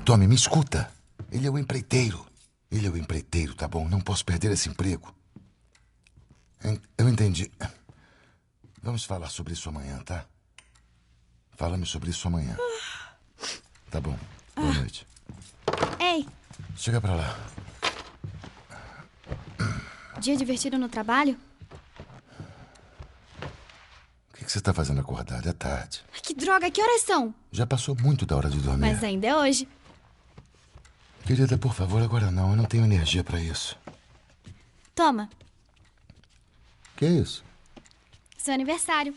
Tommy, me escuta. Ele é o empreiteiro. Ele é o empreiteiro, tá bom? Não posso perder esse emprego. Eu entendi. Vamos falar sobre isso amanhã, tá? Fala-me sobre isso amanhã. Tá bom. Boa noite. Ei. Chega pra lá. Dia divertido no trabalho? O que você tá fazendo acordado? É tarde. Que droga, que horas são? Já passou muito da hora de dormir. Mas ainda é hoje. Querida, por favor, agora não. Eu não tenho energia pra isso. Toma. Que é isso? Seu aniversário.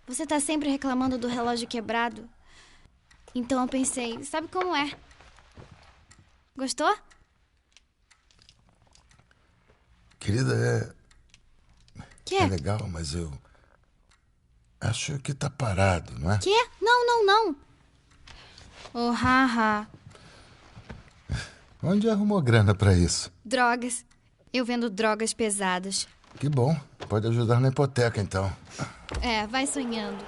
Você tá sempre reclamando do relógio quebrado. Então eu pensei, sabe como é? Gostou? Querida, Que? É legal, mas eu acho que tá parado, não é? Que? Não. Oh, haha. Onde arrumou grana pra isso? Drogas. Eu vendo drogas pesadas. Que bom. Pode ajudar na hipoteca, então. É, vai sonhando.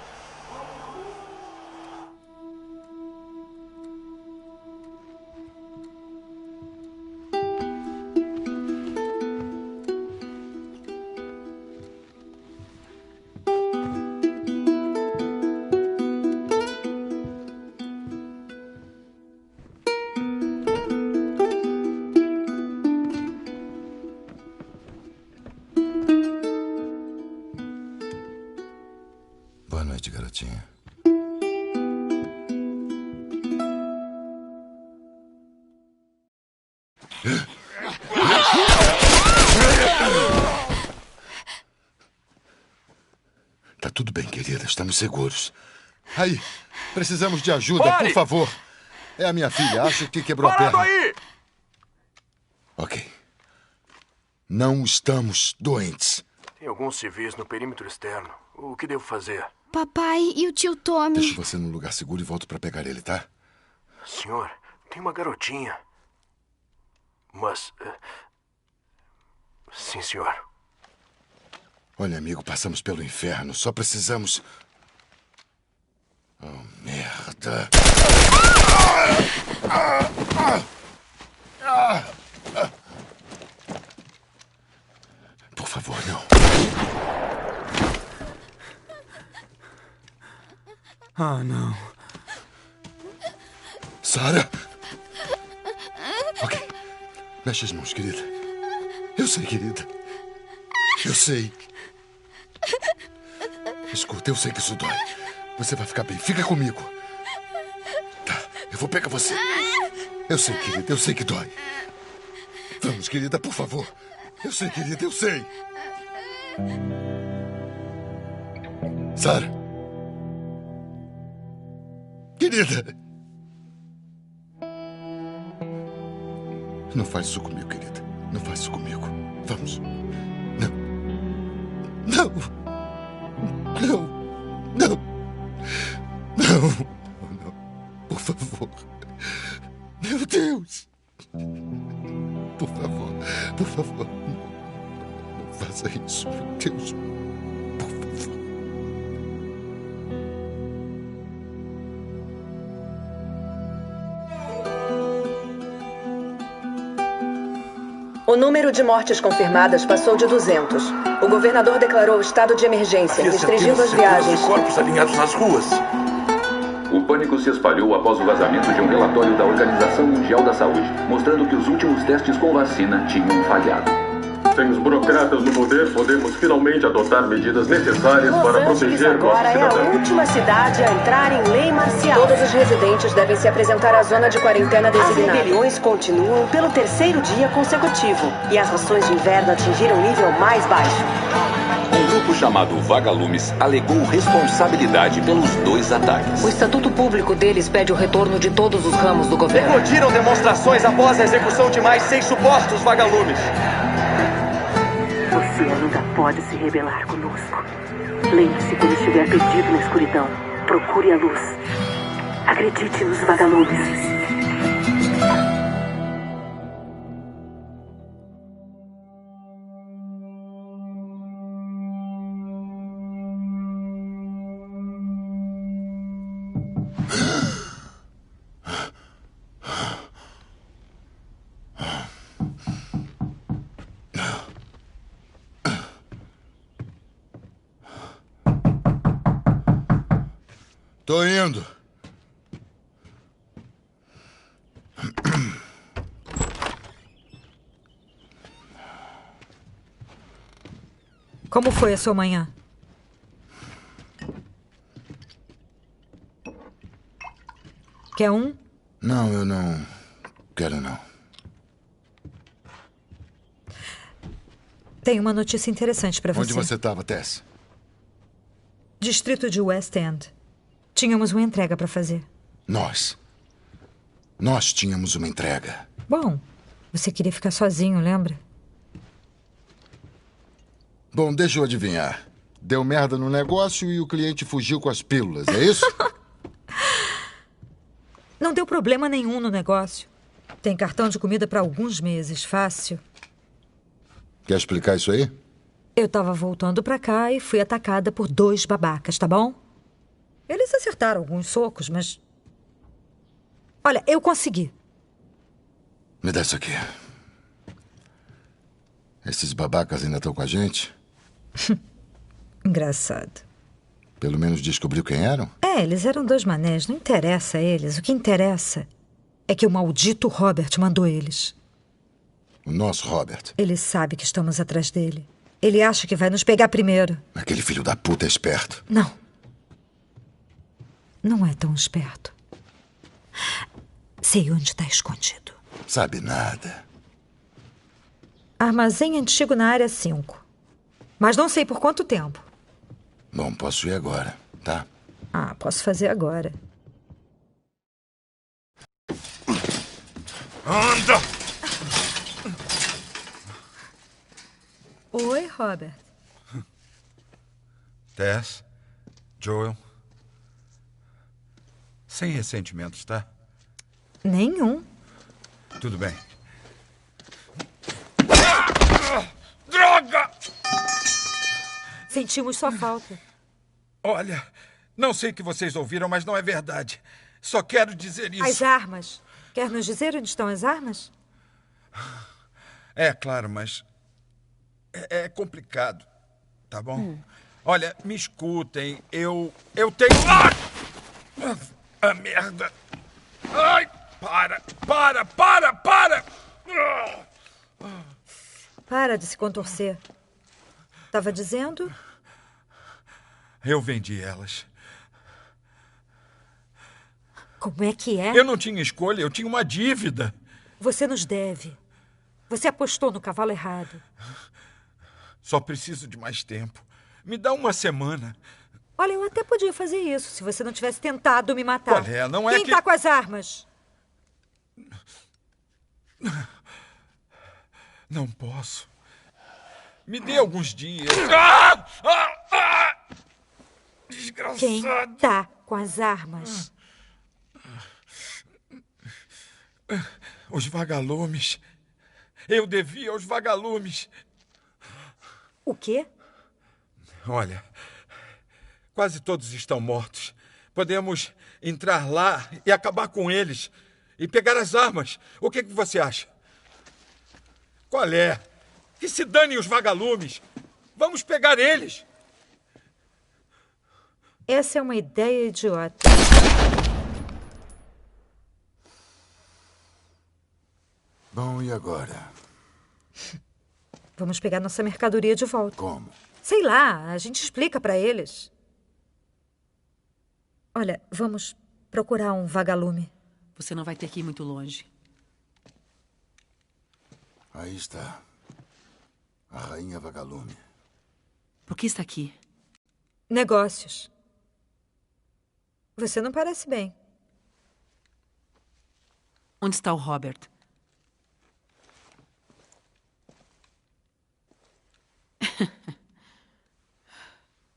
Boa noite, garotinha. Tá tudo bem, querida. Estamos seguros. Aí, precisamos de ajuda, Pare! por favor. É a minha filha. Acho que quebrou a Parado perna. aí! Ok. Não estamos doentes. Tem alguns civis no perímetro externo. O que devo fazer? Papai e o tio Tommy. Deixo você num lugar seguro e volto pra pegar ele, tá? Senhor, tem uma garotinha. Mas... Sim, senhor. Olha, amigo, passamos pelo inferno. Só precisamos... Oh, merda. Por favor, não. Ah, não. Sarah? Ok. Mexe as mãos, querida. Eu sei, querida. Eu sei. Escuta, eu sei que isso dói. Você vai ficar bem. Fica comigo. Tá, eu vou pegar você. Eu sei, querida, eu sei que dói. Vamos, querida, por favor. Eu sei, querida, eu sei. Sarah. Querida. Não faz isso comigo, querida. Não faz isso comigo. Vamos. Não. Não. Não. Não. Não. Não. Por favor. Meu Deus. Por favor. Por favor. Não faça isso, meu Deus. Por favor. O número de mortes confirmadas passou de 200. O governador declarou estado de emergência, restringindo as viagens. Corpos alinhados nas ruas. O pânico se espalhou após o vazamento de um relatório da Organização Mundial da Saúde, mostrando que os últimos testes com vacina tinham falhado. Sem os burocratas no poder, podemos finalmente adotar medidas necessárias para proteger nossos agora é a cidadãos. última cidade a entrar em lei marcial. Todos os residentes devem se apresentar à zona de quarentena designada. As rebeliões continuam pelo 3º dia consecutivo e as rações de inverno atingiram o nível mais baixo. Um grupo chamado Vagalumes alegou responsabilidade pelos 2 ataques. O estatuto público deles pede o retorno de todos os ramos do governo. Eclodiram demonstrações após a execução de mais 6 supostos vagalumes. Você ainda pode se rebelar conosco. Lembre-se quando estiver perdido na escuridão. Procure a luz. Acredite nos vagalumes. Tô indo. Como foi a sua manhã? Quer um? Não, eu não quero, não. Tenho uma notícia interessante para você. Onde você estava, Tess? Distrito de West End. Tínhamos uma entrega para fazer. Nós tínhamos uma entrega. Bom, você queria ficar sozinho, lembra? Bom, deixa eu adivinhar. Deu merda no negócio e o cliente fugiu com as pílulas, é isso? Não deu problema nenhum no negócio. Tem cartão de comida para alguns meses, fácil. Quer explicar isso aí? Eu tava voltando pra cá e fui atacada por 2 babacas, tá bom? Eles acertaram alguns socos, mas... Olha, eu consegui. Me dá isso aqui. Esses babacas ainda estão com a gente? Engraçado. Pelo menos descobriu quem eram? É, eles eram 2 manés. Não interessa a eles. O que interessa é que o maldito Robert mandou eles. O nosso Robert. Ele sabe que estamos atrás dele. Ele acha que vai nos pegar primeiro. Aquele filho da puta é esperto. Não. Não é tão esperto. Sei onde está escondido. Sabe nada. Armazém antigo na área 5. Mas não sei por quanto tempo. Bom, posso ir agora, tá? Ah, posso fazer agora. Anda! Oi, Robert. Tess, Joel. Sem ressentimentos, tá? Nenhum. Tudo bem. Droga! Sentimos sua falta. Olha, não sei o que vocês ouviram, mas não é verdade. Só quero dizer isso. As armas. Quer nos dizer onde estão as armas? É, claro, mas... É complicado, tá bom? Olha, me escutem, eu tenho... Ah, merda! Ai, para! Para de se contorcer. Tava dizendo? Eu vendi elas. Como é que é? Eu não tinha escolha, eu tinha uma dívida. Você nos deve. Você apostou no cavalo errado. Só preciso de mais tempo. Me dá uma semana. Olha, eu até podia fazer isso se você não tivesse tentado me matar. Olha, não é Quem que... tá com as armas? Não posso. Me dê alguns dias. Desgraçado. Quem tá com as armas? Os vagalumes. Eu devia aos vagalumes. O quê? Olha, quase todos estão mortos. Podemos entrar lá e acabar com eles. E pegar as armas. O que você acha? Qual é? Que se danem os vagalumes. Vamos pegar eles. Essa é uma ideia idiota. Bom, e agora? Vamos pegar nossa mercadoria de volta. Como? Sei lá, a gente explica pra eles. Olha, vamos procurar um vagalume. Você não vai ter que ir muito longe. Aí está. A rainha vagalume. Por que está aqui? Negócios. Você não parece bem. Onde está o Robert?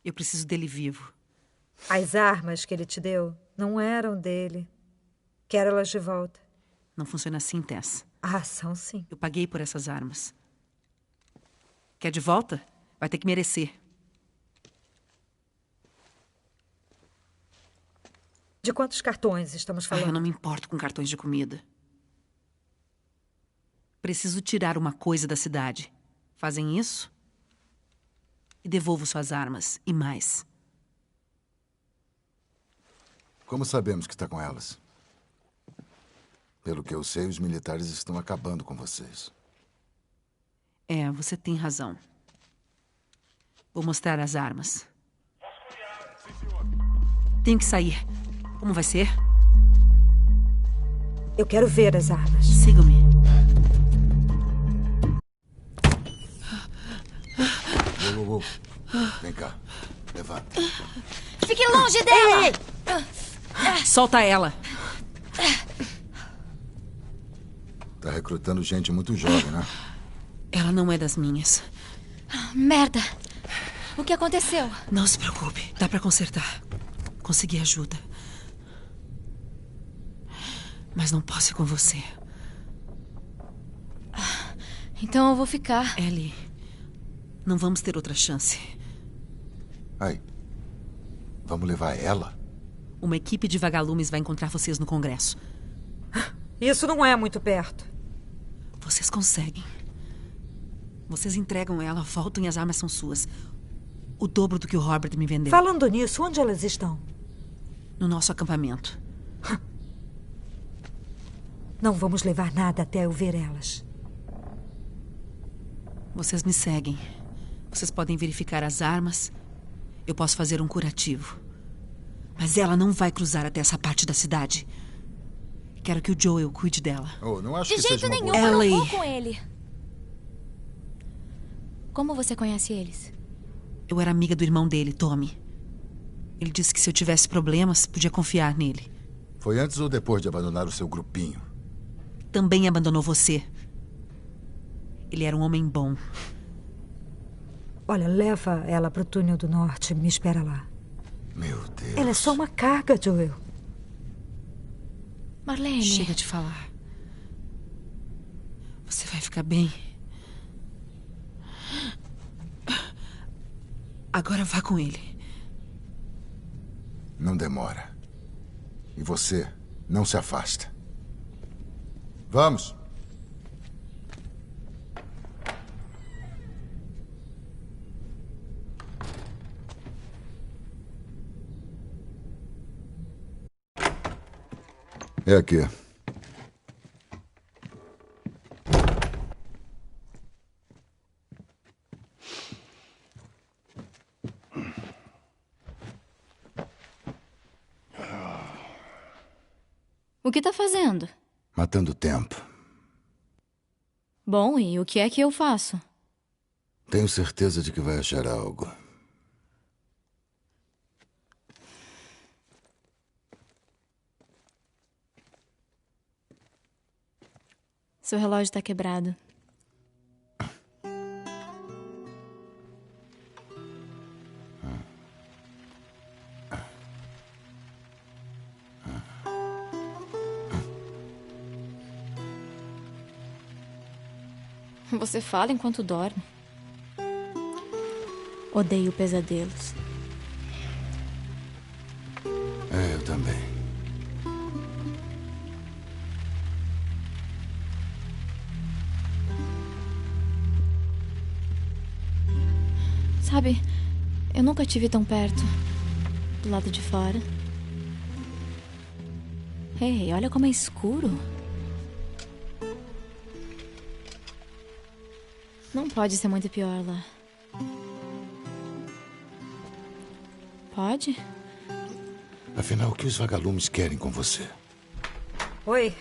Eu preciso dele vivo. As armas que ele te deu não eram dele. Quero elas de volta. Não funciona assim, Tess. Ah, são sim. Eu paguei por essas armas. Quer de volta? Vai ter que merecer. De quantos cartões estamos falando? Eu não me importo com cartões de comida. Preciso tirar uma coisa da cidade. Fazem isso? E devolvo suas armas. E mais. Como sabemos que está com elas? Pelo que eu sei, os militares estão acabando com vocês. É, você tem razão. Vou mostrar as armas. Tenho que sair. Como vai ser? Eu quero ver as armas. Sigam-me. Vem cá. Levanta. Fique longe dela! Ei! Solta ela. Tá recrutando gente muito jovem, né? Ela não é das minhas. Merda! O que aconteceu? Não se preocupe. Dá pra consertar. Consegui ajuda. Mas não posso ir com você. Então eu vou ficar. Ellie, não vamos ter outra chance. Aí. Vamos levar ela? Uma equipe de vagalumes vai encontrar vocês no Congresso. Isso não é muito perto. Vocês conseguem. Vocês entregam ela, voltam e as armas são suas. O dobro do que o Robert me vendeu. Falando nisso, onde elas estão? No nosso acampamento. Não vamos levar nada até eu ver elas. Vocês me seguem. Vocês podem verificar as armas. Eu posso fazer um curativo. Mas ela não vai cruzar até essa parte da cidade. Quero que o Joel cuide dela. Oh, não acho de que jeito seja nenhum, uma boa... eu não vou com ele. Como você conhece eles? Eu era amiga do irmão dele, Tommy. Ele disse que se eu tivesse problemas, podia confiar nele. Foi antes ou depois de abandonar o seu grupinho? Também abandonou você. Ele era um homem bom. Olha, leva ela pro túnel do norte. Me espera lá. Meu Deus. Ela é só uma carga, Joel. Marlene. Chega de falar. Você vai ficar bem. Agora vá com ele. Não demora. E você não se afasta. Vamos. É aqui. O que tá fazendo? Matando tempo. Bom, e o que é que eu faço? Tenho certeza de que vai achar algo. Seu relógio tá quebrado. Você fala enquanto dorme. Odeio pesadelos. É, eu também. Sabe, eu nunca tive tão perto. Do lado de fora. Ei, olha como é escuro. Não pode ser muito pior lá. Pode? Afinal, o que os vagalumes querem com você? Oi.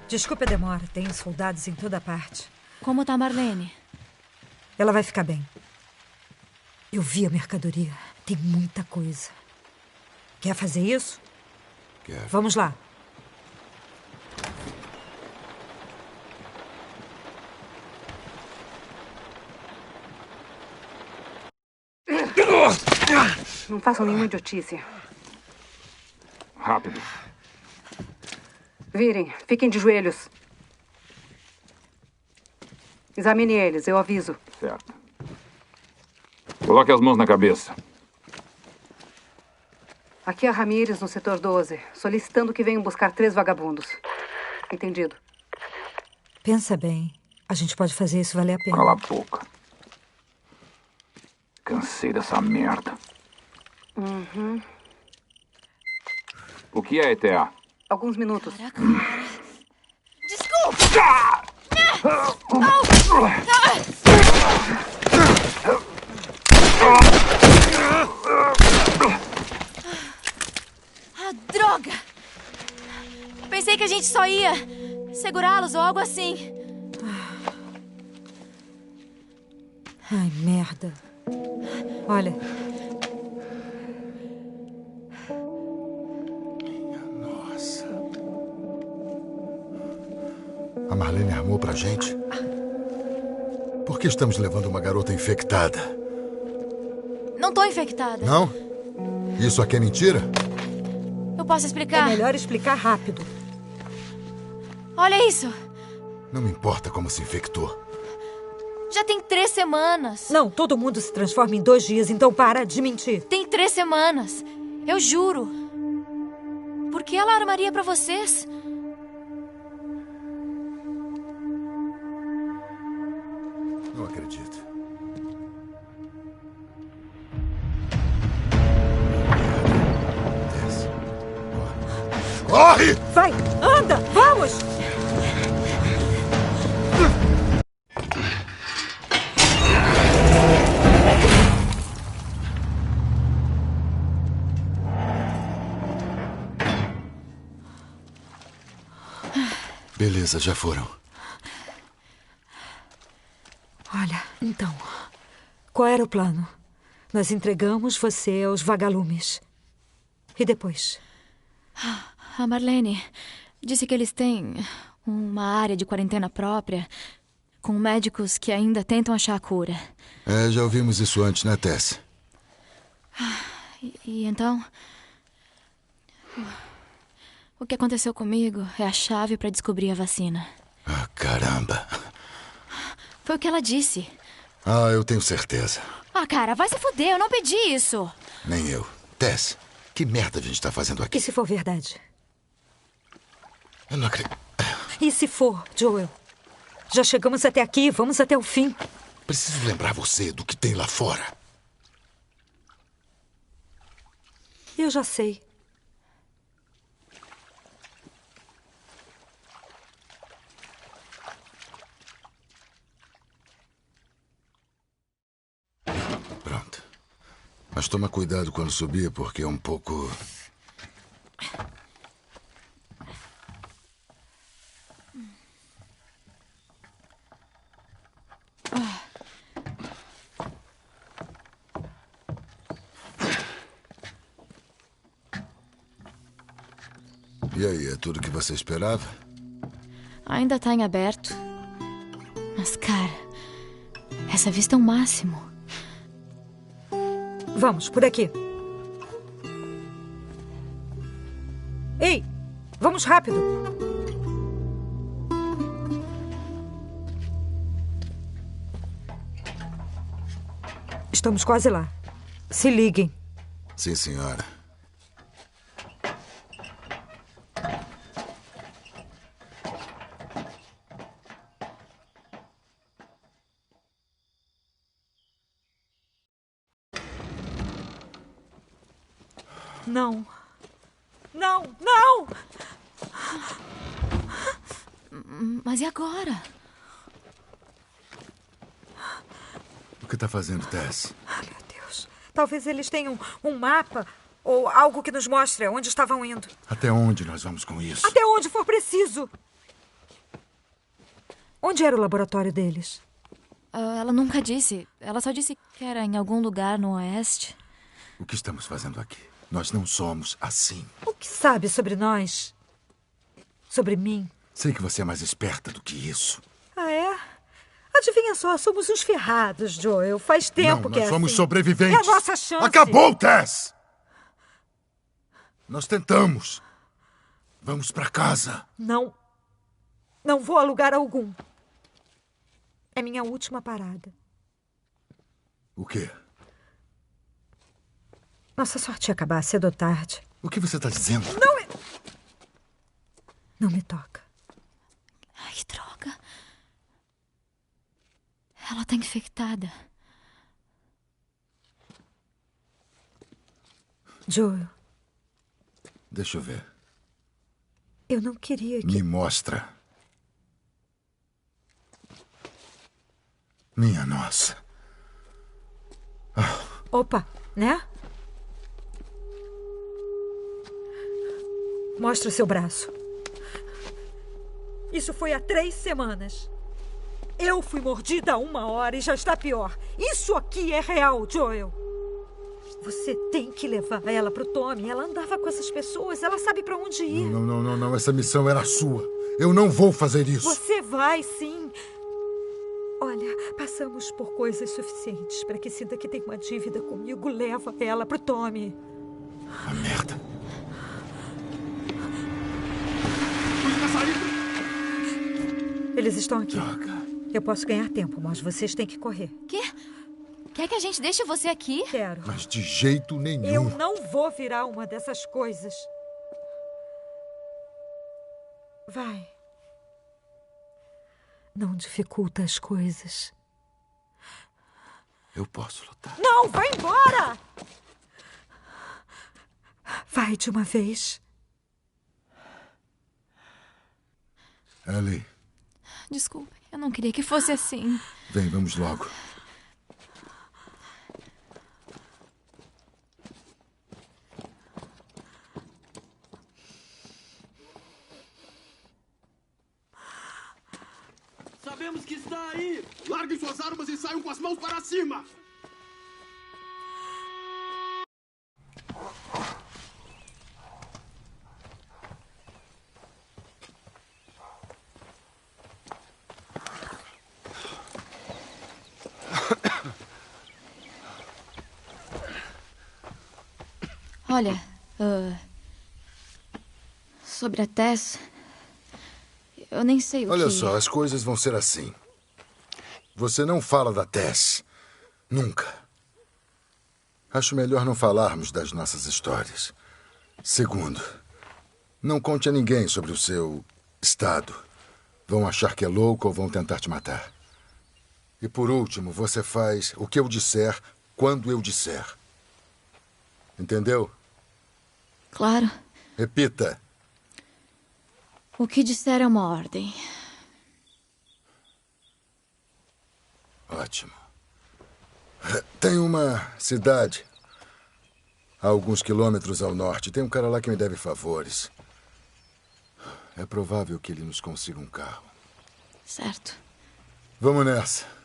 Desculpe a demora. Tem soldados em toda parte. Como tá a Marlene? Ela vai ficar bem. Eu vi a mercadoria. Tem muita coisa. Quer fazer isso? Quero. Vamos lá. Não façam nenhuma idiotice. Rápido. Virem, fiquem de joelhos. Examine eles, eu aviso. Certo. Coloque as mãos na cabeça. Aqui é a Ramírez, no setor 12, solicitando que venham buscar 3 vagabundos. Entendido? Pensa bem. A gente pode fazer isso valer a pena. Cala a boca. Cansei dessa merda. Uhum. O que é ETA? Alguns minutos. Caraca, cara. Desculpa! Ah, droga! Pensei que a gente só ia segurá-los ou algo assim. Ai, merda. Olha. Nossa. A Marlene armou pra gente? Por que estamos levando uma garota infectada? Não tô infectada. Não? Isso aqui é mentira? Eu posso explicar? É melhor explicar rápido. Olha isso. Não me importa como se infectou. Já tem 3 semanas. Não, todo mundo se transforma em 2 dias, então para de mentir. Tem 3 semanas. Eu juro. Por que ela armaria pra vocês? Não acredito. Desce. Corre! Vai, anda, vamos! Beleza, já foram. Olha, então, qual era o plano? Nós entregamos você aos vagalumes. E depois? A Marlene disse que eles têm uma área de quarentena própria, com médicos que ainda tentam achar a cura. É, já ouvimos isso antes, né, Tess? E então... O que aconteceu comigo é a chave para descobrir a vacina. Ah, caramba. Foi o que ela disse. Ah, eu tenho certeza. Ah, cara, vai se fuder, eu não pedi isso. Nem eu. Tess, que merda a gente tá fazendo aqui? E se for verdade? Eu não acredito. E se for, Joel? Já chegamos até aqui, vamos até o fim. Preciso lembrar você do que tem lá fora. Eu já sei. Pronto. Mas toma cuidado quando subir, porque é um pouco... E aí, é tudo que você esperava? Ainda tá em aberto. Mas, cara, essa vista é o máximo. Vamos, por aqui. Ei, vamos rápido. Estamos quase lá. Se liguem. Sim, senhora. Não. Não, não! Mas e agora? O que tá fazendo, Tess? Ah, meu Deus. Talvez eles tenham um mapa ou algo que nos mostre onde estavam indo. Até onde nós vamos com isso? Até onde for preciso. Onde era o laboratório deles? Ela nunca disse. Ela só disse que era em algum lugar no oeste. O que estamos fazendo aqui? Nós não somos assim. O que sabe sobre nós? Sobre mim? Sei que você é mais esperta do que isso. Ah, é? Adivinha só, somos uns ferrados, Joel. Faz tempo que é nós somos assim. sobreviventes. É a nossa chance. Acabou, Tess! Nós tentamos. Vamos pra casa. Não. Não vou a lugar algum. É minha última parada. O quê? Nossa sorte ia acabar cedo ou tarde. O que você tá dizendo? Não me toca. Ai, que droga. Ela tá infectada. Joel. Deixa eu ver. Eu não queria que... Me mostra. Minha nossa. Opa, né? Mostra o seu braço. Isso foi há 3 semanas. Eu fui mordida há 1 hora e já está pior. Isso aqui é real, Joel. Você tem que levar ela pro Tommy. Ela andava com essas pessoas. Ela sabe pra onde ir. Não. Essa missão era sua. Eu não vou fazer isso. Você vai, sim. Olha, passamos por coisas suficientes para que sinta que tem uma dívida comigo. Leva ela pro Tommy. A merda. Eles estão aqui. Droga. Eu posso ganhar tempo, mas vocês têm que correr. Quê? Quer que a gente deixe você aqui? Quero. Mas de jeito nenhum. Eu não vou virar uma dessas coisas. Vai. Não dificulta as coisas. Eu posso lutar. Não, vai embora! Vai de uma vez. Ellie. Desculpe, eu não queria que fosse assim. Vem, vamos logo. Sabemos que está aí! Larguem suas armas e saiam com as mãos para cima! Olha, sobre a Tess, eu nem sei o que... Olha só, as coisas vão ser assim. Você não fala da Tess. Nunca. Acho melhor não falarmos das nossas histórias. Segundo, não conte a ninguém sobre o seu estado. Vão achar que é louco ou vão tentar te matar. E por último, você faz o que eu disser, quando eu disser. Entendeu? Claro. Repita. O que disser é uma ordem. Ótimo. Tem uma cidade a alguns quilômetros ao norte. Tem um cara lá que me deve favores. É provável que ele nos consiga um carro. Certo. Vamos nessa.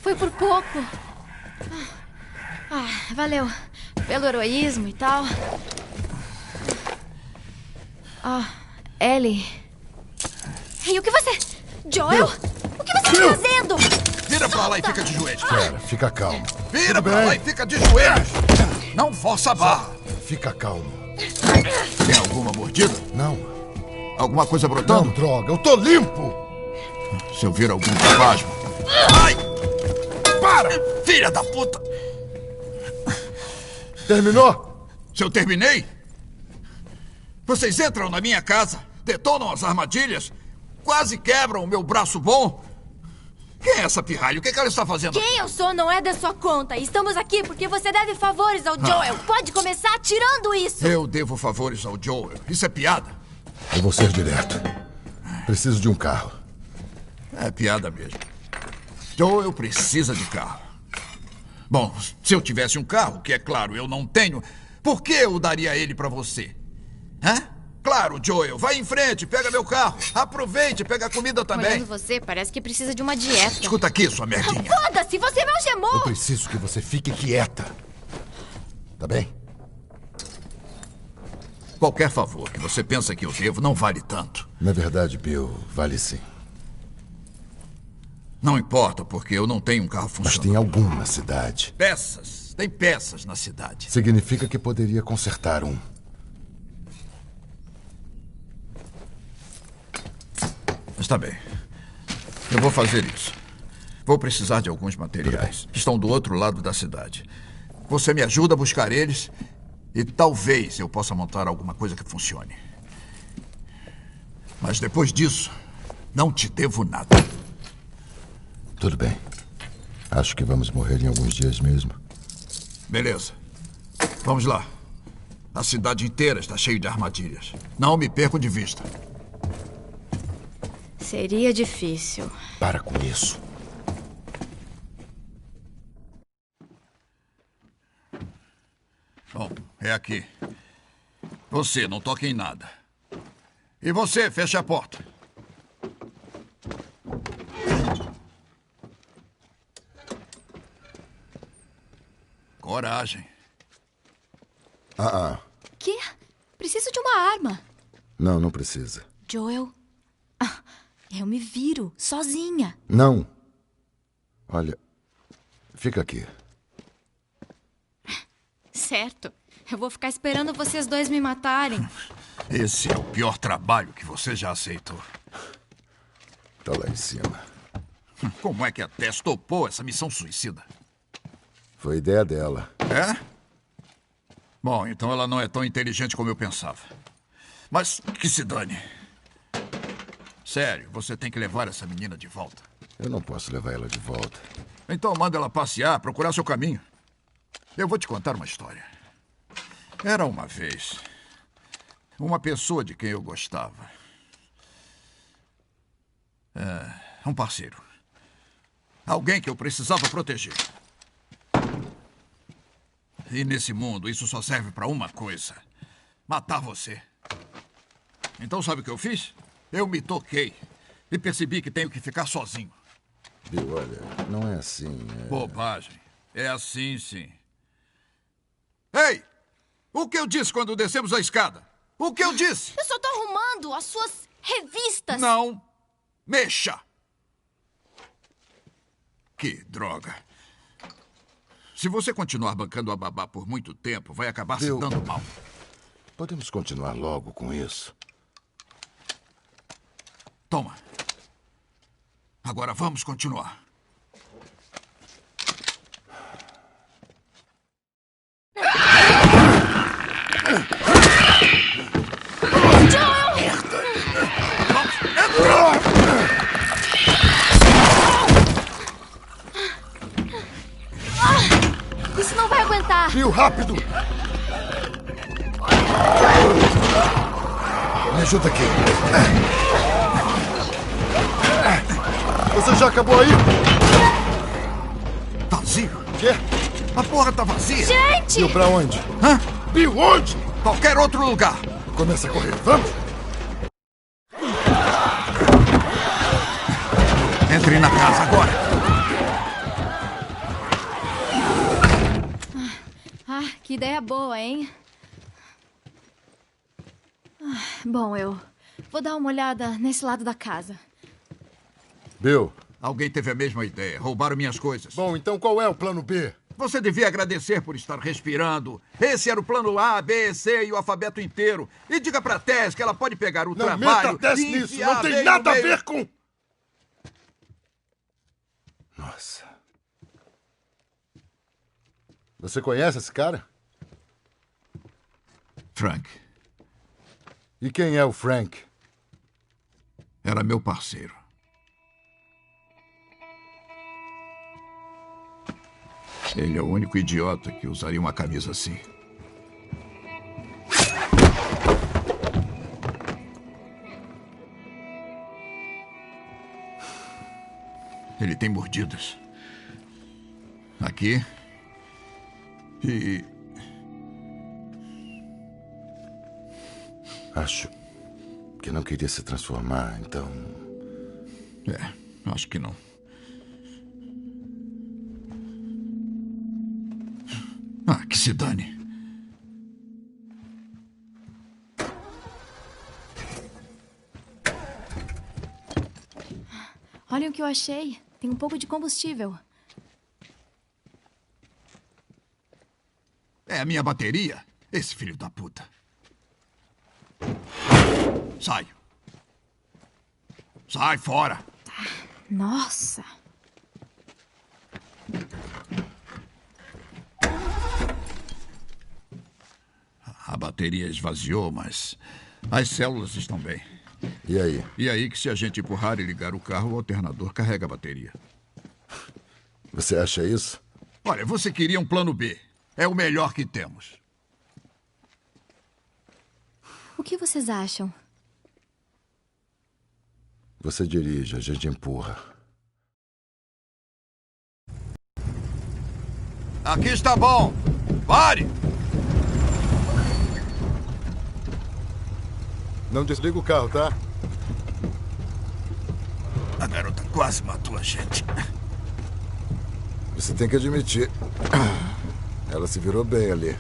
Foi por pouco. Valeu pelo heroísmo e tal. Ellie. E o que você... Joel? O que você está fazendo? Vira pra lá e fica de joelhos. Espera, fica calmo. Vira pra lá e fica de joelhos. Não força a barra. Fica calmo. Tem alguma mordida? Não. Alguma coisa brotando? Não, droga, eu tô limpo. Se eu ver algum espasmo... Ai! Para! Filha da puta! Terminou? Se eu terminei? Vocês entram na minha casa, detonam as armadilhas, quase quebram o meu braço bom. Quem é essa pirralha? O que ela está fazendo? Quem eu sou não é da sua conta. Estamos aqui porque você deve favores ao Joel. Pode começar tirando isso. Eu devo favores ao Joel. Isso é piada? Eu vou ser direto. Preciso de um carro. É piada mesmo. Joel precisa de carro. Bom, se eu tivesse um carro, que é claro, eu não tenho, por que eu daria ele pra você? Hã? Claro, Joel, vai em frente, pega meu carro. Aproveite, pega a comida também. Olhando você, parece que precisa de uma dieta. Escuta aqui, sua merdinha. Foda-se, você me algemou! Eu preciso que você fique quieta. Tá bem? Qualquer favor que você pensa que eu devo não vale tanto. Na verdade, Bill, vale sim. Não importa, porque eu não tenho um carro funcionando. Mas tem algum na cidade. Peças. Tem peças na cidade. Significa que poderia consertar um. Está bem. Eu vou fazer isso. Vou precisar de alguns materiais. Estão do outro lado da cidade. Você me ajuda a buscar eles e talvez eu possa montar alguma coisa que funcione. Mas depois disso, não te devo nada. Tudo bem. Acho que vamos morrer em alguns dias mesmo. Beleza. Vamos lá. A cidade inteira está cheia de armadilhas. Não me percam de vista. Seria difícil. Para com isso. Bom, é aqui. Você, não toque em nada. E você, feche a porta. Coragem. Quê? Preciso de uma arma. Não precisa. Joel, eu me viro, sozinha. Não. Olha, fica aqui. Certo. Eu vou ficar esperando vocês dois me matarem. Esse é o pior trabalho que você já aceitou. Tá lá em cima. Como é que a Tess topou essa missão suicida? Foi ideia dela. É? Bom, então ela não é tão inteligente como eu pensava. Mas que se dane. Sério, você tem que levar essa menina de volta. Eu não posso levar ela de volta. Então manda ela passear, procurar seu caminho. Eu vou te contar uma história. Era uma vez uma pessoa de quem eu gostava. Um parceiro. Alguém que eu precisava proteger. E nesse mundo, isso só serve para uma coisa. Matar você. Então sabe o que eu fiz? Eu me toquei. E percebi que tenho que ficar sozinho. Bill, olha, não é assim. Bobagem. É assim, sim. Ei! O que eu disse quando descemos a escada? O que eu disse? Eu só tô arrumando as suas revistas. Não mexa! Que droga. Se você continuar bancando a babá por muito tempo, vai acabar se dando mal. Podemos continuar logo com isso? Toma. Agora vamos continuar. Isso não vai aguentar. Bill, rápido! Me ajuda aqui. Você já acabou aí? Vazio? Quê? A porra tá vazia. Gente! Bill, pra onde? Hã? Bill, onde? Qualquer outro lugar. Começa a correr. Vamos! Entre na casa agora. Que ideia boa, hein? Bom, eu vou dar uma olhada nesse lado da casa. Bill. Alguém teve a mesma ideia. Roubaram minhas coisas. Bom, então qual é o plano B? Você devia agradecer por estar respirando. Esse era o plano A, B, C e o alfabeto inteiro. E diga pra Tess que ela pode pegar o trabalho... Não meta Tess nisso! Não tem nada a ver com... Nossa. Você conhece esse cara? Frank. E quem é o Frank? Era meu parceiro. Ele é o único idiota que usaria uma camisa assim. Ele tem mordidas. Aqui. E... Acho que não queria se transformar, então... acho que não. Que se dane. Olhem o que eu achei. Tem um pouco de combustível. É a minha bateria? Esse filho da puta. Sai. Sai fora. Nossa. bateria esvaziou, mas as células estão bem. E aí? E aí que se a gente empurrar e ligar o carro, o alternador carrega a bateria. Você acha isso? Olha, você queria um plano B. É o melhor que temos. O que vocês acham? Você dirige, a gente empurra. Aqui está bom. Pare! Não desliga o carro, tá? A garota quase matou a gente. Você tem que admitir. Ela se virou bem ali.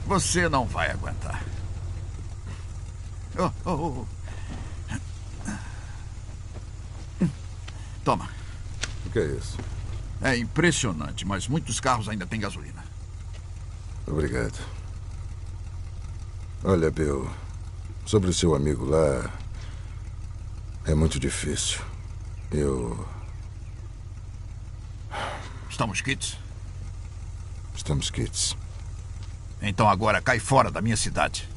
Você não vai aguentar. Toma. O que é isso? É impressionante, mas muitos carros ainda têm gasolina. Obrigado. Olha, Bill, sobre o seu amigo lá, é muito difícil. Estamos quites? Estamos quites. Então agora cai fora da minha cidade.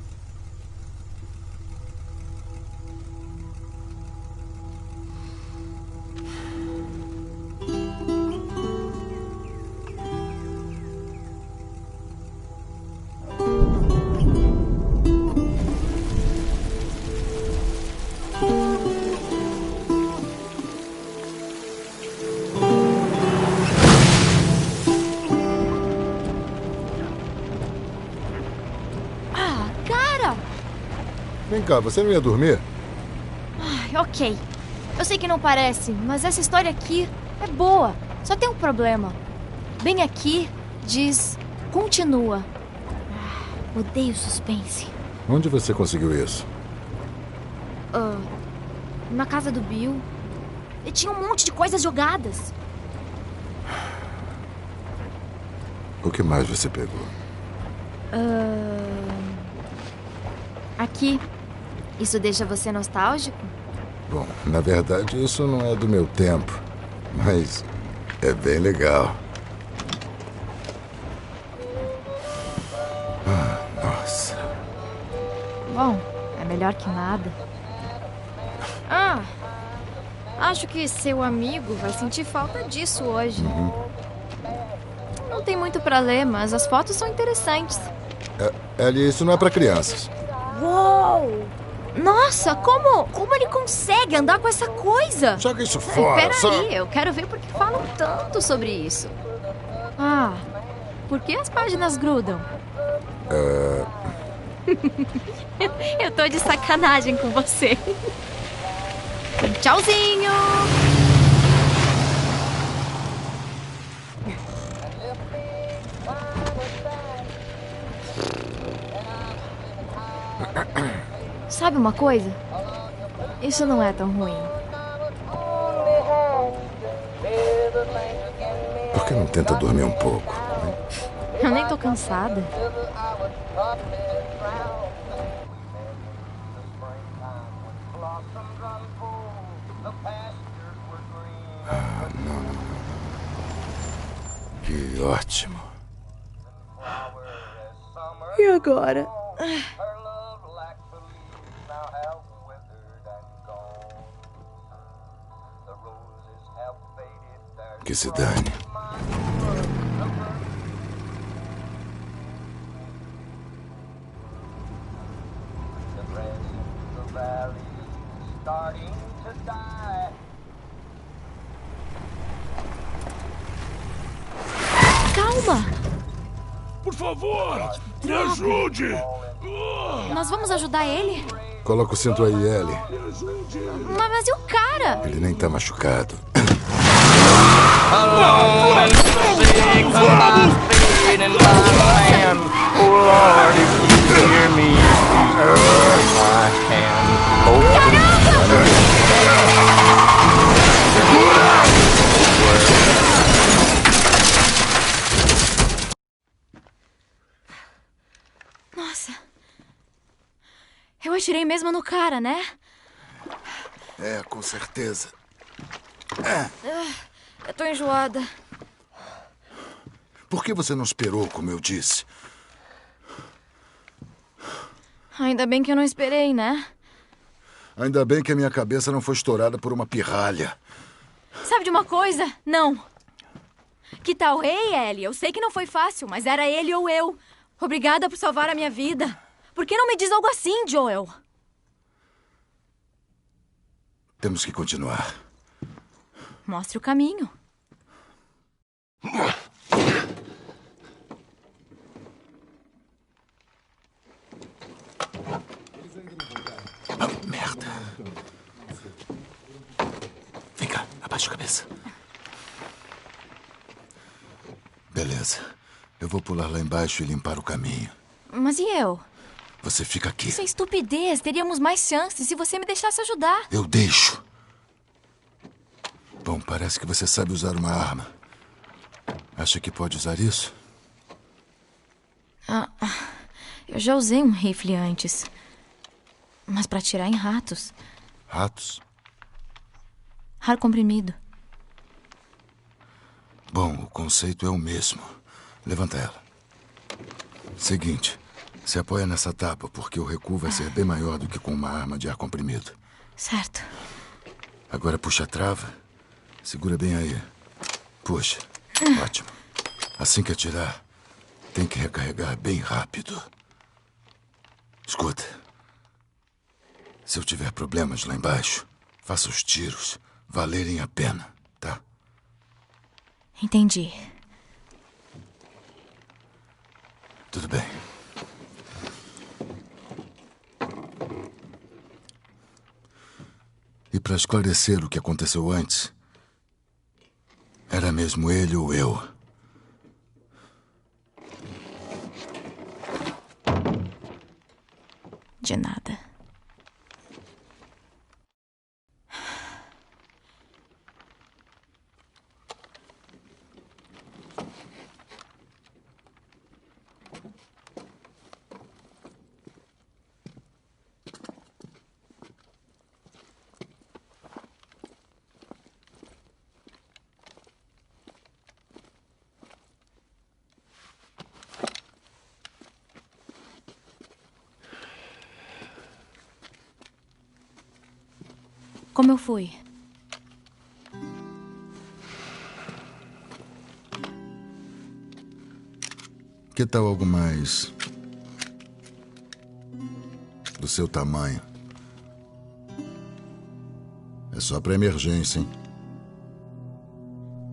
Vem cá, você não ia dormir? Ai, ok. Eu sei que não parece, mas essa história aqui é boa. Só tem um problema. Bem aqui diz continua. Odeio suspense. Onde você conseguiu isso? Na casa do Bill. E tinha um monte de coisas jogadas. O que mais você pegou? Aqui. Isso deixa você nostálgico? Bom, na verdade, isso não é do meu tempo. Mas é bem legal. Nossa. Bom, é melhor que nada. Acho que seu amigo vai sentir falta disso hoje. Não tem muito pra ler, mas as fotos são interessantes. Ellie, isso não é pra crianças. Uou! Nossa, como ele consegue andar com essa coisa? Joga isso fora. Peraí, eu quero ver porque falam tanto sobre isso. Por que as páginas grudam? Eu tô de sacanagem com você. Tchauzinho! Sabe uma coisa? Isso não é tão ruim. Por que não tenta dormir um pouco? Eu nem tô cansada. Não. Que ótimo. E agora? Que se dane. Calma! Por favor, me ajude! Nós vamos ajudar ele? Coloca o cinto aí, Ellie. Mas e o cara? Ele nem tá machucado. Nossa. Eu atirei mesmo no cara, né? É, com certeza. Eu tô enjoada. Por que você não esperou, como eu disse? Ainda bem que eu não esperei, né? Ainda bem que a minha cabeça não foi estourada por uma pirralha. Sabe de uma coisa? Não. Que tal? Ei, Ellie, eu sei que não foi fácil, mas era ele ou eu. Obrigada por salvar a minha vida. Por que não me diz algo assim, Joel? Temos que continuar. Mostre o caminho. Merda. Vem cá, abaixa a cabeça. Beleza. Eu vou pular lá embaixo e limpar o caminho. Mas e eu? Você fica aqui. Isso é estupidez. Teríamos mais chances se você me deixasse ajudar. Eu deixo. Bom, parece que você sabe usar uma arma. Acha que pode usar isso? Eu já usei um rifle antes. Mas pra atirar em ratos. Ratos? Ar comprimido. Bom, o conceito é o mesmo. Levanta ela. Seguinte, se apoia nessa tapa, porque o recuo vai ser bem maior do que com uma arma de ar comprimido. Certo. Agora puxa a trava. Segura bem aí. Puxa. Ótimo. Assim que atirar, tem que recarregar bem rápido. Escuta. Se eu tiver problemas lá embaixo, faça os tiros valerem a pena, tá? Entendi. Tudo bem. E para esclarecer o que aconteceu antes, era mesmo ele ou eu. De nada. Como eu fui? Que tal algo mais do seu tamanho? É só pra emergência, hein?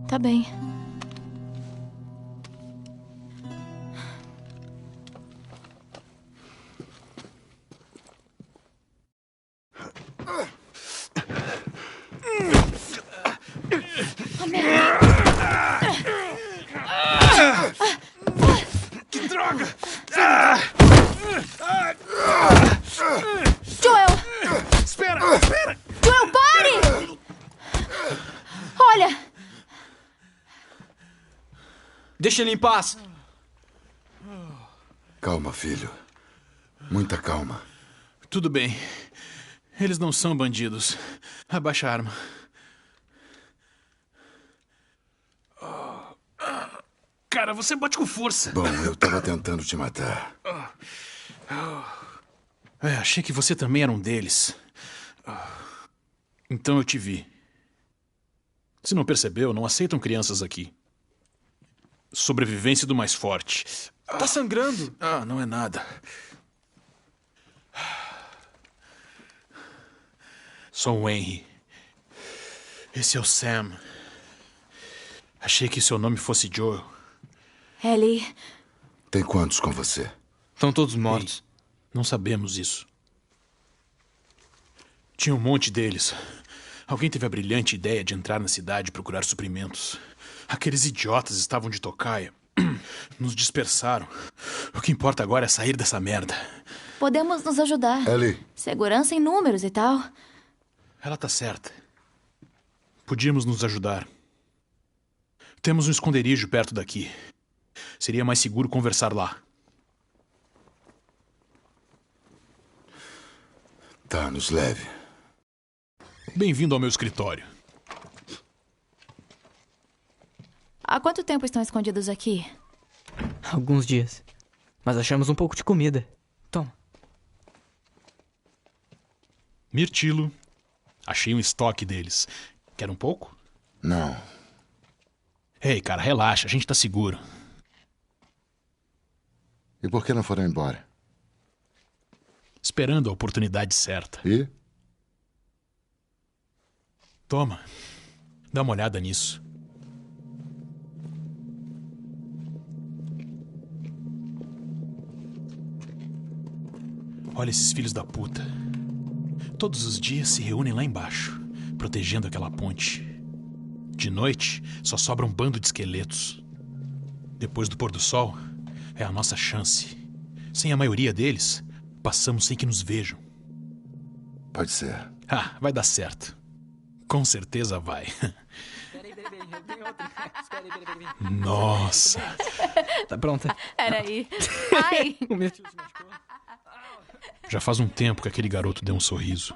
Tá bem. Que droga! Joel! Espera! Espera! Joel, pare! Olha! Deixa ele em paz. Calma, filho. Muita calma. Tudo bem. Eles não são bandidos. Abaixa a arma. Cara, você bate com força. Bom, eu tava tentando te matar. Achei que você também era um deles. Então eu te vi. Se não percebeu, não aceitam crianças aqui. Sobrevivência do mais forte. Tá sangrando. Não é nada. Sou o Henry. Esse é o Sam. Achei que seu nome fosse Joel. Ellie. Tem quantos com você? Estão todos mortos. Não sabemos isso. Tinha um monte deles. Alguém teve a brilhante ideia de entrar na cidade e procurar suprimentos. Aqueles idiotas estavam de tocaia. Nos dispersaram. O que importa agora é sair dessa merda. Podemos nos ajudar. Ellie. Segurança em números e tal. Ela tá certa. Podíamos nos ajudar. Temos um esconderijo perto daqui. Seria mais seguro conversar lá. Tá, nos leve. Bem-vindo ao meu escritório. Há quanto tempo estão escondidos aqui? Alguns dias. Mas achamos um pouco de comida. Toma. Mirtilo. Achei um estoque deles. Quer um pouco? Não. Ei, cara, relaxa. A gente tá seguro. E por que não foram embora? Esperando a oportunidade certa. E? Toma. Dá uma olhada nisso. Olha esses filhos da puta. Todos os dias se reúnem lá embaixo, protegendo aquela ponte. De noite, só sobra um bando de esqueletos. Depois do pôr do sol, é a nossa chance. Sem a maioria deles, passamos sem que nos vejam. Pode ser. Ah, vai dar certo. Com certeza vai. Peraí, eu tenho outra. Nossa. Tá pronta? Peraí. Ai. O Mirtilo se machucou. Já faz um tempo que aquele garoto deu um sorriso.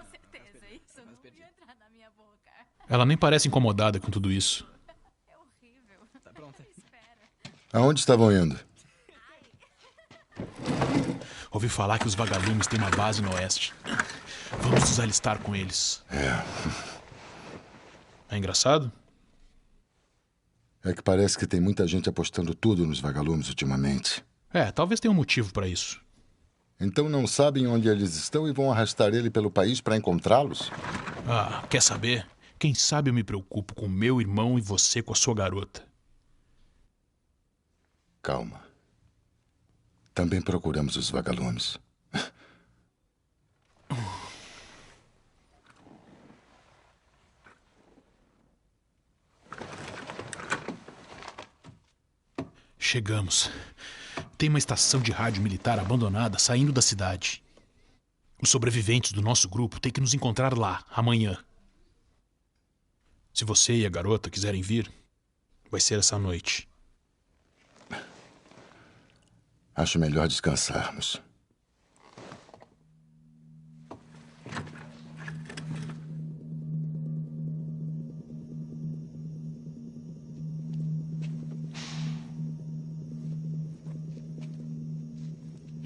Ela nem parece incomodada com tudo isso. Tá pronta? Aonde estavam indo? Ouvi falar que os vagalumes têm uma base no oeste. Vamos nos alistar com eles. É engraçado? É que parece que tem muita gente apostando tudo nos vagalumes ultimamente. Talvez tenha um motivo pra isso. Então não sabem onde eles estão e vão arrastar ele pelo país para encontrá-los? Ah, quer saber? Quem sabe eu me preocupo com meu irmão e você com a sua garota. Calma. Também procuramos os vagalumes. Chegamos. Tem uma estação de rádio militar abandonada saindo da cidade. Os sobreviventes do nosso grupo têm que nos encontrar lá, amanhã. Se você e a garota quiserem vir, vai ser essa noite. Acho melhor descansarmos.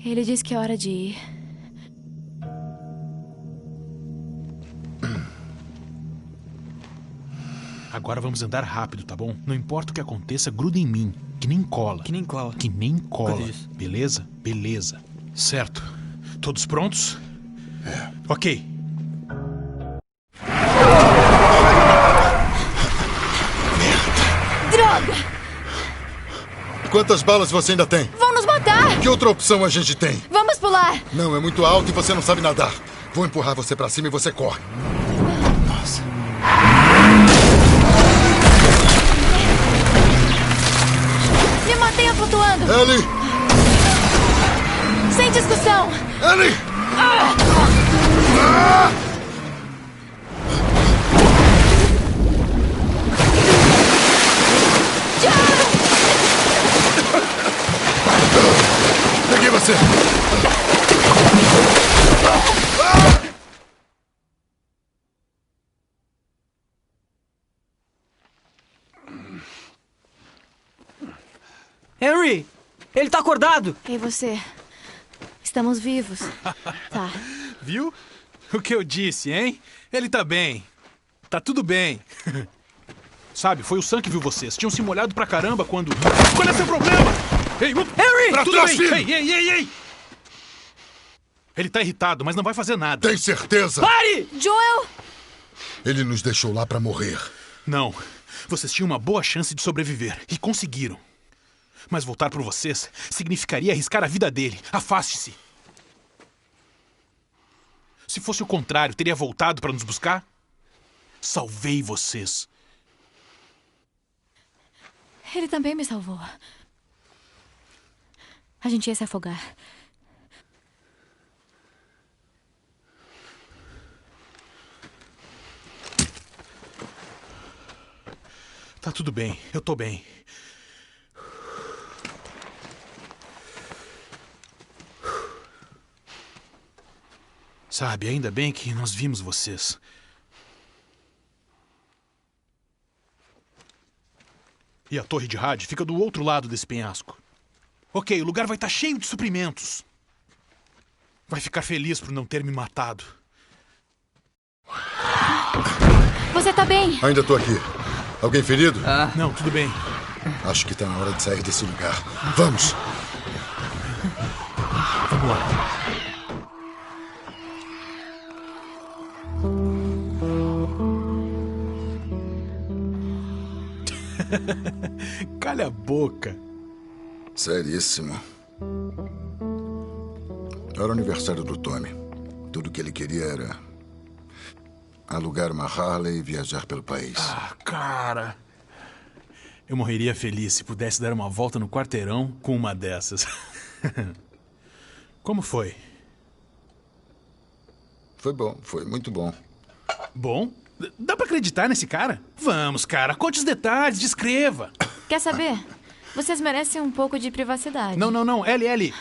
Ele disse que é hora de ir. Agora vamos andar rápido, tá bom? Não importa o que aconteça, gruda em mim. Que nem cola. Que nem cola. Que nem cola. Coisa disso. Beleza? Beleza. Certo. Todos prontos? Ok. Droga! Quantas balas você ainda tem? Vão nos matar! Que outra opção a gente tem? Vamos pular! Não, é muito alto e você não sabe nadar. Vou empurrar você pra cima e você corre. Nossa. Me mantenha flutuando! Ellie! Sem discussão! Ellie! Peguei você! Henry! Ele tá acordado! E você? Estamos vivos. Tá. Viu? O que eu disse, hein? Ele tá bem. Tá tudo bem. Sabe, foi o Sam que viu vocês. Tinham se molhado pra caramba quando... Qual é seu problema? Ei, Henry! Pra trás, bem? filho! Ei! Ele tá irritado, mas não vai fazer nada. Tem certeza? Pare! Joel! Ele nos deixou lá pra morrer. Não. Vocês tinham uma boa chance de sobreviver. E conseguiram. Mas voltar por vocês significaria arriscar a vida dele. Afaste-se. Se fosse o contrário, teria voltado para nos buscar? Salvei vocês. Ele também me salvou. A gente ia se afogar. Tá tudo bem. Eu tô bem. Sabe, ainda bem que nós vimos vocês. E a torre de rádio fica do outro lado desse penhasco. Ok, o lugar vai estar cheio de suprimentos. Vai ficar feliz por não ter me matado. Você tá bem? Ainda tô aqui. Alguém ferido? Não, tudo bem. Acho que tá na hora de sair desse lugar. Vamos! Vamos lá. Calha a boca. Seríssimo. Era o aniversário do Tommy. Tudo que ele queria era alugar uma Harley e viajar pelo país. Cara. Eu morreria feliz se pudesse dar uma volta no quarteirão com uma dessas. Como foi? Foi bom, foi muito bom. Bom? Dá pra acreditar nesse cara? Vamos, cara, conte os detalhes, descreva. Quer saber? Vocês merecem um pouco de privacidade. Não, LL.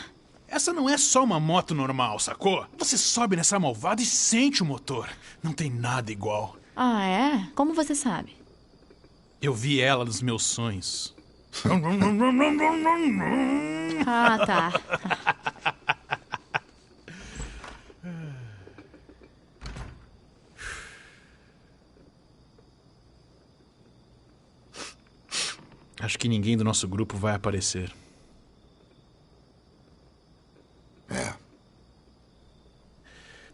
Essa não é só uma moto normal, sacou? Você sobe nessa malvada e sente o motor. Não tem nada igual. Ah, é? Como você sabe? Eu vi ela nos meus sonhos. Ah, tá. Acho que ninguém do nosso grupo vai aparecer.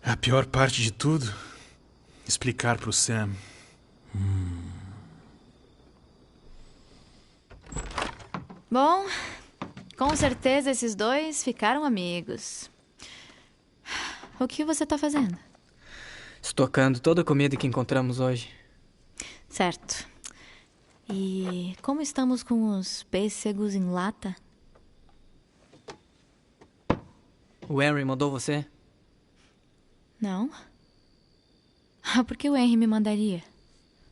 A pior parte de tudo, explicar pro Sam. Bom, com certeza esses dois ficaram amigos. O que você tá fazendo? Estocando toda a comida que encontramos hoje. Certo. E como estamos com os pêssegos em lata? O Henry mandou você? Não. Por que o Henry me mandaria?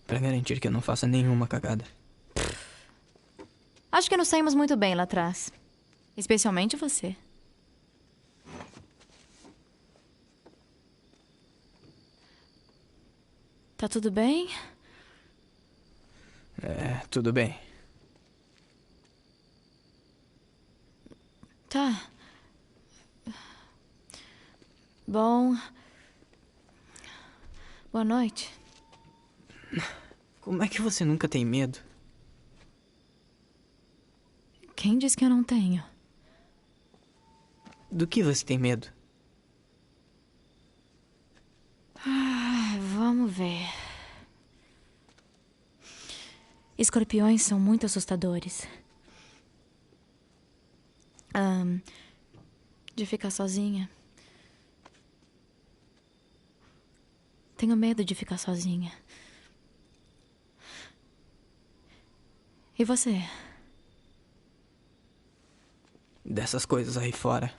Pra garantir que eu não faça nenhuma cagada. Acho que nos saímos muito bem lá atrás. Especialmente você. Tá tudo bem? Tudo bem. Tá. Bom. Boa noite. Como é que você nunca tem medo? Quem disse que eu não tenho? Do que você tem medo? Vamos ver. Escorpiões são muito assustadores. De ficar sozinha. Tenho medo de ficar sozinha. E você? Dessas coisas aí fora.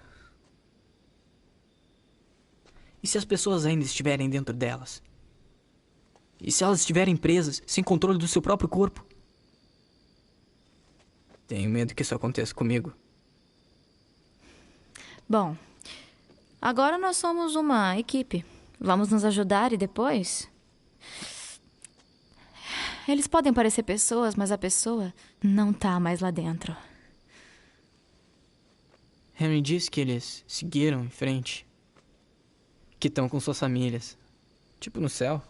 E se as pessoas ainda estiverem dentro delas? E se elas estiverem presas, sem controle do seu próprio corpo? Tenho medo que isso aconteça comigo. Bom, agora nós somos uma equipe. Vamos nos ajudar e depois... Eles podem parecer pessoas, mas a pessoa não tá mais lá dentro. Henry disse que eles seguiram em frente. Que estão com suas famílias. Tipo no céu.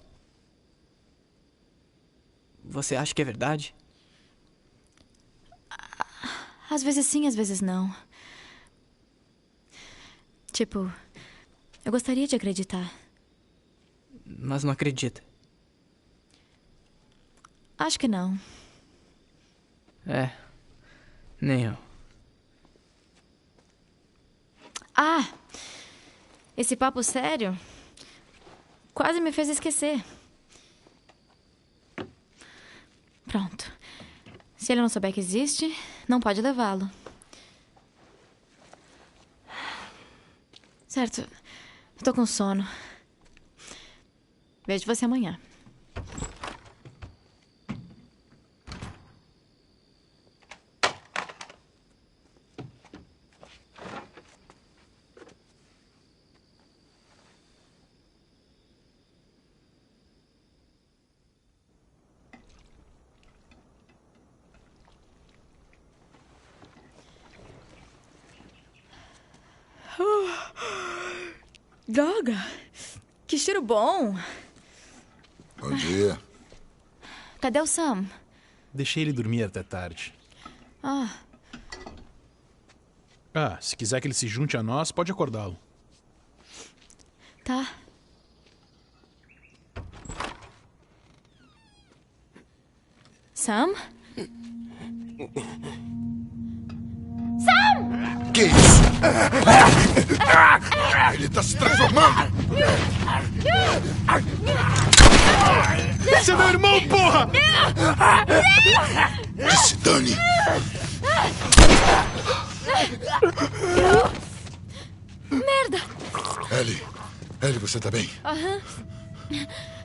Você acha que é verdade? Às vezes sim, às vezes não. Tipo, eu gostaria de acreditar. Mas não acredita. Acho que não. Nem eu. Esse papo sério quase me fez esquecer. Pronto. Se ele não souber que existe, não pode levá-lo. Certo. Tô com sono. Vejo você amanhã. Droga! Que cheiro bom! Bom dia. Cadê o Sam? Deixei ele dormir até tarde. Ah, Se quiser que ele se junte a nós, pode acordá-lo. tá. Sam? Sam! Que isso? Ele tá se transformando! Esse é meu irmão, porra! Que se dane! Merda! Ellie, você tá bem? Aham.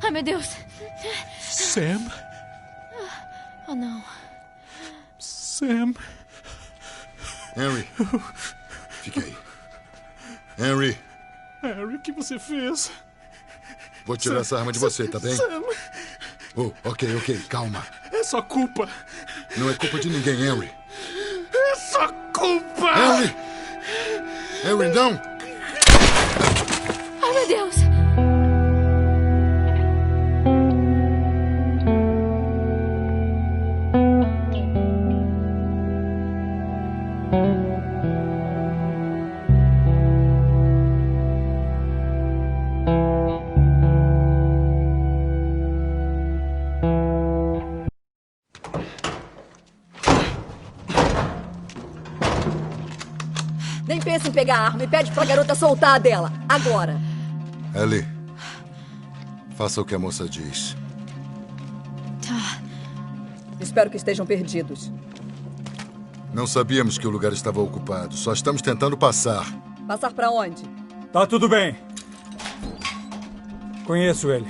Ai, meu Deus. Sam? Oh, não. Sam? Henry, fique aí. Henry, Harry, o que você fez? vou tirar essa arma de você, tá bem? Sam! Oh, ok, calma. É sua culpa. Não é culpa de ninguém, Henry. É sua culpa! Henry, não! Ai, meu Deus. Nem pensa em pegar a arma e pede pra garota soltar a dela. Agora. Ellie, faça o que a moça diz. Tá. Espero que estejam perdidos. Não sabíamos que o lugar estava ocupado. Só estamos tentando passar. Passar pra onde? Tá tudo bem. Conheço ele.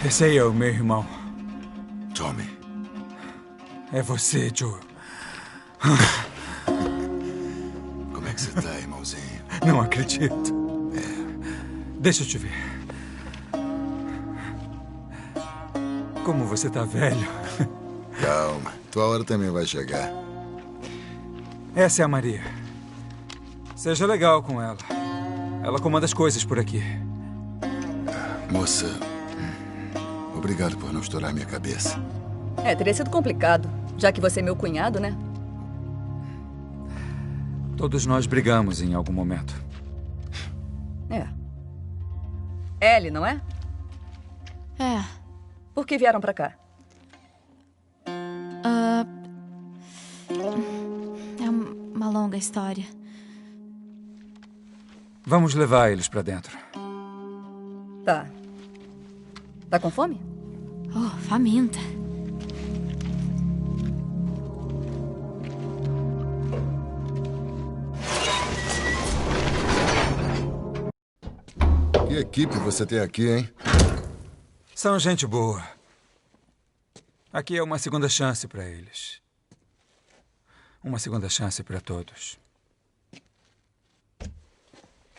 Esse aí é o meu irmão. Tommy. É você, Joe. Como é que você tá, irmãozinho? Não acredito. Deixa eu te ver. Como você tá velho. Calma. Tua hora também vai chegar. Essa é a Maria. Seja legal com ela. Ela comanda as coisas por aqui. Moça, obrigado por não estourar minha cabeça. Teria sido complicado, já que você é meu cunhado, né? Todos nós brigamos em algum momento. Ellie, não é? É. Por que vieram pra cá? É uma longa história. Vamos levar eles pra dentro. Tá. Tá com fome? Oh, faminta. Que equipe você tem aqui, hein? São gente boa. Aqui é uma segunda chance pra eles. Uma segunda chance pra todos.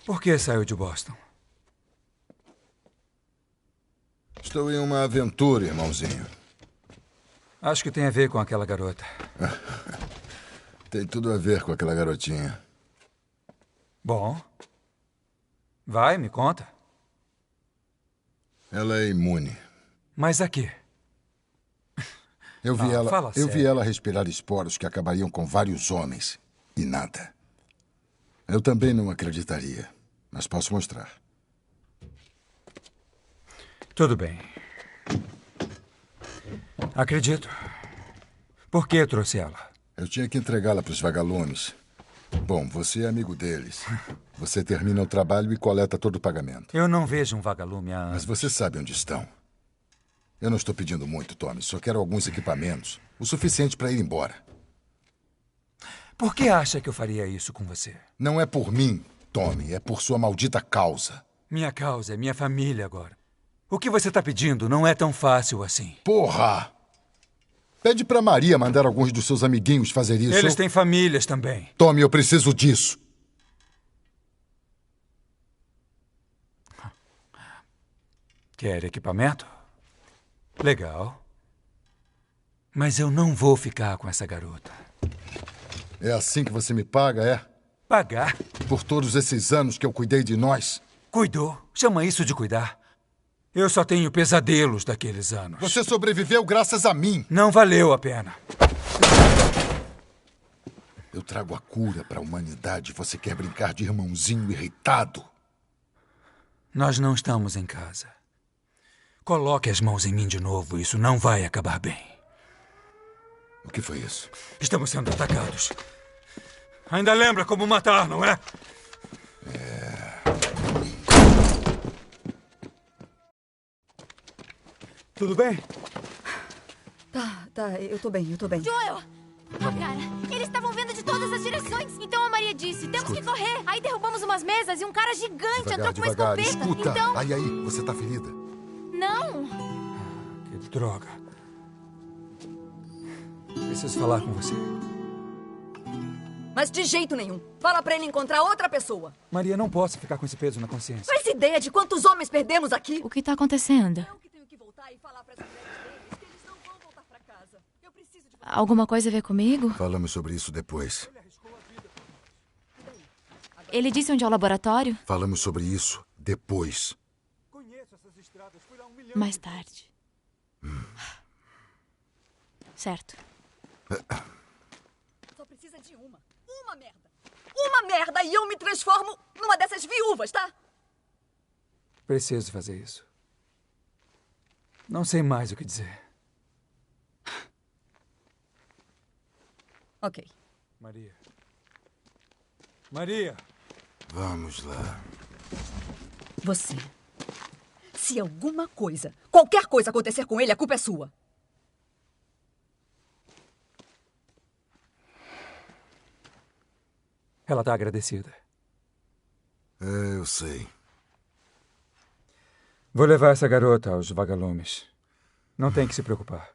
Por que saiu de Boston? Estou em uma aventura, irmãozinho. Acho que tem a ver com aquela garota. Tem tudo a ver com aquela garotinha. Bom. Vai, me conta. Ela é imune. Mas a quê? Eu Fala vi sério. ela respirar esporos que acabariam com vários homens. E nada. Eu também não acreditaria. Mas posso mostrar. Tudo bem. Acredito. Por que trouxe ela? Eu tinha que entregá-la para os vagalumes. Bom, você é amigo deles. Você termina o trabalho e coleta todo o pagamento. Eu não vejo um vagalume há anos. Mas você sabe onde estão. Eu não estou pedindo muito, Tommy. Só quero alguns equipamentos. O suficiente para ir embora. Por que acha que eu faria isso com você? Não é por mim, Tommy. É por sua maldita causa. Minha causa é minha família agora. O que você está pedindo não é tão fácil assim. Porra! Pede pra Maria mandar alguns dos seus amiguinhos fazer isso. Eles têm famílias também. Tommy, eu preciso disso. Quer equipamento? Legal. Mas eu não vou ficar com essa garota. É assim que você me paga, é? Pagar? Por todos esses anos que eu cuidei de nós. Cuidou? Chama isso de cuidar? Eu só tenho pesadelos daqueles anos. Você sobreviveu graças a mim. Não valeu a pena. Eu trago a cura para a humanidade. Você quer brincar de irmãozinho irritado? Nós não estamos em casa. Coloque as mãos em mim de novo. Isso não vai acabar bem. O que foi isso? Estamos sendo atacados. Ainda lembra como matar, não é? Tudo bem? Tá, eu tô bem. Joel! Cara, eles estavam vindo de todas as direções. Então a Maria disse, temos que correr. Aí derrubamos umas mesas e um cara gigante entrou com uma escopeta. Escuta. Então... Aí, você tá ferida? Não. Que droga. Preciso falar com você. Mas de jeito nenhum. Fala pra ele encontrar outra pessoa. Maria, não posso ficar com esse peso na consciência. Faz ideia de quantos homens perdemos aqui? O que tá acontecendo? Eu que tenho que voltar e falar pras mulheres deles que eles não vão voltar pra casa. Eu preciso de... Alguma coisa a ver comigo? Falamos sobre isso depois. Ele disse onde é o laboratório? Falamos sobre isso depois. Mais tarde. Certo. Só precisa de uma. Uma merda. Uma merda e eu me transformo numa dessas viúvas, tá? Preciso fazer isso. Não sei mais o que dizer. Ok. Maria! Vamos lá. Você. Se alguma coisa, qualquer coisa acontecer com ele, a culpa é sua. Ela tá agradecida. Eu sei. Vou levar essa garota aos vagalumes. Não tem que se preocupar.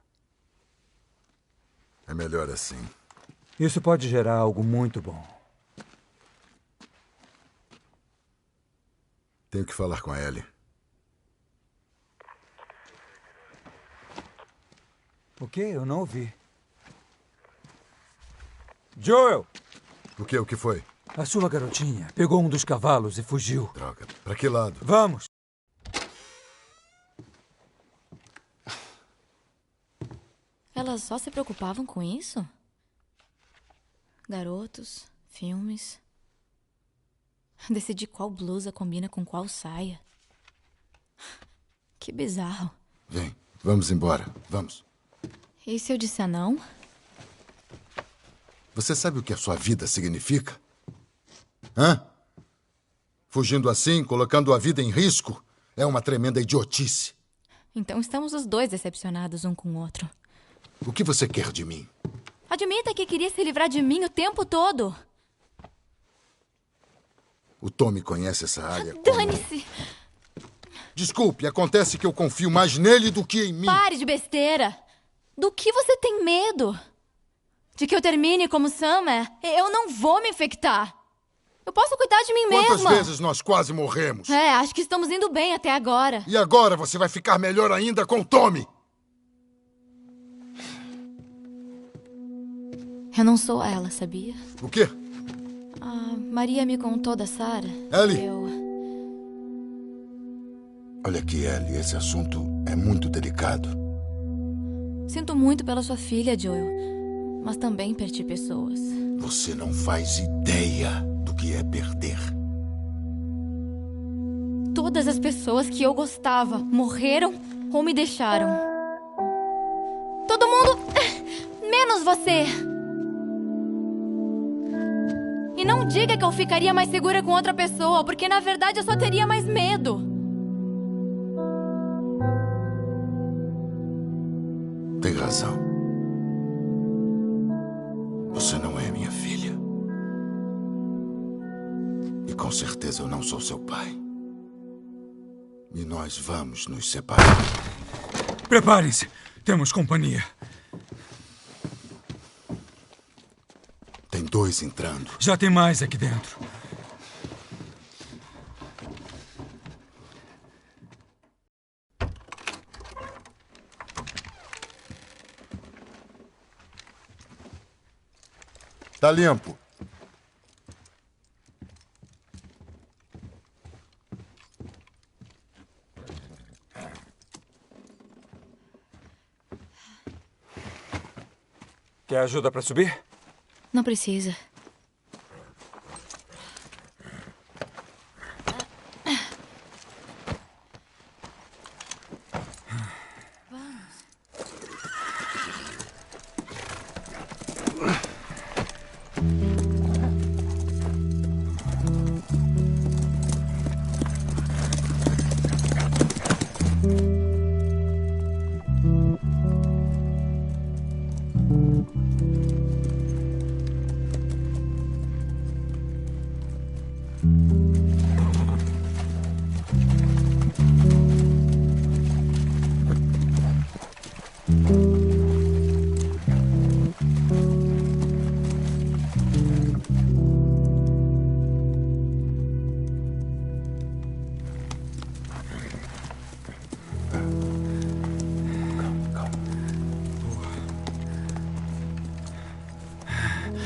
É melhor assim. Isso pode gerar algo muito bom. Tenho que falar com a Ellie. O quê? Eu não ouvi. Joel! O quê? O que foi? A sua garotinha pegou um dos cavalos e fugiu. Droga. Pra que lado? Vamos! Elas só se preocupavam com isso? Garotos, filmes... Decidir qual blusa combina com qual saia. Que bizarro. Vem, vamos embora. Vamos. E se eu disser não? Você sabe o que a sua vida significa? Hã? Fugindo assim, colocando a vida em risco, é uma tremenda idiotice. Então estamos os dois decepcionados um com o outro. O que você quer de mim? Admita que queria se livrar de mim o tempo todo. O Tommy conhece essa área. Dane-se! Desculpe, acontece que eu confio mais nele do que em mim. Pare de besteira! Do que você tem medo? De que eu termine como Summer? Eu não vou me infectar. Eu posso cuidar de mim mesma. Quantas vezes nós quase morremos? Acho que estamos indo bem até agora. E agora você vai ficar melhor ainda com o Tommy. Eu não sou ela, sabia? O quê? A Maria me contou da Sarah. Ellie! Olha aqui, Ellie, esse assunto é muito delicado. Sinto muito pela sua filha, Joel. Mas também perdi pessoas. Você não faz ideia do que é perder. Todas as pessoas que eu gostava morreram ou me deixaram. Todo mundo... menos você. E não diga que eu ficaria mais segura com outra pessoa, porque na verdade eu só teria mais medo. Tem razão. Você não é minha filha. E com certeza eu não sou seu pai. E nós vamos nos separar. Preparem-se. Temos companhia. Tem 2 entrando. Já tem mais aqui dentro. Tá limpo. Quer ajuda para subir? Não precisa.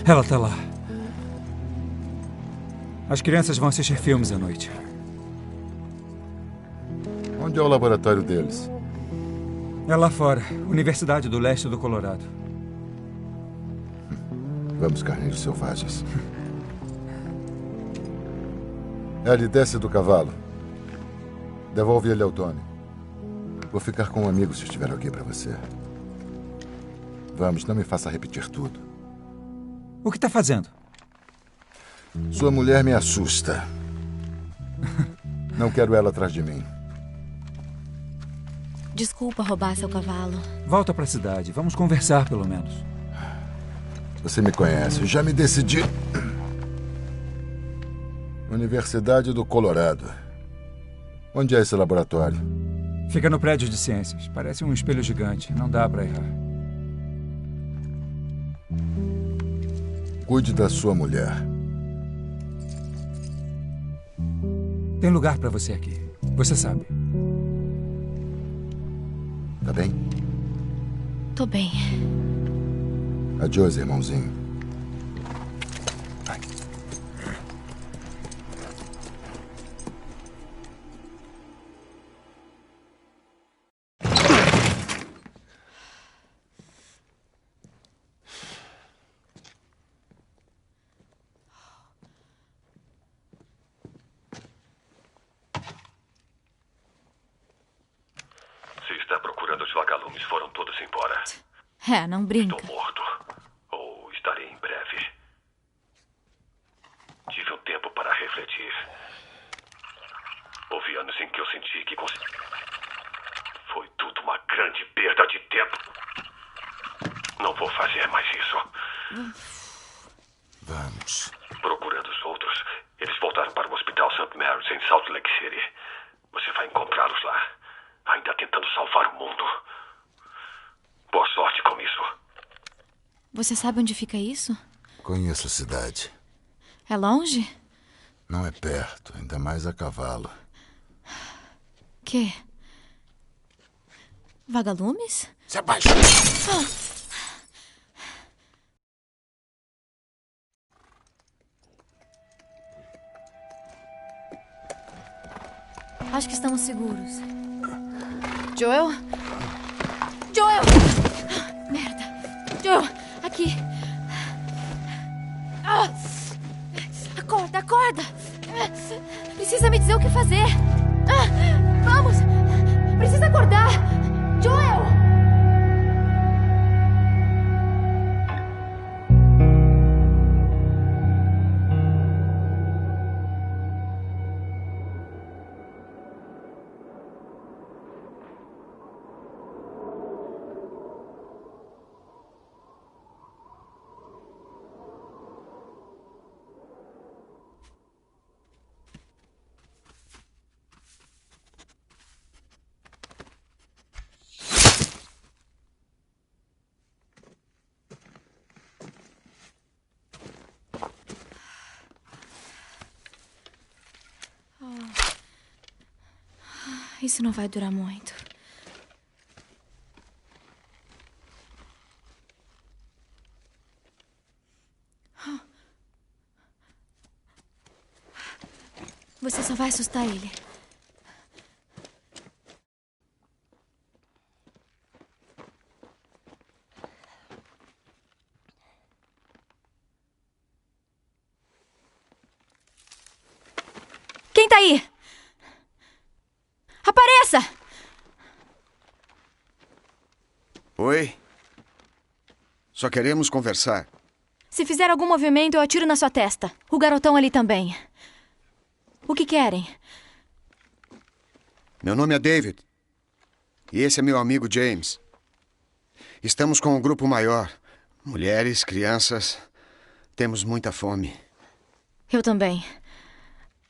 Ela tá lá. As crianças vão assistir filmes à noite. Onde é o laboratório deles? É lá fora, Universidade do Leste do Colorado. Vamos, carneiros selvagens. Ellie, desce do cavalo. Devolve ele ao Tony. Vou ficar com um amigo se estiver ok pra você. Vamos, não me faça repetir tudo. O que tá fazendo? Sua mulher me assusta. Não quero ela atrás de mim. Desculpa roubar seu cavalo. Volta pra cidade. Vamos conversar, pelo menos. Você me conhece. Eu já me decidi. Universidade do Colorado. Onde é esse laboratório? Fica no prédio de ciências. Parece um espelho gigante. Não dá pra errar. Cuide da sua mulher. Tem lugar pra você aqui. Você sabe. Tá bem? Tô bem. Adiós, irmãozinho. Vai. Foram todos embora. É, não brinca. Estou morto. Ou estarei em breve. Tive um tempo para refletir. Houve anos em que eu senti que foi tudo uma grande perda de tempo. Não vou fazer mais isso. Vamos. Procurando os outros. Eles voltaram para o Hospital St. Mary's em Salt Lake City. Você vai encontrá-los lá. Ainda tentando salvar o mundo. Boa sorte com isso. Você sabe onde fica isso? Conheço a cidade. É longe? Não é perto, ainda mais a cavalo. Quê? Vagalumes? Se abaixa! Acho que estamos seguros. Joel? Joel! Merda! Joel, aqui! Acorda, acorda! Precisa me dizer o que fazer! Vamos! Precisa acordar! Joel! Isso não vai durar muito. Você só vai assustar ele. Depressa! Oi? Só queremos conversar. Se fizer algum movimento, eu atiro na sua testa. O garotão ali também. O que querem? Meu nome é David. E esse é meu amigo James. Estamos com um grupo maior. Mulheres, crianças. Temos muita fome. Eu também.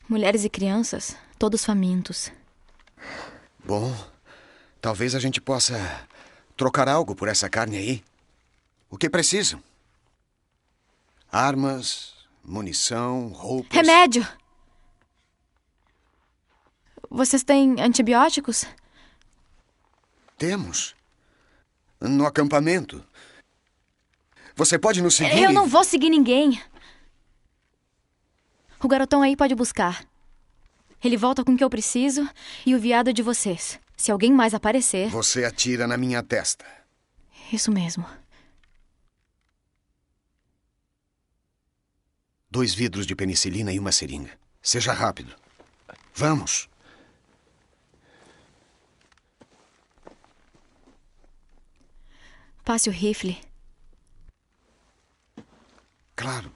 Mulheres e crianças, todos famintos. Bom, talvez a gente possa trocar algo por essa carne aí. O que precisam? Armas, munição, roupas... Remédio! Vocês têm antibióticos? Temos. No acampamento. Você pode nos seguir? Eu não vou seguir ninguém. O garotão aí pode buscar. Ele volta com o que eu preciso e o viado de vocês. Se alguém mais aparecer... Você atira na minha testa. Isso mesmo. 2 vidros de penicilina e uma seringa. Seja rápido. Vamos. Passe o rifle. Claro.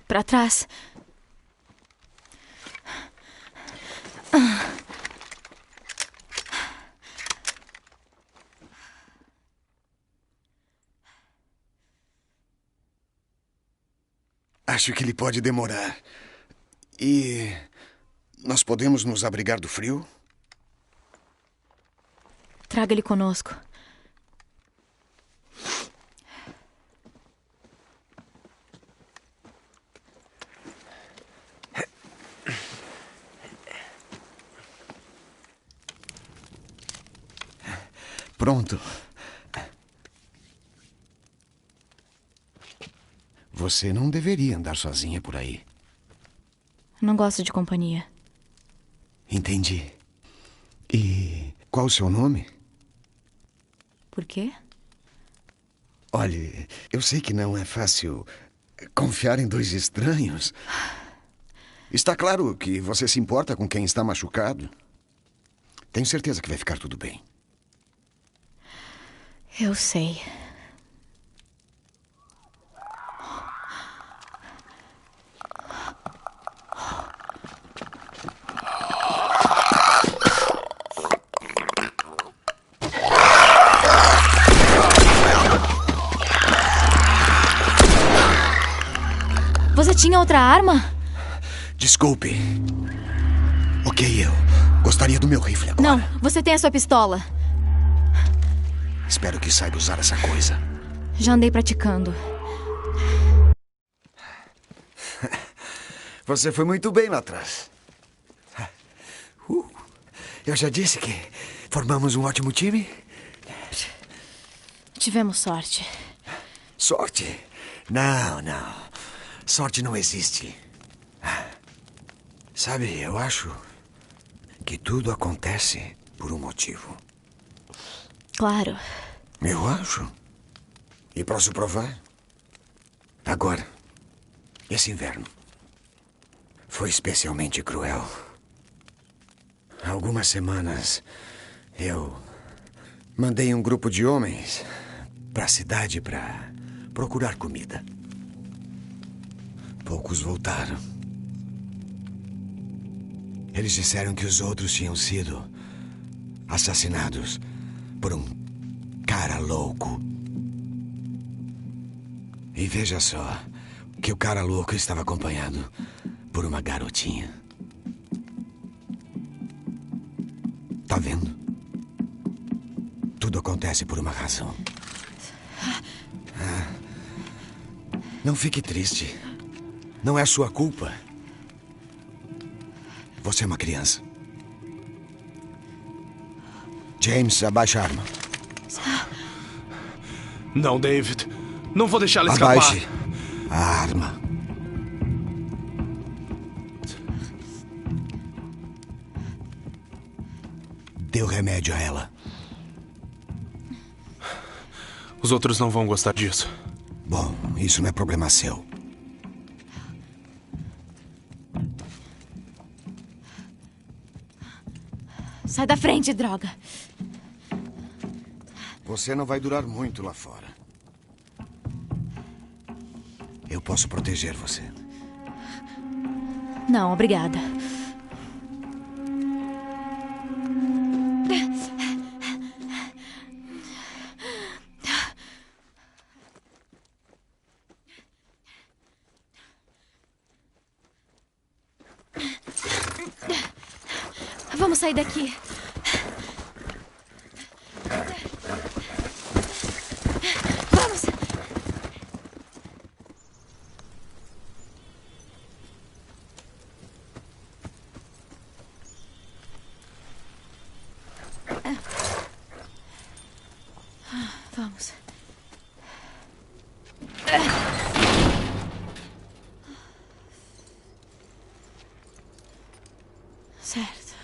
Pra trás. Acho que ele pode demorar. E nós podemos nos abrigar do frio? Traga ele conosco. Pronto. Você não deveria andar sozinha por aí. Não gosto de companhia. Entendi. E qual o seu nome? Por quê? Olhe, eu sei que não é fácil confiar em 2 estranhos. Está claro que você se importa com quem está machucado. Tenho certeza que vai ficar tudo bem. Eu sei. Você tinha outra arma? Desculpe. Ok, eu gostaria do meu rifle agora. Não, você tem a sua pistola. Espero que saiba usar essa coisa. Já andei praticando. Você foi muito bem lá atrás. Eu já disse que formamos um ótimo time. Tivemos sorte. Sorte? Não, não. Sorte não existe. Sabe, eu acho que tudo acontece por um motivo. Claro. Eu acho. E posso provar? Agora, esse inverno foi especialmente cruel. Há algumas semanas, eu mandei um grupo de homens para a cidade para procurar comida. Poucos voltaram. Eles disseram que os outros tinham sido assassinados por um cara louco. E veja só que o cara louco estava acompanhado por uma garotinha. Tá vendo? Tudo acontece por uma razão. Não fique triste. Não é sua culpa. Você é uma criança. James, abaixa a arma. Não, David. Não vou deixá-la escapar. Abaixe a arma. Dê o remédio a ela. Os outros não vão gostar disso. Bom, isso não é problema seu. Sai da frente, droga. Você não vai durar muito lá fora. Eu posso proteger você. Não, obrigada. Vamos sair daqui. Vamos. Vamos. Certo.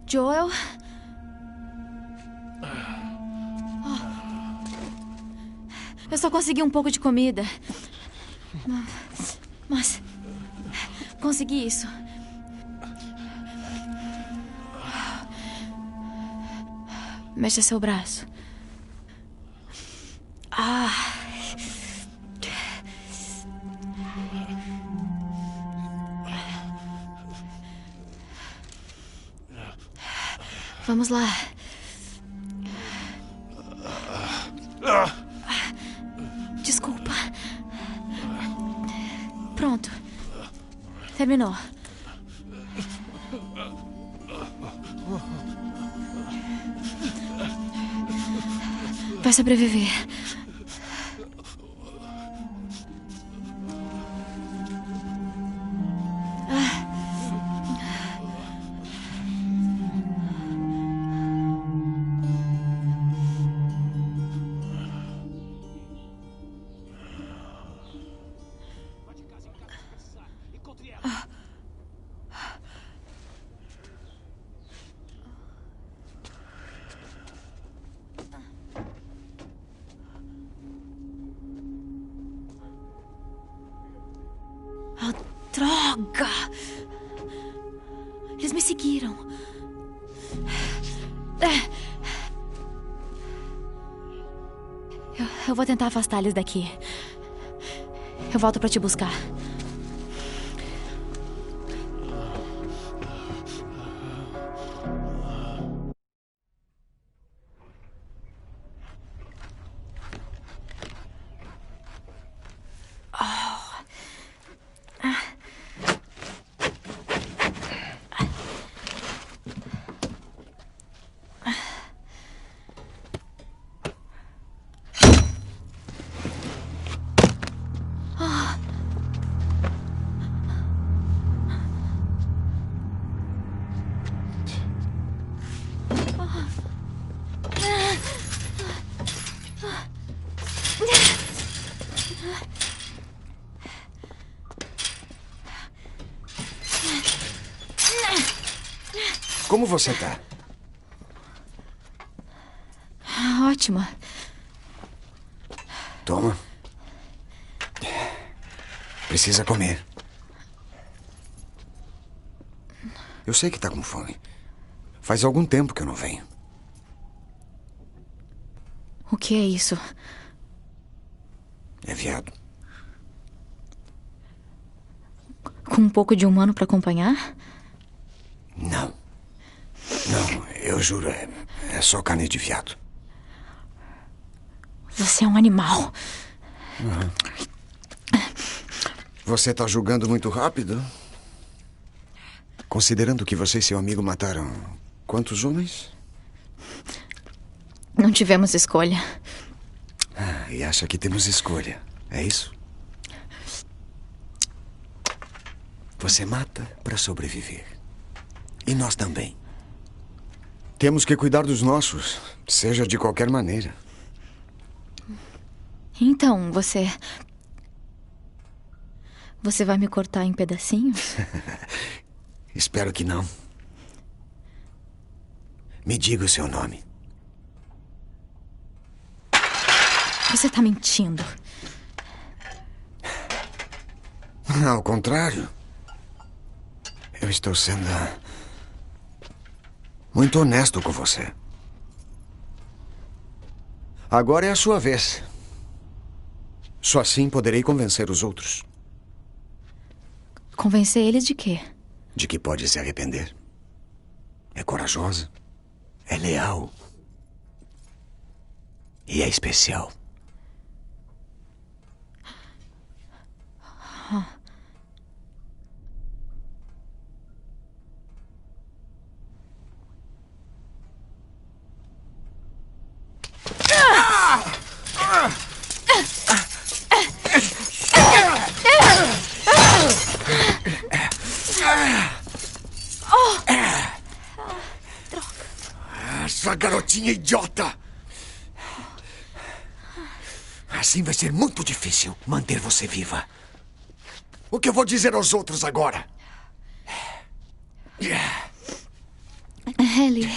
Joel? Eu só consegui um pouco de comida. Mas consegui isso. Mexa seu braço. Vamos lá. Desculpa. Pronto. Terminou. Vai sobreviver. Droga! Eles me seguiram. Eu vou tentar afastar eles daqui. Eu volto pra te buscar. Como você tá? Ótima. Toma. Precisa comer. Eu sei que tá com fome. Faz algum tempo que eu não venho. O que é isso? É viado. Com um pouco de humano pra acompanhar? Não. Não, eu juro, é só carne de viado. Você é um animal. Uhum. Você tá julgando muito rápido? Considerando que você e seu amigo mataram quantos homens? Não tivemos escolha. E acha que temos escolha, é isso? Você mata para sobreviver. E nós também. Temos que cuidar dos nossos, seja de qualquer maneira. Então, você vai me cortar em pedacinhos? Espero que não. Me diga o seu nome. Você tá mentindo. Ao contrário. Eu estou sendo muito honesto com você. Agora é a sua vez. Só assim poderei convencer os outros. Convencer eles de quê? De que pode se arrepender. É corajosa. É leal. E é especial. Essa garotinha idiota! Assim vai ser muito difícil manter você viva. O que eu vou dizer aos outros agora? Ellie.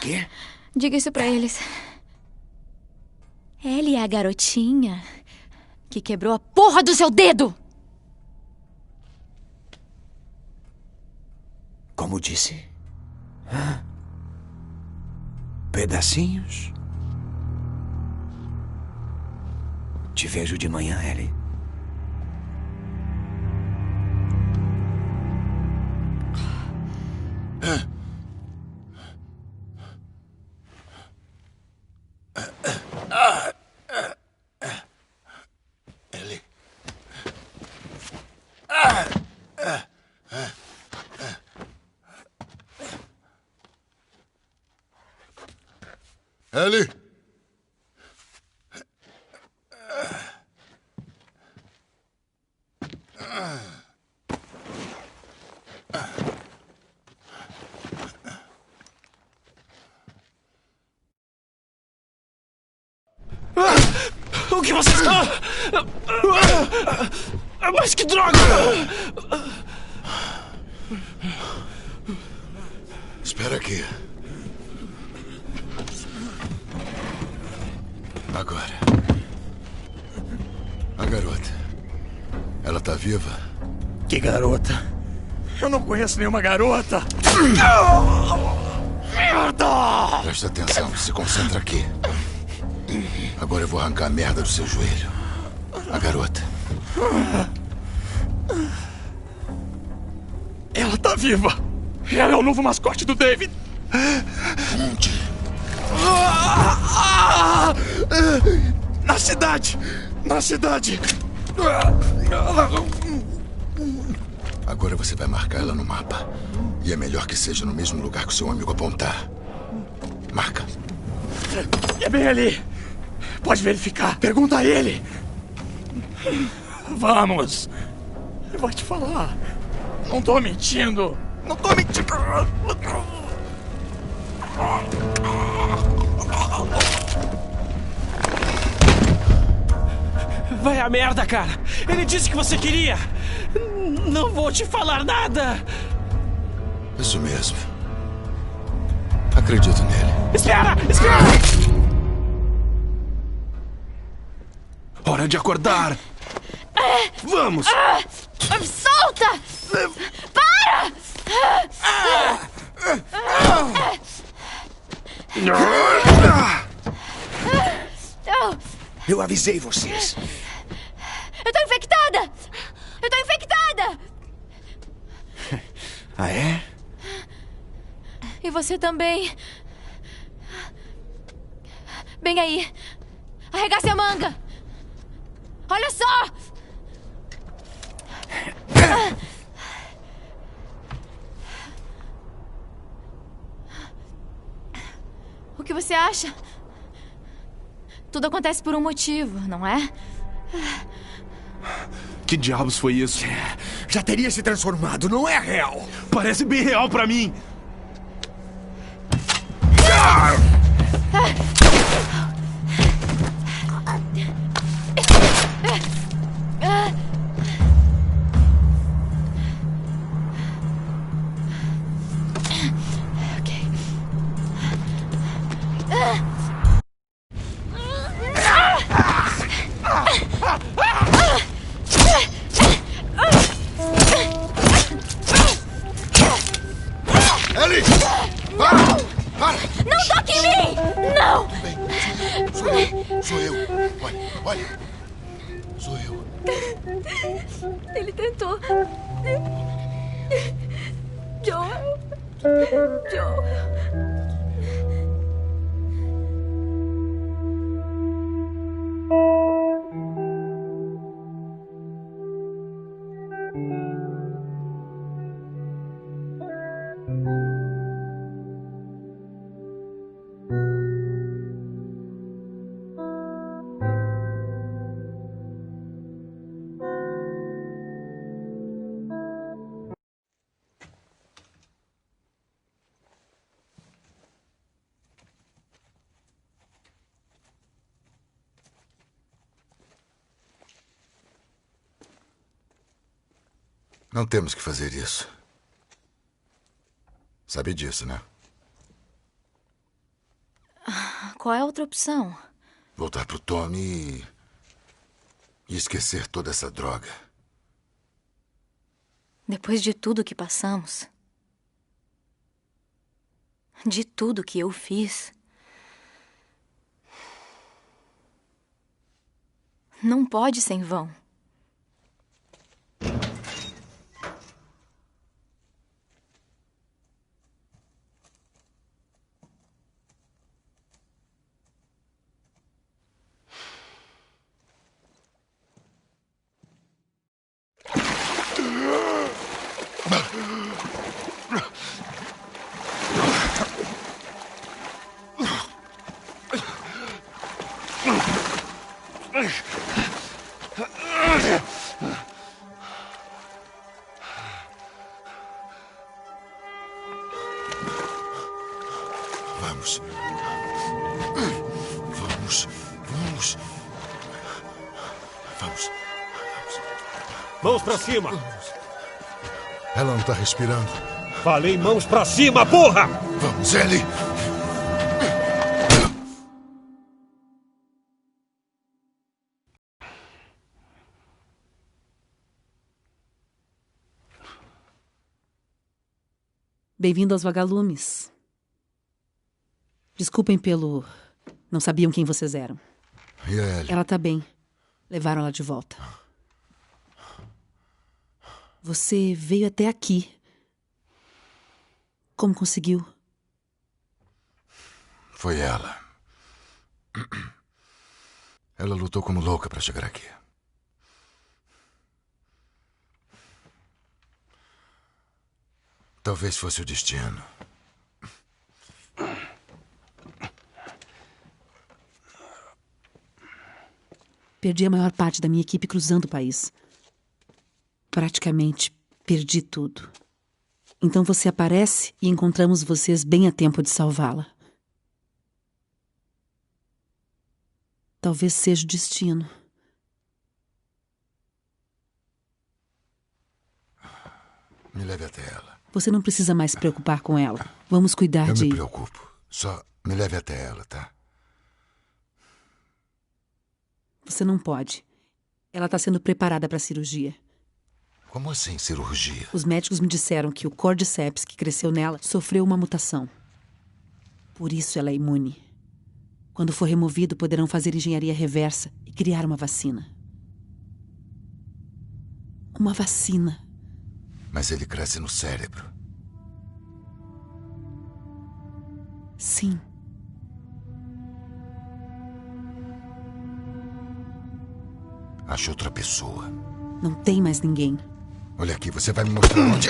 Quê? Diga isso pra eles. Ellie é a garotinha que quebrou a porra do seu dedo! Como disse? Pedacinhos? Te vejo de manhã, Ellie. Ellie. Ellie. O que você está... Mas que droga! Espera aqui. Agora. A garota. Ela tá viva? Que garota? Eu não conheço nenhuma garota! Merda! Presta atenção, se concentra aqui. Agora eu vou arrancar a merda do seu joelho. A garota. Ela tá viva! Ela é o novo mascote do David! Onde? Na cidade! Na cidade! Agora você vai marcar ela no mapa. E é melhor que seja no mesmo lugar que o seu amigo apontar. Marca. É bem ali. Pode verificar. Pergunta a ele. Vamos. Eu vou te falar. Não tô mentindo. Não tô mentindo. Vai a merda, cara. Ele disse que você queria. Não vou te falar nada. Isso mesmo. Acredito nele. Espera! Espera! Hora de acordar. Vamos! Solta! Para! Eu avisei vocês. Eu tô infectada! Eu tô infectada! Ah, é? E você também. Bem aí. Arregace a manga. Olha só! O que você acha? Tudo acontece por um motivo, não é? Que diabos foi isso? Já teria se transformado, não é real? Parece bem real pra mim. Sou eu. Olha. Sou eu. Ele tentou. Joel. Não temos que fazer isso. Sabe disso, né? Qual é a outra opção? Voltar pro Tommy e esquecer toda essa droga. Depois de tudo que passamos, de tudo que eu fiz, não pode ser em vão. Vamos. Mãos pra cima. Ela não tá respirando. Falei mãos pra cima, porra! Vamos, Ellie! Bem-vindo aos vagalumes. Desculpem pelo... Não sabiam quem vocês eram. E a Ellie? Ela tá bem. Levaram ela de volta. Você veio até aqui. Como conseguiu? Foi ela. Ela lutou como louca para chegar aqui. Talvez fosse o destino. Perdi a maior parte da minha equipe cruzando o país. Praticamente perdi tudo. Então você aparece e encontramos vocês bem a tempo de salvá-la. Talvez seja o destino. Me leve até ela. Você não precisa mais se preocupar com ela. Vamos cuidar Eu de... me preocupo. Só me leve até ela, tá? Você não pode. Ela está sendo preparada para a cirurgia. Como assim, cirurgia? Os médicos me disseram que o cordyceps que cresceu nela sofreu uma mutação. Por isso ela é imune. Quando for removido, poderão fazer engenharia reversa e criar uma vacina. Uma vacina. Mas ele cresce no cérebro. Sim. Acho outra pessoa. Não tem mais ninguém. Olha aqui, você vai me mostrar onde...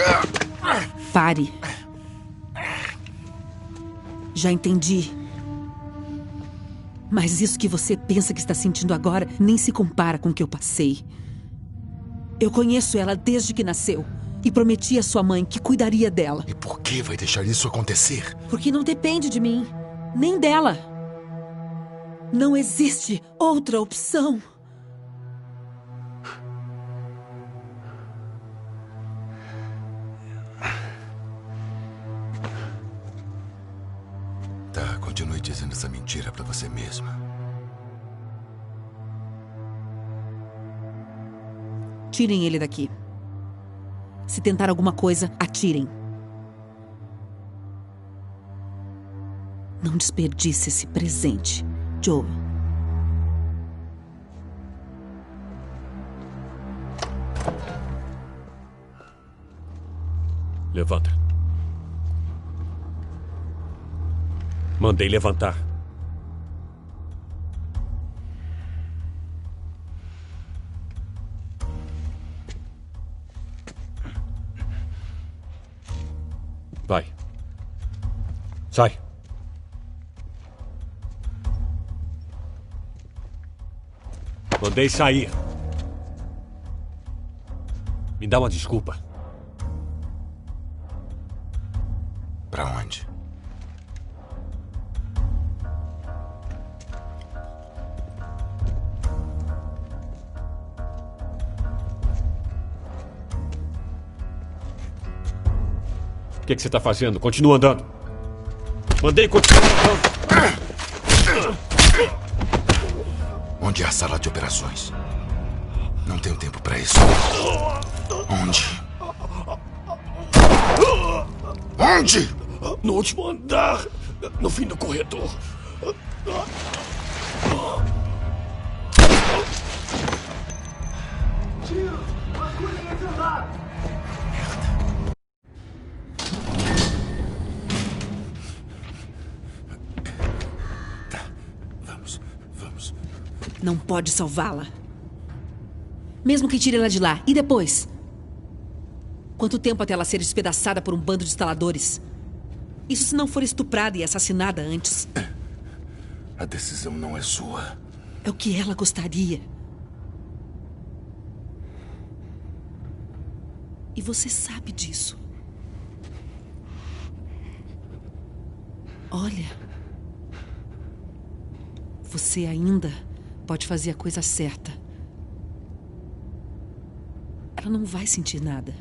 Pare. Já entendi. Mas isso que você pensa que está sentindo agora nem se compara com o que eu passei. Eu conheço ela desde que nasceu e prometi à sua mãe que cuidaria dela. E por que vai deixar isso acontecer? Porque não depende de mim, nem dela. Não existe outra opção. Tá, continue dizendo essa mentira pra você mesma. Tirem ele daqui. Se tentar alguma coisa, atirem. Não desperdice esse presente, Joel. Levanta. Mandei levantar. Vai. Sai. Mandei sair. Me dá uma desculpa. Pra onde? O que você está fazendo? Continua andando. Mandei continuar andando. Onde é a sala de operações? Não tenho tempo pra isso. Onde? Onde? No último andar. No fim do corredor. Tiro! Vasculhem esse andar! Não pode salvá-la. Mesmo que tire ela de lá. E depois? Quanto tempo até ela ser despedaçada por um bando de instaladores? Isso se não for estuprada e assassinada antes. A decisão não é sua. É o que ela gostaria. E você sabe disso. Olha. Você ainda pode fazer a coisa certa. Ela não vai sentir nada.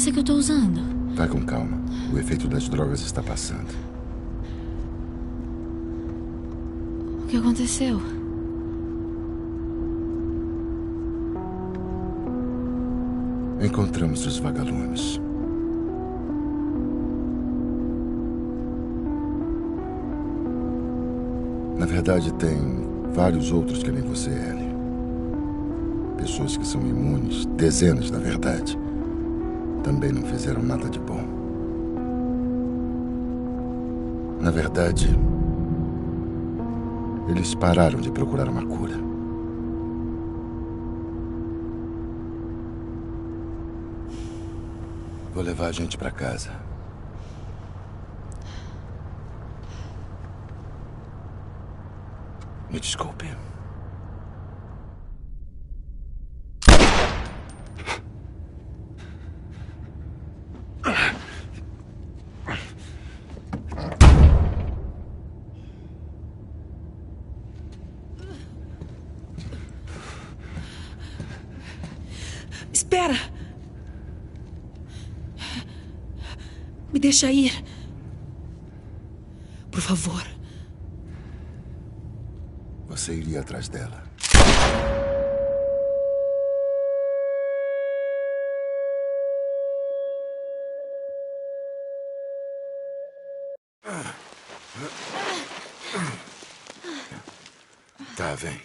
Que eu tô usando? Vai com calma. O efeito das drogas está passando. O que aconteceu? Encontramos os vagalumes. Na verdade, tem vários outros que nem você, Ellie. Pessoas que são imunes, dezenas, na verdade. Também não fizeram nada de bom. Na verdade, eles pararam de procurar uma cura. Vou levar a gente pra casa. Me desculpe. Espera! Me deixa ir. Por favor. Você iria atrás dela. Tá, vem.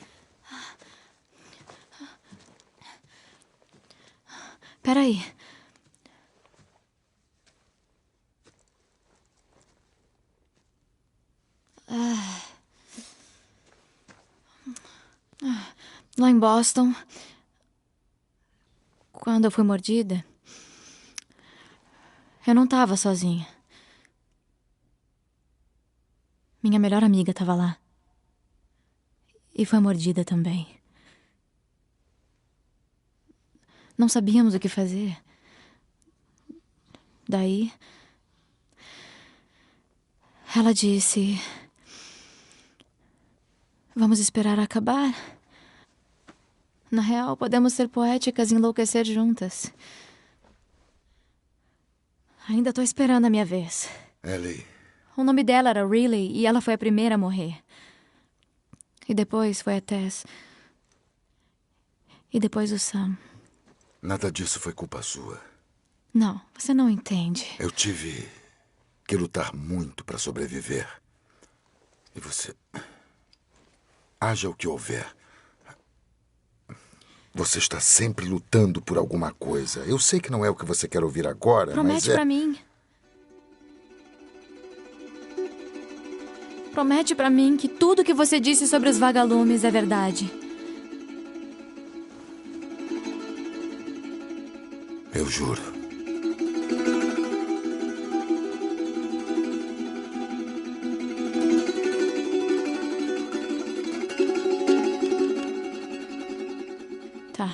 Peraí. Lá em Boston, quando eu fui mordida, eu não tava sozinha. Minha melhor amiga tava lá. E foi mordida também. Não sabíamos o que fazer. Daí, ela disse: vamos esperar acabar. Na real, podemos ser poéticas e enlouquecer juntas. Ainda tô esperando a minha vez. Ellie. O nome dela era Riley e ela foi a primeira a morrer. E depois foi a Tess. E depois o Sam. Nada disso foi culpa sua. Não, você não entende. Eu tive que lutar muito para sobreviver. E você... Haja o que houver. Você está sempre lutando por alguma coisa. Eu sei que não é o que você quer ouvir agora, Promete mas pra mim. Promete pra mim que tudo que você disse sobre os vagalumes é verdade. Eu juro. Tá.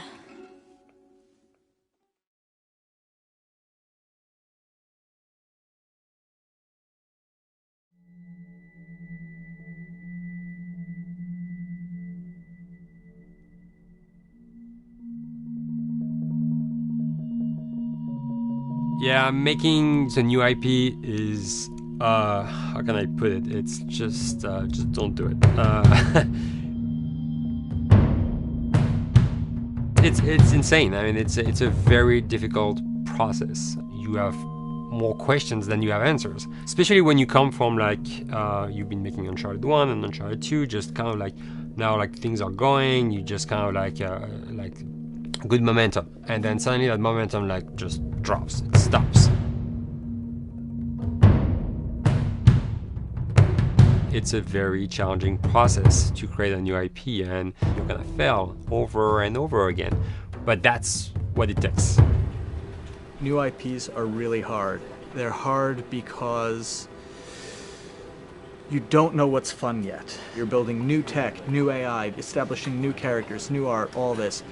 Yeah, making the new IP is, how can I put it? It's just don't do it. It's insane. I mean, it's a very difficult process. You have more questions than you have answers, especially when you come from like, you've been making Uncharted 1 and Uncharted 2, just kind of like, now like things are going, you just kind of like good momentum, and then suddenly that momentum like just drops, it stops. It's a very challenging process to create a new IP, and you're gonna fail over and over again, but that's what it takes. New IPs are really hard. They're hard because you don't know what's fun yet. You're building new tech, new AI, establishing new characters, new art, all this.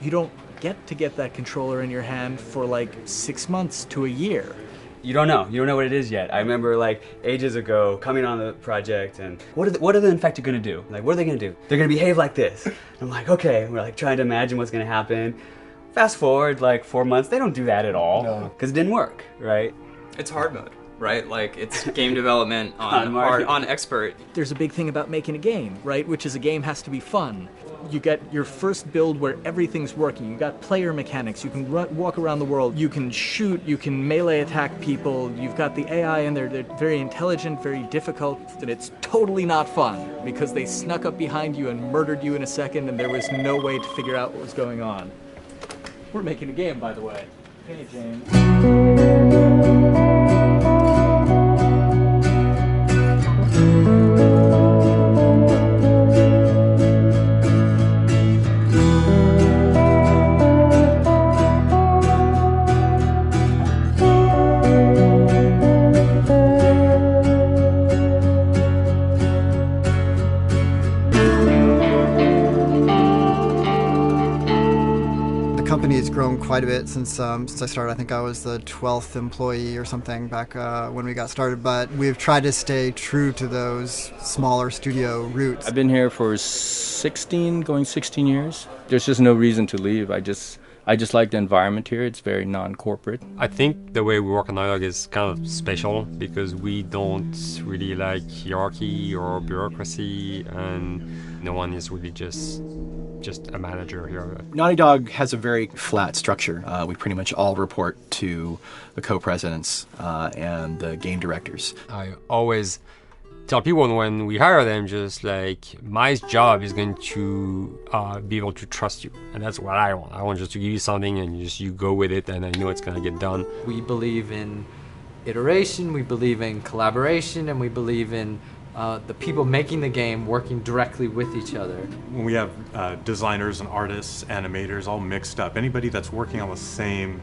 You don't get that controller in your hand for like 6 months to a year. You don't know what it is yet. I remember like ages ago coming on the project and what are the infected gonna do? Like, what are they gonna do? They're gonna behave like this. I'm like, okay, we're like trying to imagine what's gonna happen. Fast forward like 4 months, they don't do that at all because it didn't work, right? It's hard mode, right? Like it's game development on expert. There's a big thing about making a game, right? Which is a game has to be fun. You get your first build where everything's working. You got player mechanics. You can walk around the world. You can shoot. You can melee attack people. You've got the AI in there. They're very intelligent, very difficult, and it's totally not fun because they snuck up behind you and murdered you in a second, and there was no way to figure out what was going on. We're making a game, by the way. Hey, James. It's grown quite a bit since I started. I think I was the 12th employee or something back when we got started, but we've tried to stay true to those smaller studio roots. I've been here for 16 years. There's just no reason to leave. I just like the environment here. It's very non-corporate. I think the way we work on Dialogue is kind of special because we don't really like hierarchy or bureaucracy, and no one is really just a manager here. Naughty Dog has a very flat structure. We pretty much all report to the co-presidents and the game directors. I always tell people when we hire them, just like, my job is going to be able to trust you, and that's what I want. I want just to give you something and you go with it, and I know it's going to get done. We believe in iteration, we believe in collaboration, and we believe in the people making the game working directly with each other. When we have designers and artists, animators all mixed up, anybody that's working on the same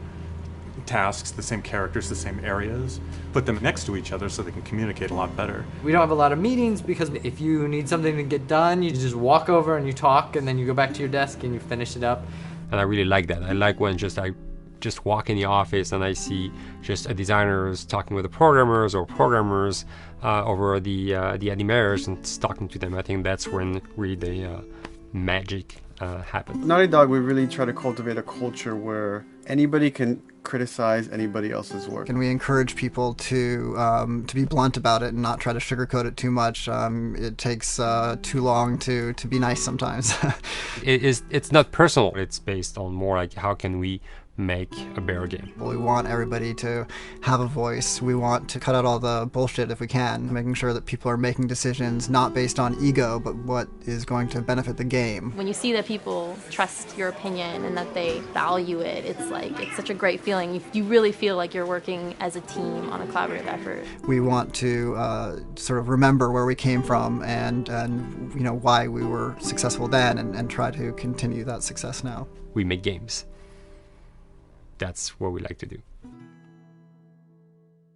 tasks, the same characters, the same areas, put them next to each other so they can communicate a lot better. We don't have a lot of meetings because if you need something to get done, you just walk over and you talk, and then you go back to your desk and you finish it up. And I really like that. I like when I just walk in the office and I see just designers talking with the programmers or programmers over the animators and talking to them. I think that's when really magic happen. Naughty Dog, we really try to cultivate a culture where anybody can criticize anybody else's work. And we encourage people to be blunt about it and not try to sugarcoat it too much. It takes too long to be nice sometimes. It's not personal. It's based on more like how can we make a better game. We want everybody to have a voice. We want to cut out all the bullshit if we can, making sure that people are making decisions not based on ego, but what is going to benefit the game. When you see that people trust your opinion and that they value it, it's such a great feeling. You really feel like you're working as a team on a collaborative effort. We want to sort of remember where we came from and you know why we were successful then and try to continue that success now. We make games. That's what we like to do.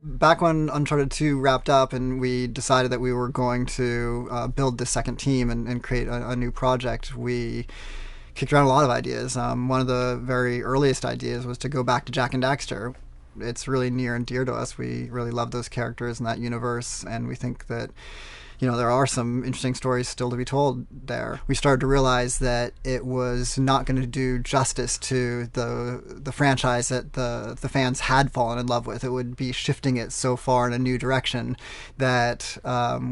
Back when Uncharted 2 wrapped up and we decided that we were going to build the second team and create a new project, we kicked around a lot of ideas. One of the very earliest ideas was to go back to Jak and Daxter. It's really near and dear to us. We really love those characters in that universe, and we think that there are some interesting stories still to be told there. We started to realize that it was not going to do justice to the franchise that the fans had fallen in love with. It would be shifting it so far in a new direction that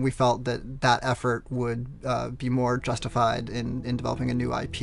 we felt that effort would be more justified in developing a new IP.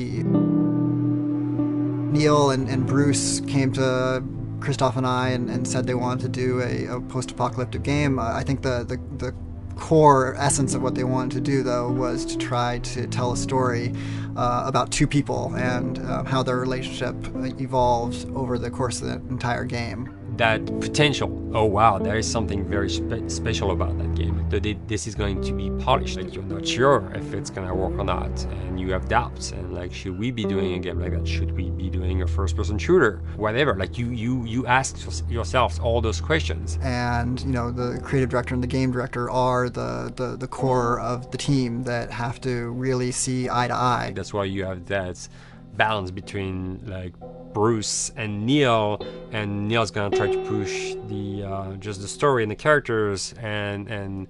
Neil and Bruce came to Christoph and I and said they wanted to do a post-apocalyptic game. I think the core essence of what they wanted to do, though, was to try to tell a story about two people and how their relationship evolved over the course of the entire game. That potential, oh wow, there is something very special about that game. This is going to be polished. Like, you're not sure if it's gonna work or not, and you have doubts. And like, should we be doing a game like that? Should we be doing a first-person shooter? Whatever. Like, you ask yourselves all those questions. And the creative director and the game director are the core of the team that have to really see eye to eye. That's why you have that balance between like Bruce and Neil's gonna try to push the just the story and the characters, and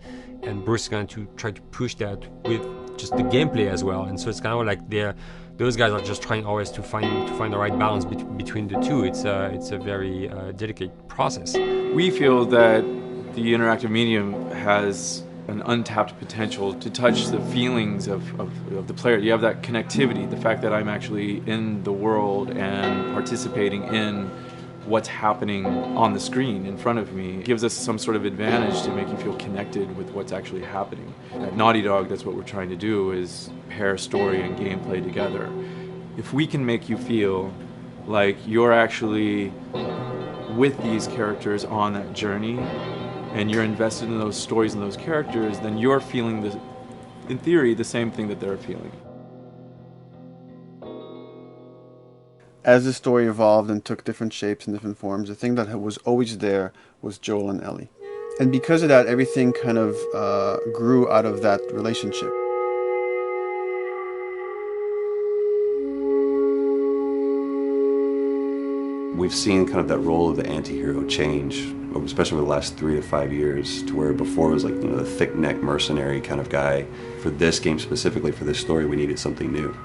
Bruce is going to try to push that with just the gameplay as well. And so it's kind of like those guys are just trying always to find the right balance between the two. It's a very dedicated process. We feel that the interactive medium has an untapped potential to touch the feelings of the player. You have that connectivity, the fact that I'm actually in the world and participating in what's happening on the screen in front of me. It gives us some sort of advantage to make you feel connected with what's actually happening. At Naughty Dog, that's what we're trying to do, is pair story and gameplay together. If we can make you feel like you're actually with these characters on that journey, and you're invested in those stories and those characters, then you're feeling, in theory, the same thing that they're feeling. As the story evolved and took different shapes and different forms, the thing that was always there was Joel and Ellie. And because of that, everything kind of grew out of that relationship. We've seen kind of that role of the anti-hero change, especially over the last 3 to 5 years, to where before it was like, the thick-neck mercenary kind of guy. For this game specifically, for this story, we needed something new.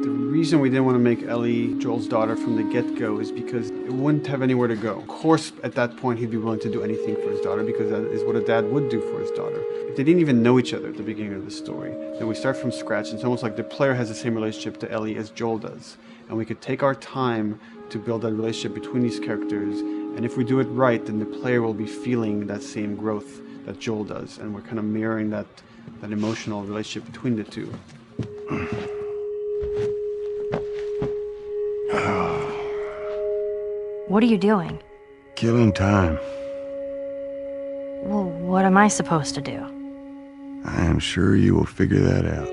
The reason we didn't want to make Ellie Joel's daughter from the get-go is because it wouldn't have anywhere to go. Of course, at that point, he'd be willing to do anything for his daughter because that is what a dad would do for his daughter. If they didn't even know each other at the beginning of the story, then we start from scratch. It's almost like the player has the same relationship to Ellie as Joel does. And we could take our time to build that relationship between these characters. And if we do it right, then the player will be feeling that same growth that Joel does. And we're kind of mirroring that emotional relationship between the two. What are you doing? Killing time. Well, what am I supposed to do? I am sure you will figure that out.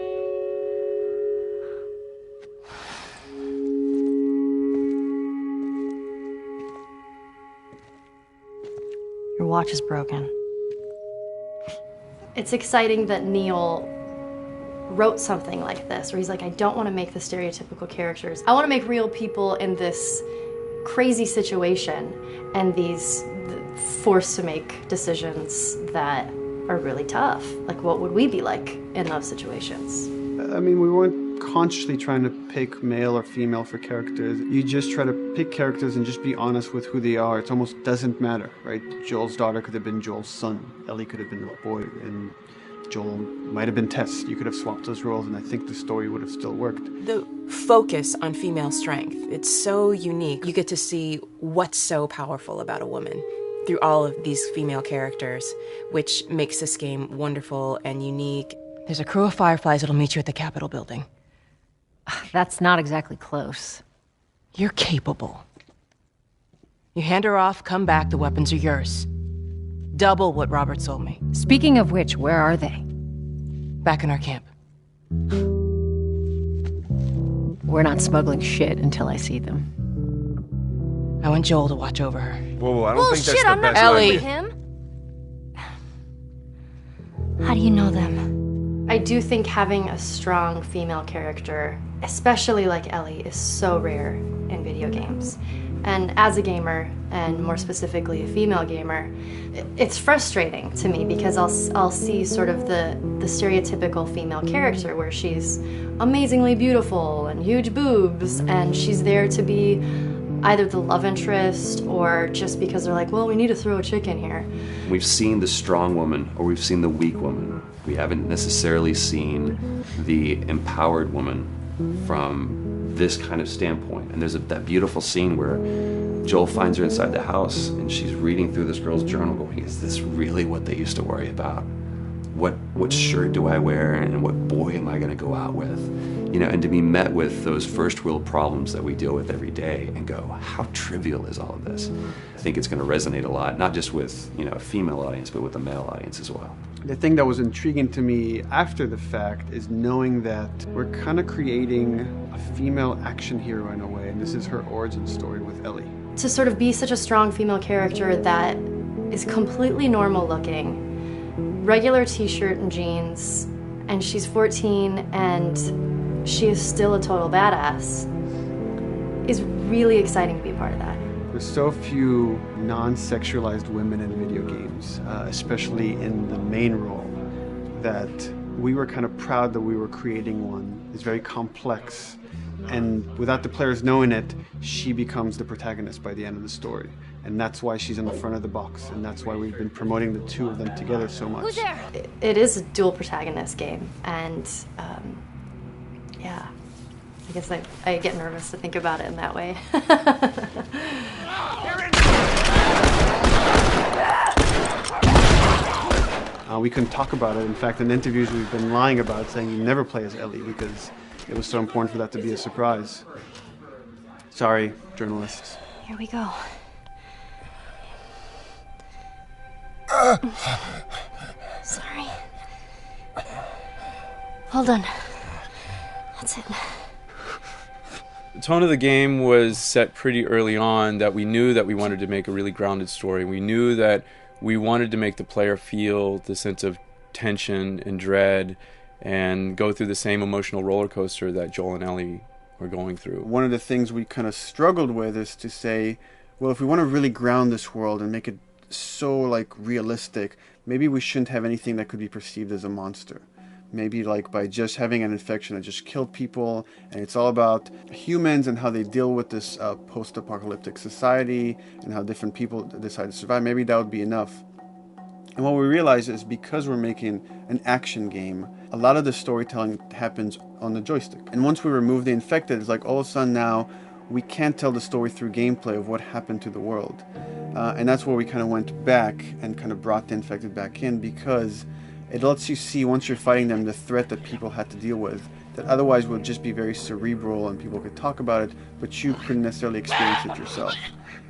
Your watch is broken. It's exciting that Neil wrote something like this, where he's like, I don't want to make the stereotypical characters. I want to make real people in this crazy situation, and forced to make decisions that are really tough. Like, what would we be like in those situations? I mean, we weren't consciously trying to pick male or female for characters. You just try to pick characters and just be honest with who they are. It almost doesn't matter, right? Joel's daughter could have been Joel's son. Ellie could have been a boy, and Joel might have been Tess. You could have swapped those roles, and I think the story would have still worked. The focus on female strength, it's so unique. You get to see what's so powerful about a woman through all of these female characters, which makes this game wonderful and unique. There's a crew of Fireflies that'll meet you at the Capitol building. That's not exactly close. You're capable. You hand her off, come back, the weapons are yours. Double what Robert sold me. Speaking of which, where are they? Back in our camp. We're not smuggling shit until I see them. I want Joel to watch over her. Whoa, I don't think that's the I'm not best Ellie. idea. Him? How do you know them? I do think having a strong female character, especially like Ellie, is so rare in video games. And as a gamer, and more specifically a female gamer, it's frustrating to me because I'll see sort of the stereotypical female character where she's amazingly beautiful and huge boobs, and she's there to be either the love interest or just because they're like, well, we need to throw a chick in here. We've seen the strong woman or we've seen the weak woman. We haven't necessarily seen the empowered woman from this kind of standpoint. And there's that beautiful scene where Joel finds her inside the house and she's reading through this girl's journal going, is this really what they used to worry about? What shirt do I wear and what boy am I going to go out with? You know, and to be met with those first world problems that we deal with every day and go, how trivial is all of this? I think it's going to resonate a lot, not just with, you know, a female audience, but with a male audience as well. The thing that was intriguing to me after the fact is knowing that we're kind of creating a female action hero in a way, and this is her origin story with Ellie. To sort of be such a strong female character that is completely normal looking, regular t-shirt and jeans, and she's 14 and she is still a total badass, is really exciting to be a part of that. There's so few non-sexualized women in video games, especially in the main role, that we were kind of proud that we were creating one. It's very complex, and without the players knowing it, she becomes the protagonist by the end of the story. And that's why she's in the front of the box, and that's why we've been promoting the two of them together so much. Who's there? It is a dual protagonist game, and yeah, I guess I get nervous to think about it in that way. We couldn't talk about it. In fact, in interviews we've been lying about it, saying you never play as Ellie because it was so important for that to be a surprise. Sorry, journalists. Here we go. Sorry. Hold on. That's it. The tone of the game was set pretty early on that we knew that we wanted to make a really grounded story. We knew that we wanted to make the player feel the sense of tension and dread and go through the same emotional roller coaster that Joel and Ellie were going through. One of the things we kind of struggled with is to say, well, if we want to really ground this world and make it so like realistic, maybe we shouldn't have anything that could be perceived as a monster. Maybe like by just having an infection that just killed people, and it's all about humans and how they deal with this post-apocalyptic society and how different people decide to survive. Maybe that would be enough. And what we realize is because we're making an action game, a lot of the storytelling happens on the joystick. And once we remove the infected, it's like all of a sudden now we can't tell the story through gameplay of what happened to the world. And that's where we kind of went back and kind of brought the infected back in, because it lets you see, once you're fighting them, the threat that people had to deal with that otherwise would just be very cerebral and people could talk about it, but you couldn't necessarily experience it yourself.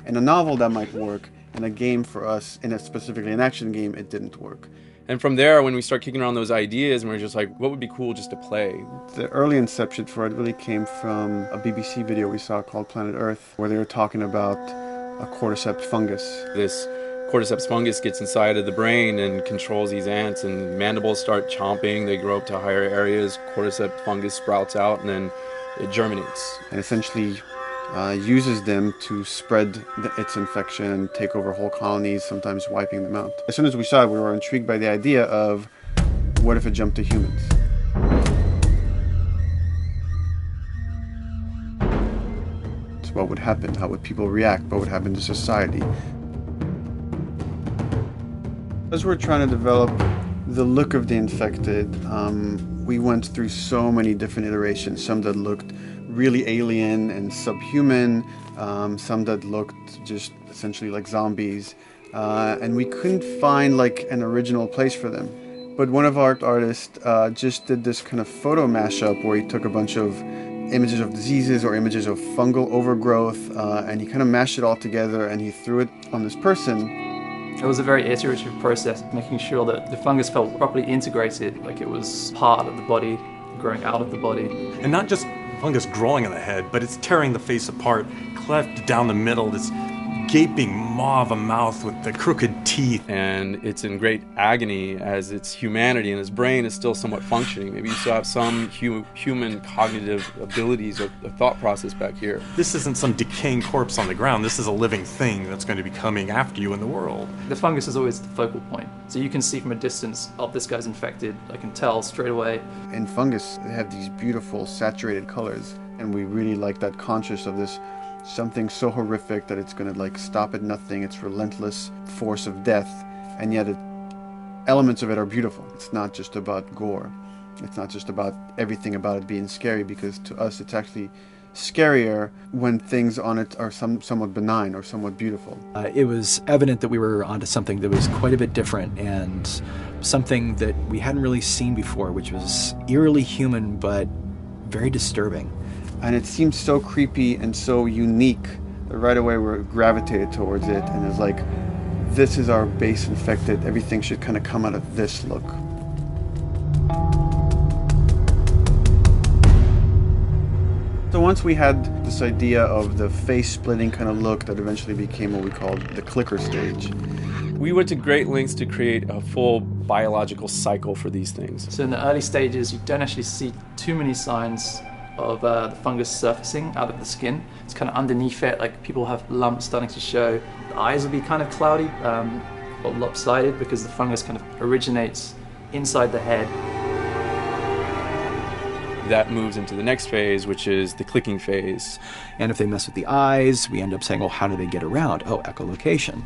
In a novel, that might work. In a game for us, specifically an action game, it didn't work. And from there, when we start kicking around those ideas, and we're just like, what would be cool just to play? The early inception for it really came from a BBC video we saw called Planet Earth, where they were talking about a cordyceps fungus. This cordyceps fungus gets inside of the brain and controls these ants, and mandibles start chomping, they grow up to higher areas, cordyceps fungus sprouts out, and then it germinates. And essentially, uses them to spread its infection and take over whole colonies, sometimes wiping them out. As soon as we saw it, we were intrigued by the idea of what if it jumped to humans? So what would happen? How would people react? What would happen to society? As we're trying to develop the look of the infected, we went through so many different iterations, some that looked really alien and subhuman, some that looked just essentially like zombies, and we couldn't find like an original place for them. But one of our artists just did this kind of photo mashup where he took a bunch of images of diseases or images of fungal overgrowth, and he kind of mashed it all together and he threw it on this person. It was a very iterative process, making sure that the fungus felt properly integrated, like it was part of the body, growing out of the body. And not just fungus growing on the head, but it's tearing the face apart, cleft down the middle, this gaping maw of a mouth with the crooked teeth. And it's in great agony as its humanity and his brain is still somewhat functioning. Maybe you still have some human cognitive abilities or thought process back here. This isn't some decaying corpse on the ground. This is a living thing that's going to be coming after you in the world. The fungus is always the focal point. So you can see from a distance, oh, this guy's infected. I can tell straight away. In fungus, they have these beautiful saturated colors, and we really like that conscious of this something so horrific that it's going to like stop at nothing, its relentless force of death, and yet elements of it are beautiful. It's not just about gore. It's not just about everything about it being scary, because to us it's actually scarier when things on it are somewhat benign or somewhat beautiful. It was evident that we were onto something that was quite a bit different and something that we hadn't really seen before, which was eerily human but very disturbing. And it seemed so creepy and so unique that right away we gravitated towards it, and it's like, this is our base infected, everything should kind of come out of this look. So once we had this idea of the face-splitting kind of look that eventually became what we called the clicker stage. We went to great lengths to create a full biological cycle for these things. So in the early stages, you don't actually see too many signs of the fungus surfacing out of the skin. It's kind of underneath it, like people have lumps starting to show. The eyes will be kind of cloudy or lopsided because the fungus kind of originates inside the head. That moves into the next phase, which is the clicking phase. And if they mess with the eyes, we end up saying, well, how do they get around? Oh, echolocation.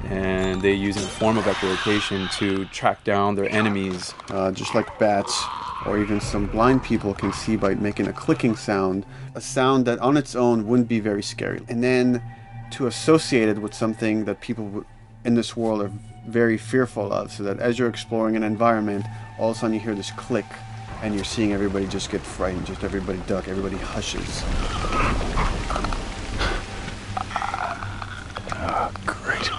And they use a form of echolocation to track down their enemies. Just like bats, or even some blind people can see by making a clicking sound, a sound that on its own wouldn't be very scary. And then to associate it with something that people in this world are very fearful of, so that as you're exploring an environment, all of a sudden you hear this click, and you're seeing everybody just get frightened, just everybody duck, everybody hushes. Oh, great.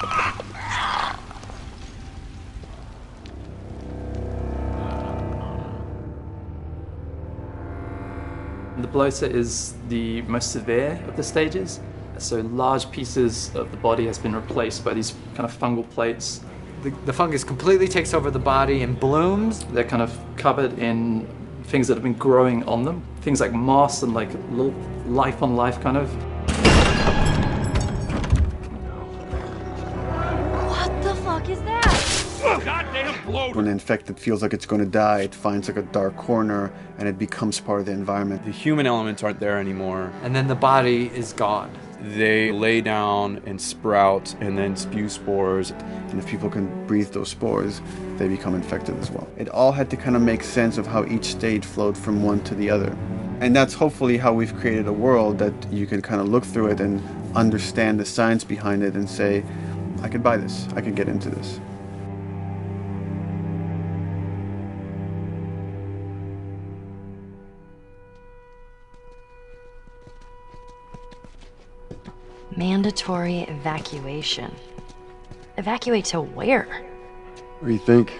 The bloater is the most severe of the stages. So large pieces of the body has been replaced by these kind of fungal plates. The fungus completely takes over the body and blooms. They're kind of covered in things that have been growing on them. Things like moss and like little life on life kind of. What the fuck is that? Goddamn bloater! When the infected feels like it's going to die, it finds like a dark corner and it becomes part of the environment. The human elements aren't there anymore. And then the body is gone. They lay down and sprout and then spew spores. And if people can breathe those spores, they become infected as well. It all had to kind of make sense of how each stage flowed from one to the other. And that's hopefully how we've created a world that you can kind of look through it and understand the science behind it and say, I could buy this, I could get into this. Mandatory evacuation. Evacuate to where? What do you think?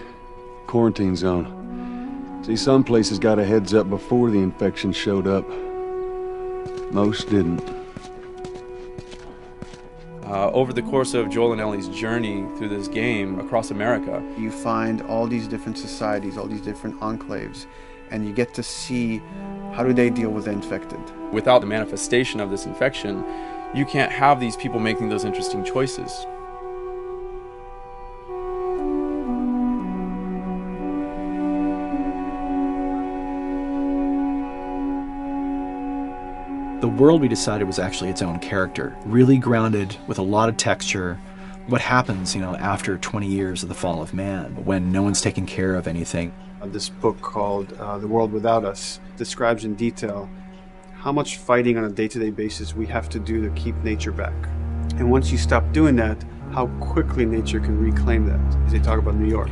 Quarantine zone. See, some places got a heads up before the infection showed up. Most didn't. Over the course of Joel and Ellie's journey through this game across America, you find all these different societies, all these different enclaves, and you get to see how do they deal with the infected. Without the manifestation of this infection, you can't have these people making those interesting choices. The world we decided was actually its own character, really grounded with a lot of texture. What happens, after 20 years of the fall of man, when no one's taking care of anything. This book called The World Without Us describes in detail how much fighting on a day-to-day basis we have to do to keep nature back. And once you stop doing that, how quickly nature can reclaim that. As they talk about New York,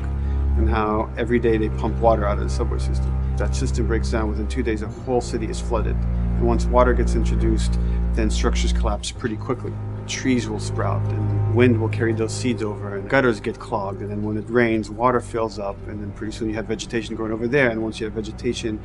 and how every day they pump water out of the subway system. That system breaks down. Within 2 days, a whole city is flooded. And once water gets introduced, then structures collapse pretty quickly. Trees will sprout, and wind will carry those seeds over, and gutters get clogged, and then when it rains, water fills up, and then pretty soon you have vegetation growing over there, and once you have vegetation,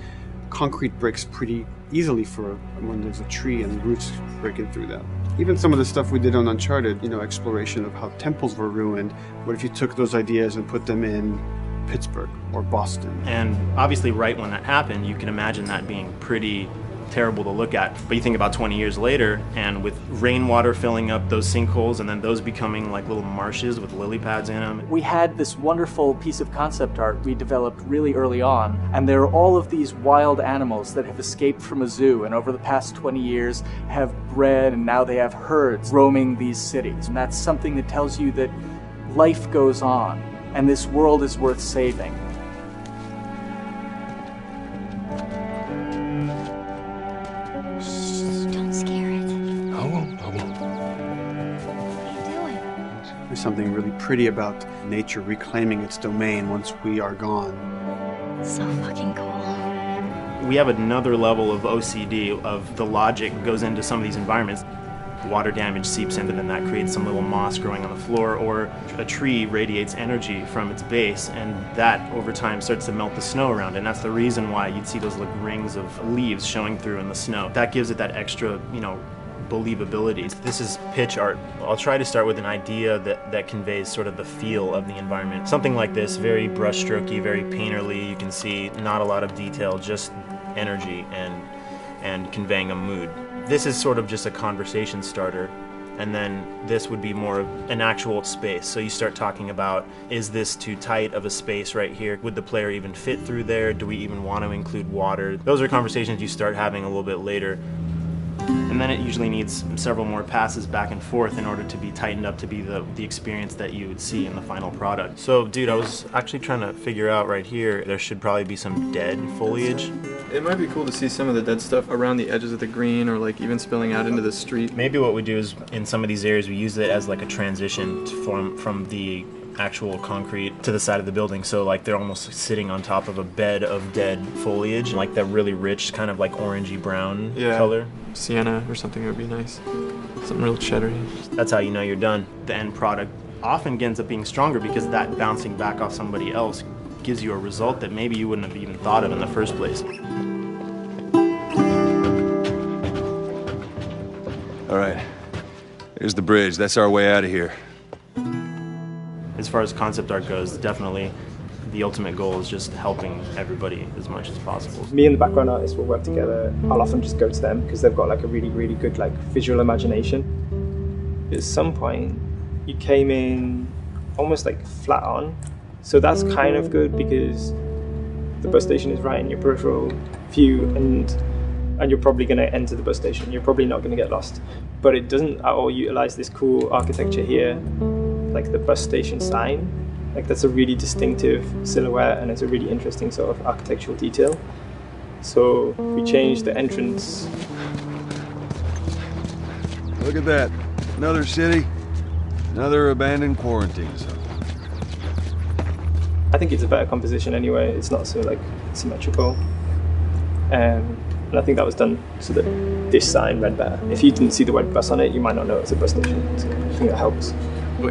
concrete breaks pretty easily for when there's a tree and roots breaking through that. Even some of the stuff we did on Uncharted, exploration of how temples were ruined, what if you took those ideas and put them in Pittsburgh or Boston? And obviously right when that happened, you can imagine that being pretty terrible to look at. But you think about 20 years later, and with rainwater filling up those sinkholes and then those becoming like little marshes with lily pads in them. We had this wonderful piece of concept art we developed really early on, and there are all of these wild animals that have escaped from a zoo and over the past 20 years have bred, and now they have herds roaming these cities. And that's something that tells you that life goes on and this world is worth saving. There's something really pretty about nature reclaiming its domain once we are gone. So fucking cool. We have another level of OCD of the logic goes into some of these environments. Water damage seeps into them, that creates some little moss growing on the floor, or a tree radiates energy from its base, and that over time starts to melt the snow around it. And that's the reason why you'd see those like rings of leaves showing through in the snow. That gives it that extra, believability. This is pitch art. I'll try to start with an idea that conveys sort of the feel of the environment. Something like this, very brushstrokey, very painterly. You can see not a lot of detail, just energy and conveying a mood. This is sort of just a conversation starter, and then this would be more of an actual space. So you start talking about, is this too tight of a space right here? Would the player even fit through there? Do we even want to include water? Those are conversations you start having a little bit later. And then it usually needs several more passes back and forth in order to be tightened up to be the experience that you would see in the final product. So, dude, I was actually trying to figure out right here, there should probably be some dead foliage. It might be cool to see some of the dead stuff around the edges of the green, or like even spilling out into the street. Maybe what we do is, in some of these areas, we use it as like a transition from the actual concrete to the side of the building, so like they're almost sitting on top of a bed of dead foliage, like that really rich kind of like orangey brown color. Sienna or something would be nice. Something real cheddary. That's how you know you're done. The end product often ends up being stronger because that bouncing back off somebody else gives you a result that maybe you wouldn't have even thought of in the first place. All right, here's the bridge. That's our way out of here. As far as concept art goes, definitely the ultimate goal is just helping everybody as much as possible. Me and the background artist will work together. I'll often just go to them because they've got like a really, really good like visual imagination. At some point, you came in almost like flat on. So that's kind of good because the bus station is right in your peripheral view, and you're probably going to enter the bus station. You're probably not going to get lost. But it doesn't at all utilize this cool architecture here, like the bus station sign. Like that's a really distinctive silhouette, and it's a really interesting sort of architectural detail. So we changed the entrance. Look at that. Another city, another abandoned quarantine zone. I think it's a better composition anyway. It's not so like symmetrical. And I think that was done so that this sign read better. If you didn't see the word bus on it, you might not know it's a bus station. So I think that helps.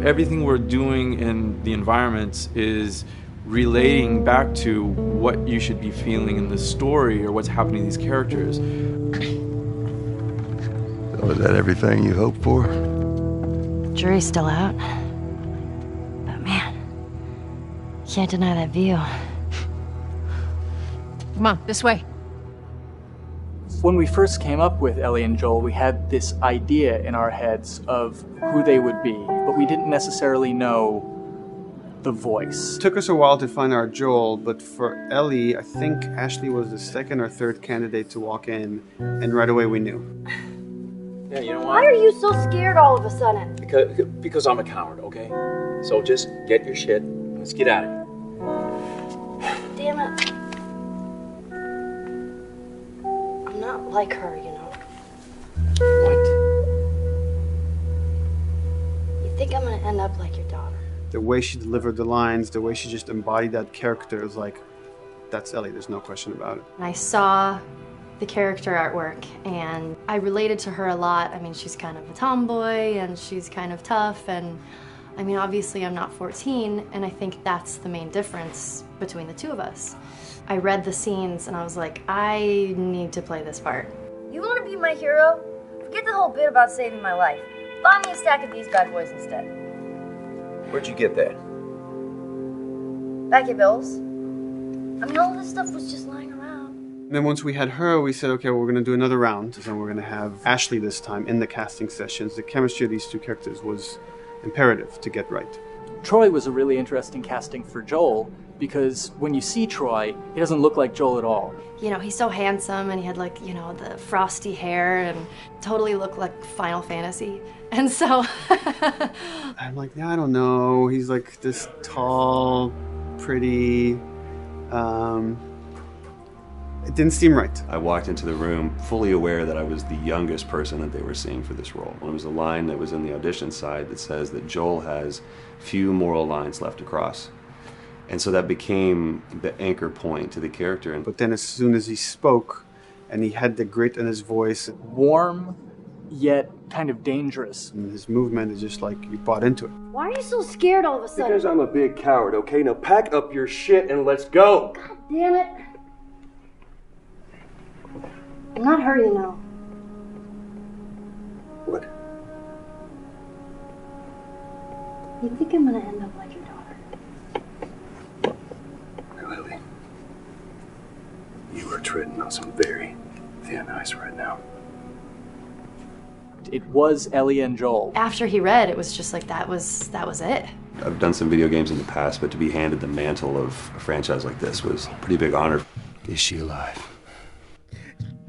Everything we're doing in the environments is relating back to what you should be feeling in the story or what's happening to these characters. Was that everything you hoped for? Jury's still out. But man, can't deny that view. Come on, this way. When we first came up with Ellie and Joel, we had this idea in our heads of who they would be, but we didn't necessarily know the voice. It took us a while to find our Joel, but for Ellie, I think Ashley was the second or third candidate to walk in, and right away we knew. Yeah, you know Why are you so scared all of a sudden? Because I'm a coward, okay? So just get your shit and let's get out of here. Damn it. I'm not like her, you know. What? You think I'm gonna end up like your daughter? The way she delivered the lines, the way she just embodied that character is like, that's Ellie, there's no question about it. I saw the character artwork and I related to her a lot. I mean, she's kind of a tomboy and she's kind of tough, and I mean, obviously I'm not 14, and I think that's the main difference between the two of us. I read the scenes and I was like, I need to play this part. You want to be my hero? Forget the whole bit about saving my life. Buy me a stack of these bad boys instead. Where'd you get that? Back at Bill's. I mean, all this stuff was just lying around. And then once we had her, we said, okay, well, we're going to do another round, and we're going to have Ashley this time in the casting sessions. The chemistry of these two characters was imperative to get right. Troy was a really interesting casting for Joel, because when you see Troy, he doesn't look like Joel at all. You know, he's so handsome and he had like, you know, the frosty hair and totally looked like Final Fantasy. And so I'm like, yeah, I don't know. He's like this tall, pretty, it didn't seem right. I walked into the room fully aware that I was the youngest person that they were seeing for this role. There was a line that was in the audition side that says that Joel has few moral lines left to cross. And so that became the anchor point to the character. But then as soon as he spoke and he had the grit in his voice, warm yet kind of dangerous. And his movement is just like you bought into it. Why are you so scared all of a sudden? Because I'm a big coward, okay? Now pack up your shit and let's go. God damn it. I'm not her, you know. What? You think I'm gonna end up like your daughter? Lily, you are treading on some very thin ice right now. It was Ellie and Joel. After he read, it was just like that was it. I've done some video games in the past, but to be handed the mantle of a franchise like this was a pretty big honor. Is she alive?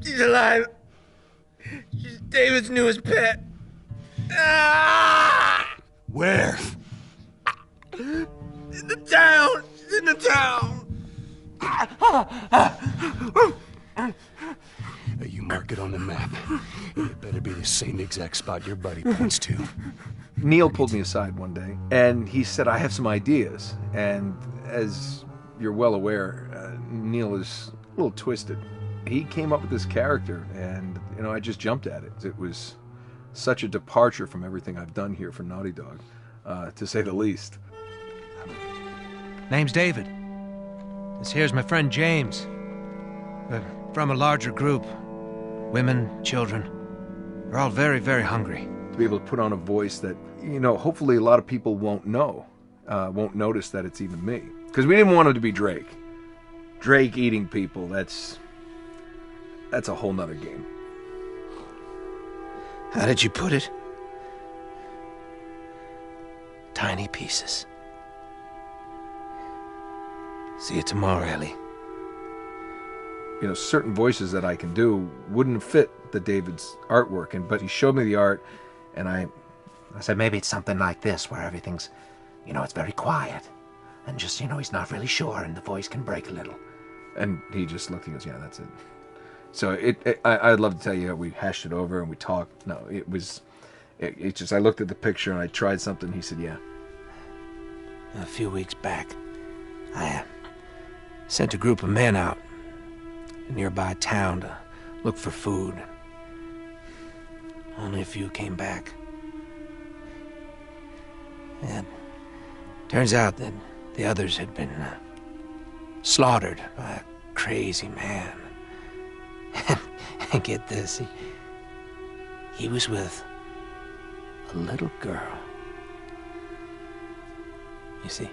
She's alive. She's David's newest pet. Ah! Where? In the town. She's in the town. You mark it on the map. It better be the same exact spot your buddy points to. Neil pulled me aside one day, and he said, I have some ideas. And as you're well aware, Neil is a little twisted. He came up with this character, and, you know, I just jumped at it. It was such a departure from everything I've done here for Naughty Dog, to say the least. Name's David. This here's my friend James. We're from a larger group. Women, children. They're all very, very hungry. To be able to put on a voice that, you know, hopefully a lot of people won't know, won't notice that it's even me. Because we didn't want it to be Drake. Drake eating people, that's a whole nother game. How did you put it? Tiny pieces. See you tomorrow, Ellie. You know, certain voices that I can do wouldn't fit the David's artwork, but he showed me the art, and I said maybe it's something like this, where everything's, you know, it's very quiet, and just, you know, he's not really sure, and the voice can break a little. And he just looked and goes, yeah, that's it. So I'd love to tell you we hashed it over and we talked. No, it just, I looked at the picture and I tried something. He said, yeah. A few weeks back, I sent a group of men out a nearby town to look for food. Only a few came back. And turns out that the others had been slaughtered by a crazy man. And get this, he was with a little girl. You see,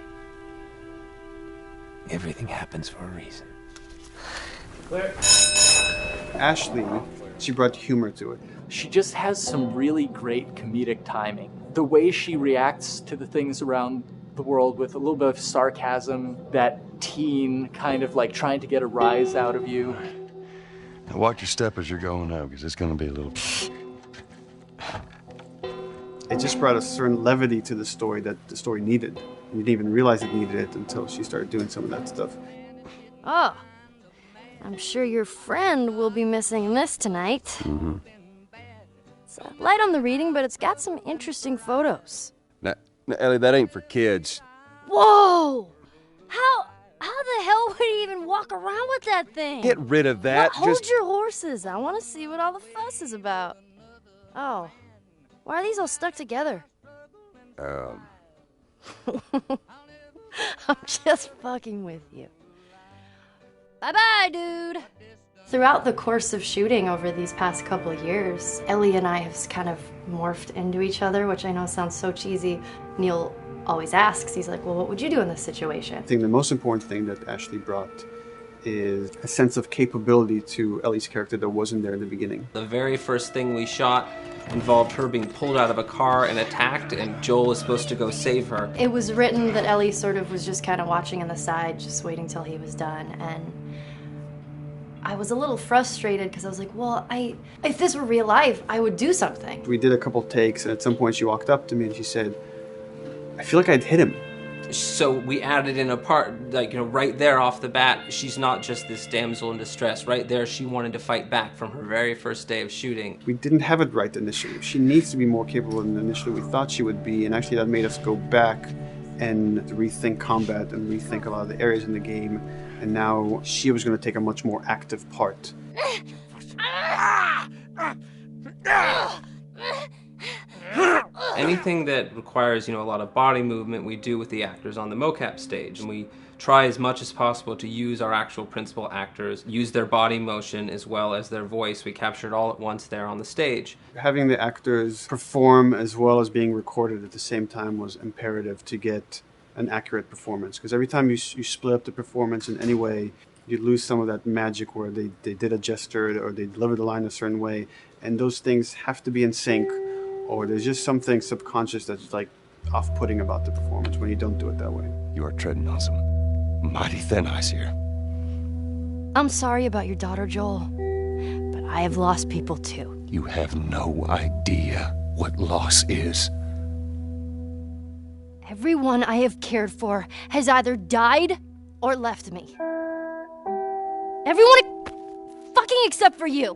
everything happens for a reason. Ashley, she brought humor to it. She just has some really great comedic timing. The way she reacts to the things around the world with a little bit of sarcasm, that teen kind of like trying to get a rise out of you. Now watch your step as you're going out, because it's going to be a little... It just brought a certain levity to the story that the story needed. You didn't even realize it needed it until she started doing some of that stuff. Oh, I'm sure your friend will be missing this tonight. Mm-hmm. It's light on the reading, but it's got some interesting photos. Now, Ellie, that ain't for kids. Whoa! How the hell would he even walk around with that thing? Get rid of that. Well, hold your horses. I want to see what all the fuss is about. Oh, why are these all stuck together? I'm just fucking with you. Bye-bye, dude. Throughout the course of shooting over these past couple of years, Ellie and I have kind of morphed into each other, which I know sounds so cheesy. Neil always asks, he's like, well, what would you do in this situation? I think the most important thing that Ashley brought is a sense of capability to Ellie's character that wasn't there in the beginning. The very first thing we shot involved her being pulled out of a car and attacked, and Joel was supposed to go save her. It was written that Ellie sort of was just kind of watching on the side, just waiting till he was done, and I was a little frustrated because I was like, well, if this were real life, I would do something. We did a couple takes, and at some point she walked up to me and she said, I feel like I'd hit him. So we added in a part, like, right there off the bat, she's not just this damsel in distress. Right there, she wanted to fight back from her very first day of shooting. We didn't have it right initially. She needs to be more capable than initially we thought she would be, and actually that made us go back and rethink combat and rethink a lot of the areas in the game, and now she was going to take a much more active part. Anything that requires, a lot of body movement, we do with the actors on the mocap stage. And we try as much as possible to use our actual principal actors, use their body motion as well as their voice. We capture it all at once there on the stage. Having the actors perform as well as being recorded at the same time was imperative to get an accurate performance. Because every time you split up the performance in any way, you lose some of that magic where they did a gesture or they delivered the line a certain way. And those things have to be in sync, or there's just something subconscious that's like off-putting about the performance when you don't do it that way. You are treading on some mighty thin ice here. I'm sorry about your daughter, Joel, but I have lost people too. You have no idea what loss is. Everyone I have cared for has either died or left me. Everyone fucking except for you.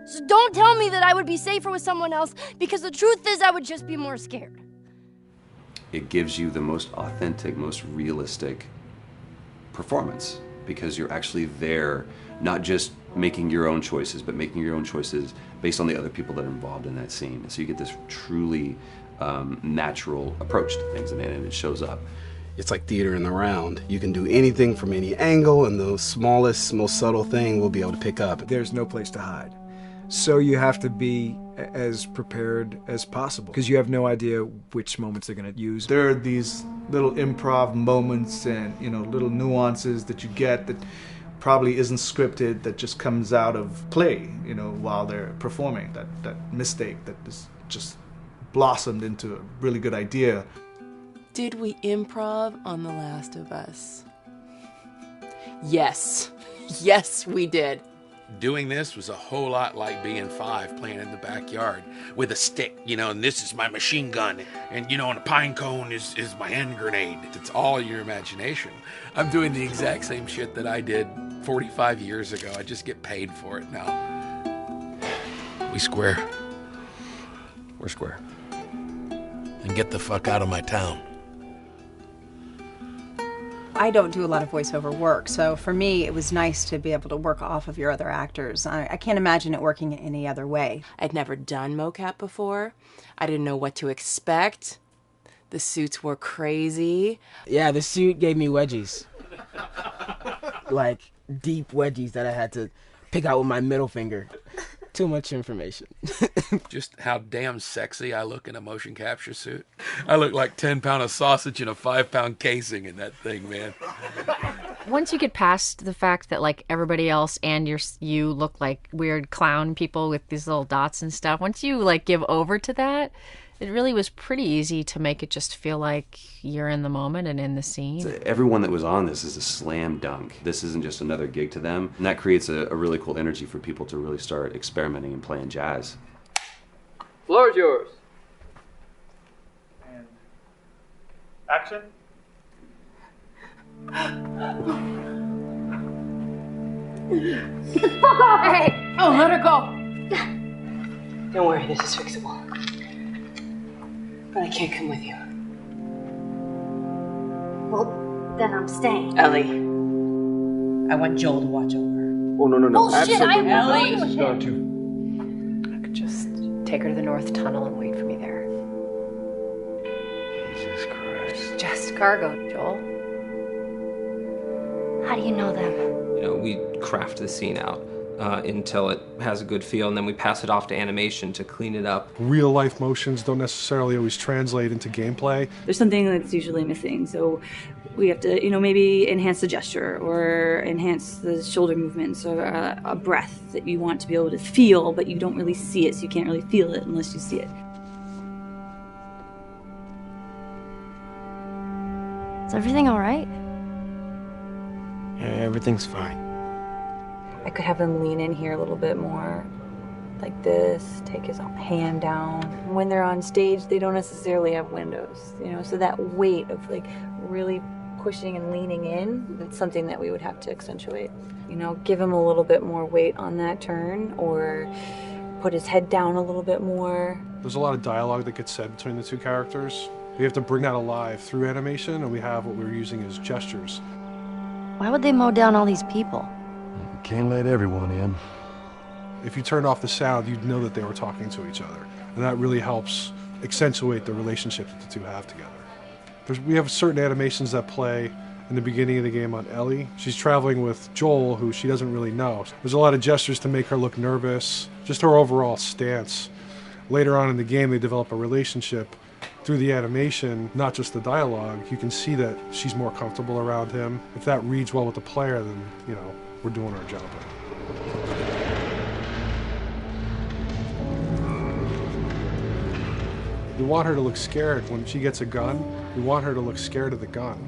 So don't tell me that I would be safer with someone else, because the truth is I would just be more scared. It gives you the most authentic, most realistic performance, because you're actually there, not just making your own choices, but making your own choices based on the other people that are involved in that scene. So you get this truly natural approach to things, and it shows up. It's like theater in the round. You can do anything from any angle, and the smallest, most subtle thing we'll be able to pick up. There's no place to hide. So you have to be as prepared as possible, because you have no idea which moments they're going to use. There are these little improv moments and, little nuances that you get that probably isn't scripted, that just comes out of play, while they're performing. That mistake that is just blossomed into a really good idea. Did we improv on The Last of Us? Yes. Yes, we did. Doing this was a whole lot like being 5 playing in the backyard with a stick, and this is my machine gun, and and a pine cone is my hand grenade. It's all your imagination. I'm doing the exact same shit that I did 45 years ago. I just get paid for it now. We square. We're square. And get the fuck out of my town. I don't do a lot of voiceover work, so for me it was nice to be able to work off of your other actors. I can't imagine it working any other way. I'd never done mocap before. I didn't know what to expect. The suits were crazy. Yeah, the suit gave me wedgies. Like, deep wedgies that I had to pick out with my middle finger. Too much information. Just how damn sexy I look in a motion capture suit. I look like 10 pounds of sausage in a 5-pound casing in that thing, man. Once you get past the fact that like everybody else and you look like weird clown people with these little dots and stuff, once you like give over to that, it really was pretty easy to make it just feel like you're in the moment and in the scene. Everyone that was on this is a slam dunk. This isn't just another gig to them. And that creates a really cool energy for people to really start experimenting and playing jazz. Floor is yours. And action. Hey! Oh, let her go. Don't worry, this is fixable. But I can't come with you. Well, then I'm staying. Ellie, I want Joel to watch over her. Oh, no. Bullshit, I'm Ellie! with him. I could just take her to the North Tunnel and wait for me there. Jesus Christ. Just cargo, Joel. How do you know them? You know, we craft the scene out until it has a good feel, and then we pass it off to animation to clean it up. Real life motions don't necessarily always translate into gameplay. There's something that's usually missing, so we have to, maybe enhance the gesture or enhance the shoulder movements or a breath that you want to be able to feel, but you don't really see it, so you can't really feel it unless you see it. Is everything all right? Yeah, everything's fine. I could have him lean in here a little bit more, like this, take his hand down. When they're on stage, they don't necessarily have windows, so that weight of like really pushing and leaning in, it's something that we would have to accentuate. Give him a little bit more weight on that turn or put his head down a little bit more. There's a lot of dialogue that gets said between the two characters. We have to bring that alive through animation, and we have what we're using as gestures. Why would they mow down all these people? Can't let everyone in. If you turned off the sound, you'd know that they were talking to each other. And that really helps accentuate the relationship that the two have together. We have certain animations that play in the beginning of the game on Ellie. She's traveling with Joel, who she doesn't really know. There's a lot of gestures to make her look nervous, just her overall stance. Later on in the game, they develop a relationship through the animation, not just the dialogue. You can see that she's more comfortable around him. If that reads well with the player, then, we're doing our job. We want her to look scared. When she gets a gun, we want her to look scared of the gun.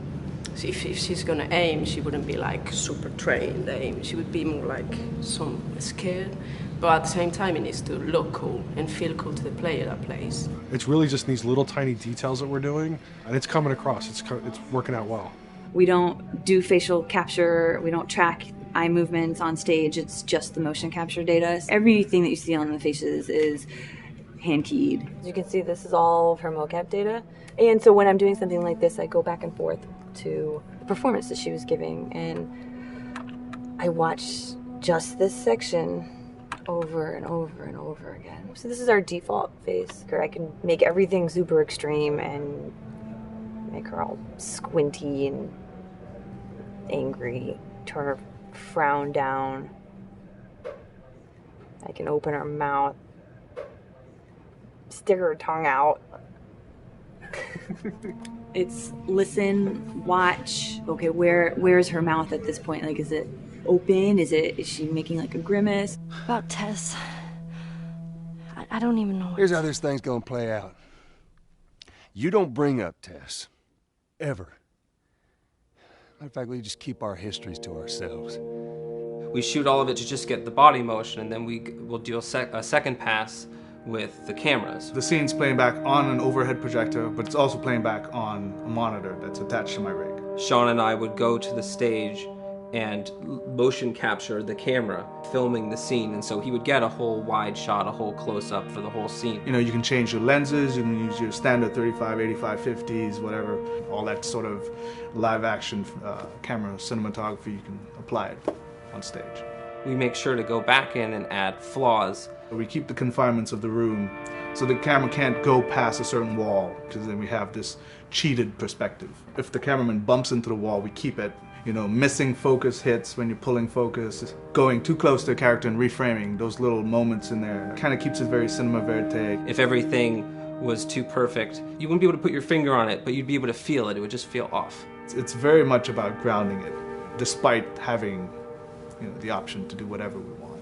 So if she's gonna aim, she wouldn't be like super trained aim. She would be more like some scared. But at the same time, it needs to look cool and feel cool to the player that plays. It's really just these little tiny details that we're doing, and it's coming across. It's working out well. We don't do facial capture. We don't track eye movements on stage. It's just the motion capture data. Everything that you see on the faces is hand keyed. As you can see, this is all of her mocap data. And so when I'm doing something like this, I go back and forth to the performance that she was giving, and I watch just this section over and over and over again. So this is our default face. I can make everything super extreme and make her all squinty and angry, turn her frown down. I can open her mouth, stick her tongue out. It's listen, watch. Okay, where's her mouth at this point? Like, is it open? Is she making like a grimace? About Tess, I don't even know. Here's how this thing's gonna play out. You don't bring up Tess. Ever. Matter of fact, we just keep our histories to ourselves. We shoot all of it to just get the body motion, and then we'll do a second pass with the cameras. The scene's playing back on an overhead projector, but it's also playing back on a monitor that's attached to my rig. Sean and I would go to the stage and motion capture the camera, filming the scene, and so he would get a whole wide shot, a whole close-up for the whole scene. You can change your lenses, you can use your standard 35, 85, 50s, whatever, all that sort of live-action camera cinematography, you can apply it on stage. We make sure to go back in and add flaws. We keep the confinements of the room, so the camera can't go past a certain wall, because then we have this cheated perspective. If the cameraman bumps into the wall, we keep it. Missing focus hits when you're pulling focus, going too close to a character and reframing, those little moments in there kind of keeps it very cinema verite. If everything was too perfect, you wouldn't be able to put your finger on it, but you'd be able to feel it. It would just feel off. It's very much about grounding it. despite having the option to do whatever we want.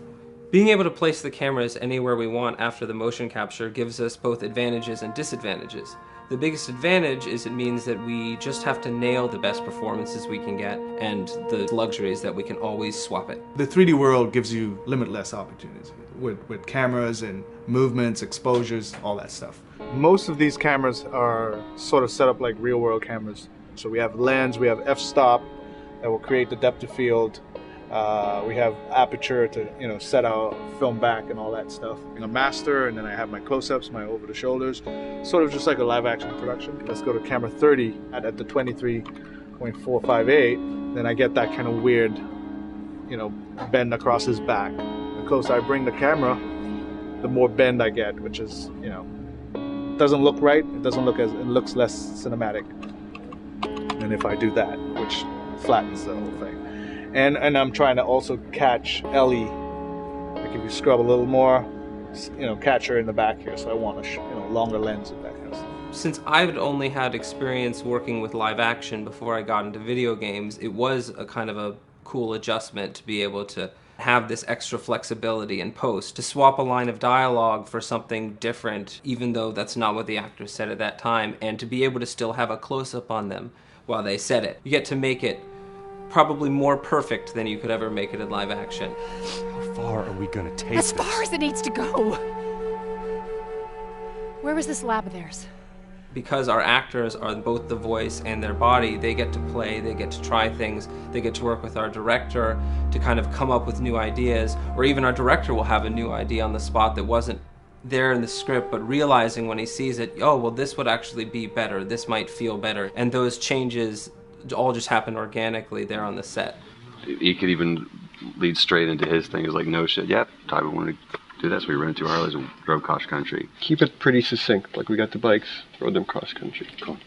Being able to place the cameras anywhere we want after the motion capture gives us both advantages and disadvantages. The biggest advantage is it means that we just have to nail the best performances we can get, and the luxury is that we can always swap it. The 3D world gives you limitless opportunities with cameras and movements, exposures, all that stuff. Most of these cameras are sort of set up like real world cameras. So we have lens, we have f-stop that will create the depth of field. We have aperture to set our film back and all that stuff. A master, and then I have my close-ups, my over-the-shoulders, sort of just like a live-action production. Let's go to camera 30 at the 23.458. Then I get that kind of weird, bend across his back. The closer I bring the camera, the more bend I get, which is, doesn't look right. It looks less cinematic than if I do that, which flattens the whole thing. And I'm trying to also catch Ellie. Like if you scrub a little more, catch her in the back here. So I want a longer lens and that kind of stuff. Since I've only had experience working with live action before I got into video games, it was a kind of a cool adjustment to be able to have this extra flexibility in post, to swap a line of dialogue for something different, even though that's not what the actors said at that time, and to be able to still have a close-up on them while they said it. You get to make it probably more perfect than you could ever make it in live action. How far are we gonna take as far as it needs to go. Where was this lab of theirs? Because our actors are both the voice and their body, they get to play, they get to try things, they get to work with our director to kind of come up with new ideas, or even our director will have a new idea on the spot that wasn't there in the script, but realizing when he sees it, oh, well, this would actually be better, this might feel better. And those changes all just happen organically there on the set. He could even lead straight into his thing. He's like, no shit, yep, Ty, we wanted to do this. We rented 2 Harleys and drove cross country. Keep it pretty succinct, like we got the bikes, rode them cross country. Cool.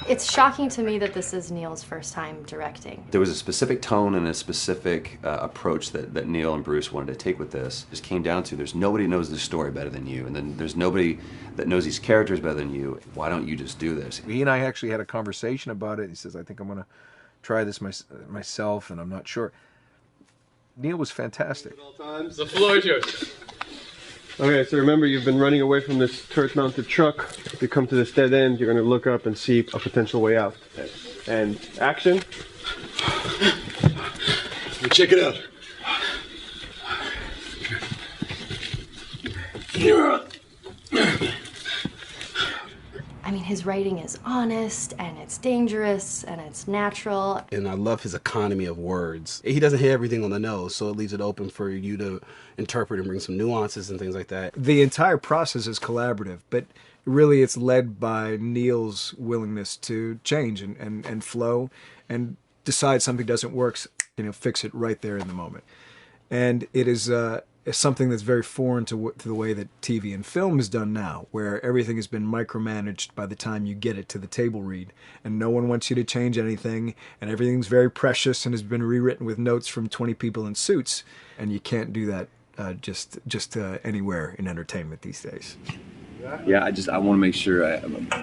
It's shocking to me that this is Neil's first time directing. There was a specific tone and a specific approach that Neil and Bruce wanted to take with this. It just came down to there's nobody who knows the story better than you, and then there's nobody that knows these characters better than you. Why don't you just do this? He and I actually had a conversation about it. He says, I think I'm going to try this myself, and I'm not sure. Neil was fantastic. The floor is yours. Okay, so remember, you've been running away from this turret-mounted truck. If you come to this dead end, you're going to look up and see a potential way out. And action. Check it out. I mean, his writing is honest, and it's dangerous, and it's natural. And I love his economy of words. He doesn't hit everything on the nose, so it leaves it open for you to interpret and bring some nuances and things like that. The entire process is collaborative, but really it's led by Neil's willingness to change and flow and decide something doesn't work, fix it right there in the moment. And it is something that's very foreign to the way that TV and film is done now, where everything has been micromanaged by the time you get it to the table read, and no one wants you to change anything, and everything's very precious and has been rewritten with notes from 20 people in suits, and you can't do that just anywhere in entertainment these days. Yeah, I want to make sure. I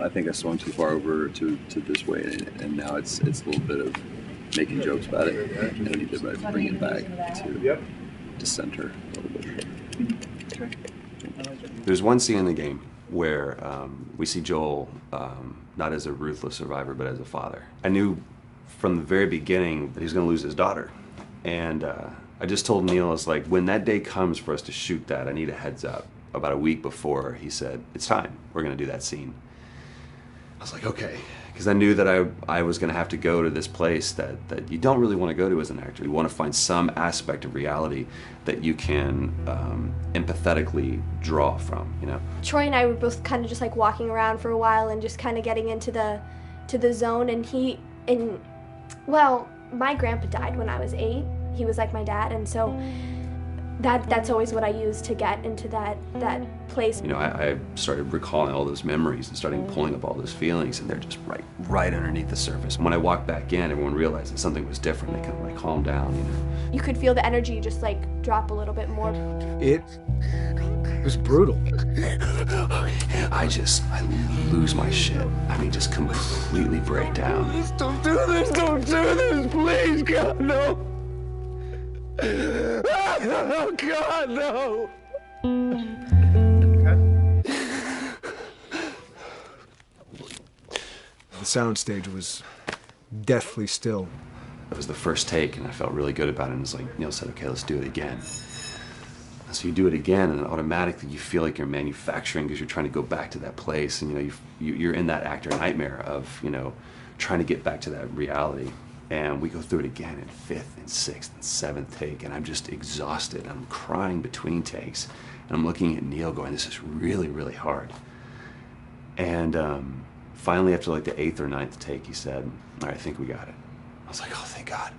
think I swung too far over to this way, and now it's a little bit of making jokes about it, and I need to bring it back to center a little bit. There's one scene in the game where we see Joel not as a ruthless survivor, but as a father. I knew from the very beginning that he was going to lose his daughter, and I just told Neil, I was like, when that day comes for us to shoot that, I need a heads up. About a week before, he said, it's time, we're going to do that scene. I was like, okay, because I knew that I was going to have to go to this place that you don't really want to go to as an actor. You want to find some aspect of reality that you can empathetically draw from, Troy and I were both kind of just like walking around for a while and just kind of getting into the zone, and well, my grandpa died when I was 8. He was like my dad, and so that's always what I use to get into that place. I started recalling all those memories and starting pulling up all those feelings, and they're just right underneath the surface. When I walked back in, everyone realized that something was different. They kind of calmed down, You could feel the energy just drop a little bit more. It It was brutal. I lose my shit. I mean, just completely break down. Don't do this, please, God, no. Oh, God, no. The soundstage was deathly still. It was the first take, and I felt really good about it. And it was like, Neil said, okay, let's do it again. So you do it again, and automatically you feel like you're manufacturing because you're trying to go back to that place, and you're in that actor nightmare of trying to get back to that reality. And we go through it again in 5th and 6th and 7th take, and I'm just exhausted. I'm crying between takes, and I'm looking at Neil going, this is really, really hard. And finally, after like the 8th or 9th take, he said, all right, I think we got it. I was like, oh, thank God.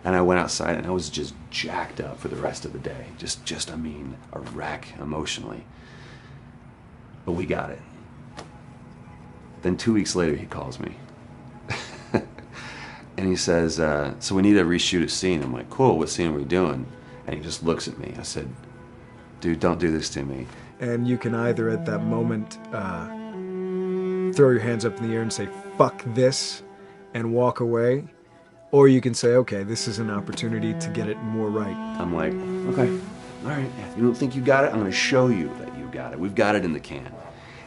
And I went outside, and I was just jacked up for the rest of the day. I mean, a wreck emotionally. But we got it. Then 2 weeks later, he calls me. And he says, so we need to reshoot a scene. I'm like, cool, what scene are we doing? And he just looks at me. I said, dude, don't do this to me. And you can either at that moment throw your hands up in the air and say, fuck this, and walk away. Or you can say, okay, this is an opportunity to get it more right. I'm like, okay, all right. If you don't think you got it, I'm going to show you that you got it. We've got it in the can.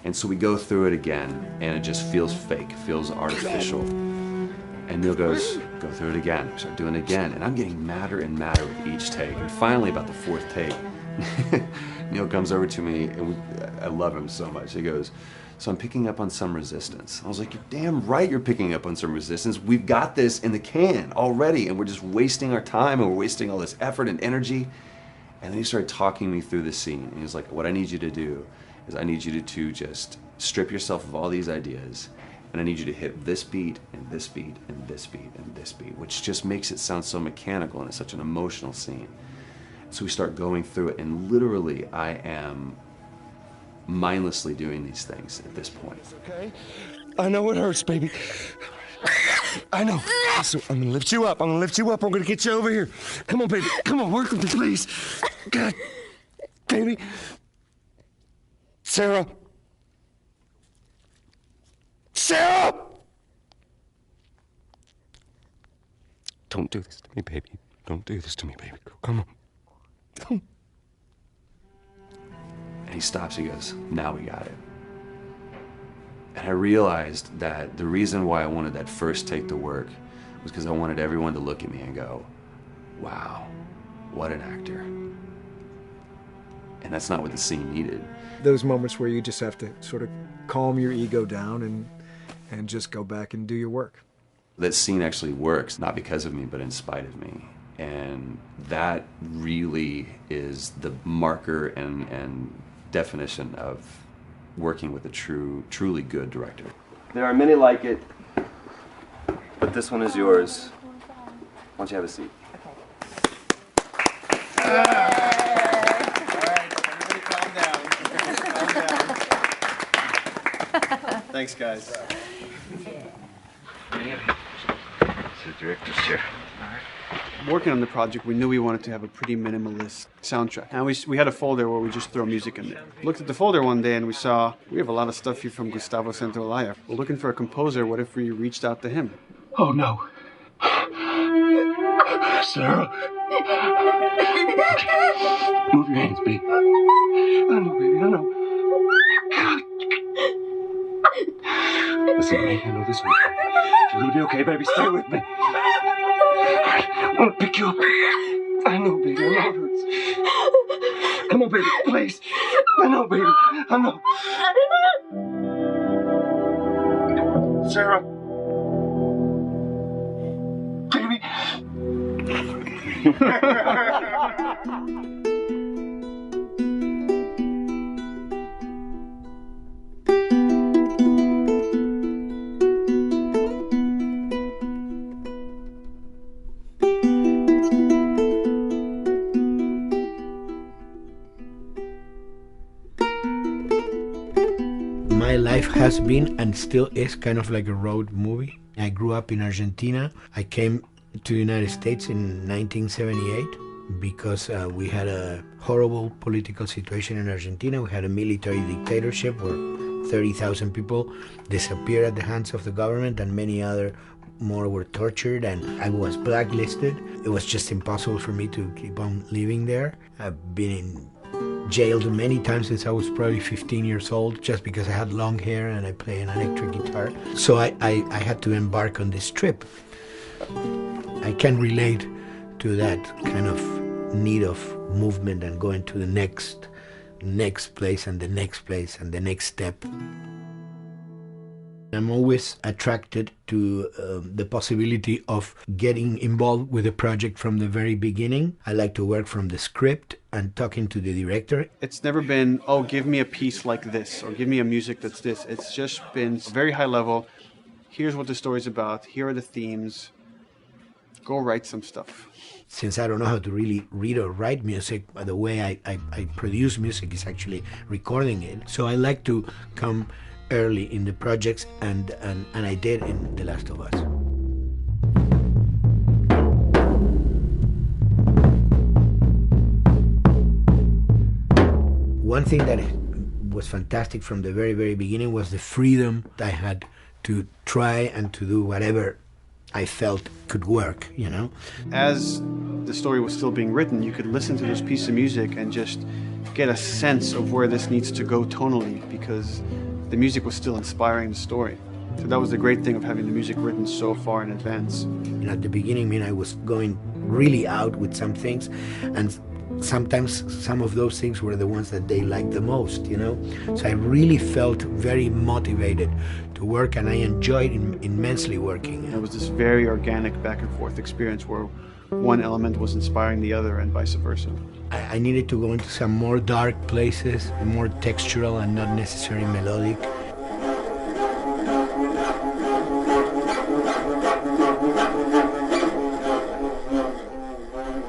And so we go through it again, and it just feels fake, feels artificial. And Neil goes, go through it again. We start doing it again. And I'm getting madder and madder with each take. And finally, about the 4th take, Neil comes over to me, and I love him so much. He goes, so I'm picking up on some resistance. I was like, you're damn right you're picking up on some resistance. We've got this in the can already, and we're just wasting our time, and we're wasting all this effort and energy. And then he started talking me through the scene. And he was like, what I need you to do is I need you to just strip yourself of all these ideas, and I need you to hit this beat, and this beat, and this beat, and this beat, which just makes it sound so mechanical, and it's such an emotional scene. So we start going through it, and literally I am mindlessly doing these things at this point. Okay? I know it hurts, baby. I know. So I'm gonna lift you up. I'm gonna get you over here. Come on, baby. Come on, work with me, please. God, baby. Sarah. Sarah! Don't do this to me, baby. Don't do this to me, baby. Come on. And he stops, he goes, now we got it. And I realized that the reason why I wanted that first take to work was because I wanted everyone to look at me and go, wow, what an actor. And that's not what the scene needed. Those moments where you just have to sort of calm your ego down and just go back and do your work. That scene actually works, not because of me, but in spite of me. And that really is the marker and definition of working with a truly good director. There are many like it, but this one is yours. Why don't you have a seat? Thanks, guys. The director's chair. Working on the project, we knew we wanted to have a pretty minimalist soundtrack. And we had a folder where we just throw music in there. Looked at the folder one day and we saw, we have a lot of stuff here from Gustavo Santaolalla. We're looking for a composer. What if we reached out to him? Oh, no. Sarah. Move your hands, baby. I know, baby, I know. Listen to me, I know this one. You're gonna be okay, baby. Stay with me. I want to pick you up. I know, baby. I know it hurts. Come on, baby. Please. I know, baby. I know. Sarah. Baby. My life has been and still is kind of like a road movie. I grew up in Argentina. I came to the United States in 1978. because we had a horrible political situation in Argentina. We had a military dictatorship where 30,000 people disappeared at the hands of the government, and many other more were tortured, and I was blacklisted. It was just impossible for me to keep on living there. I've been jailed many times since I was probably 15 years old, just because I had long hair and I play an electric guitar. So I had to embark on this trip. I can relate to that kind of need of movement and going to the next place and the next place and the next step. I'm always attracted to the possibility of getting involved with a project from the very beginning. I like to work from the script and talking to the director. It's never been, oh, give me a piece like this, or give me a music that's this. It's just been very high level. Here's what the story's about. Here are the themes. Go write some stuff. Since I don't know how to really read or write music, the way I produce music is actually recording it. So I like to come early in the projects, and I did in The Last of Us. One thing that was fantastic from the very, very beginning was the freedom I had to try and to do whatever I felt could work, you know? As the story was still being written, you could listen to this piece of music and just get a sense of where this needs to go tonally, because the music was still inspiring the story. So that was the great thing of having the music written so far in advance. And at the beginning, I was going really out with some things, and sometimes some of those things were the ones that they liked the most, you know? So I really felt very motivated to work, and I enjoyed immensely working. It was this very organic back and forth experience where one element was inspiring the other and vice versa. I needed to go into some more dark places, more textural and not necessarily melodic.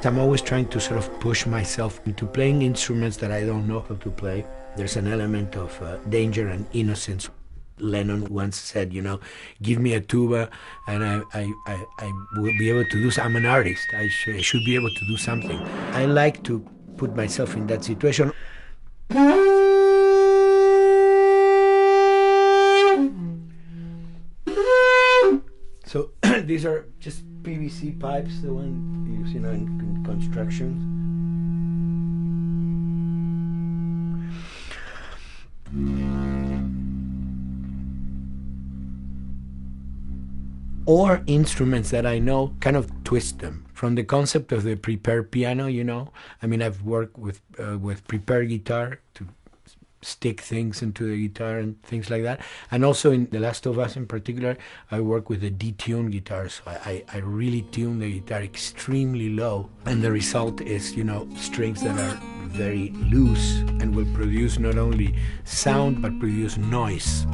I'm always trying to sort of push myself into playing instruments that I don't know how to play. There's an element of danger and innocence. Lennon once said, you know, give me a tuba and I will be able to do something. I'm an artist. I should be able to do something. I like to put myself in that situation. So these are just PVC pipes, the one you see, you know, in construction. Or instruments that I know, kind of twist them. From the concept of the prepared piano, you know, I mean, I've worked with prepared guitar to stick things into the guitar and things like that. And also in The Last of Us in particular, I work with a detuned guitar. So I really tune the guitar extremely low. And the result is, you know, strings that are very loose and will produce not only sound, but produce noise.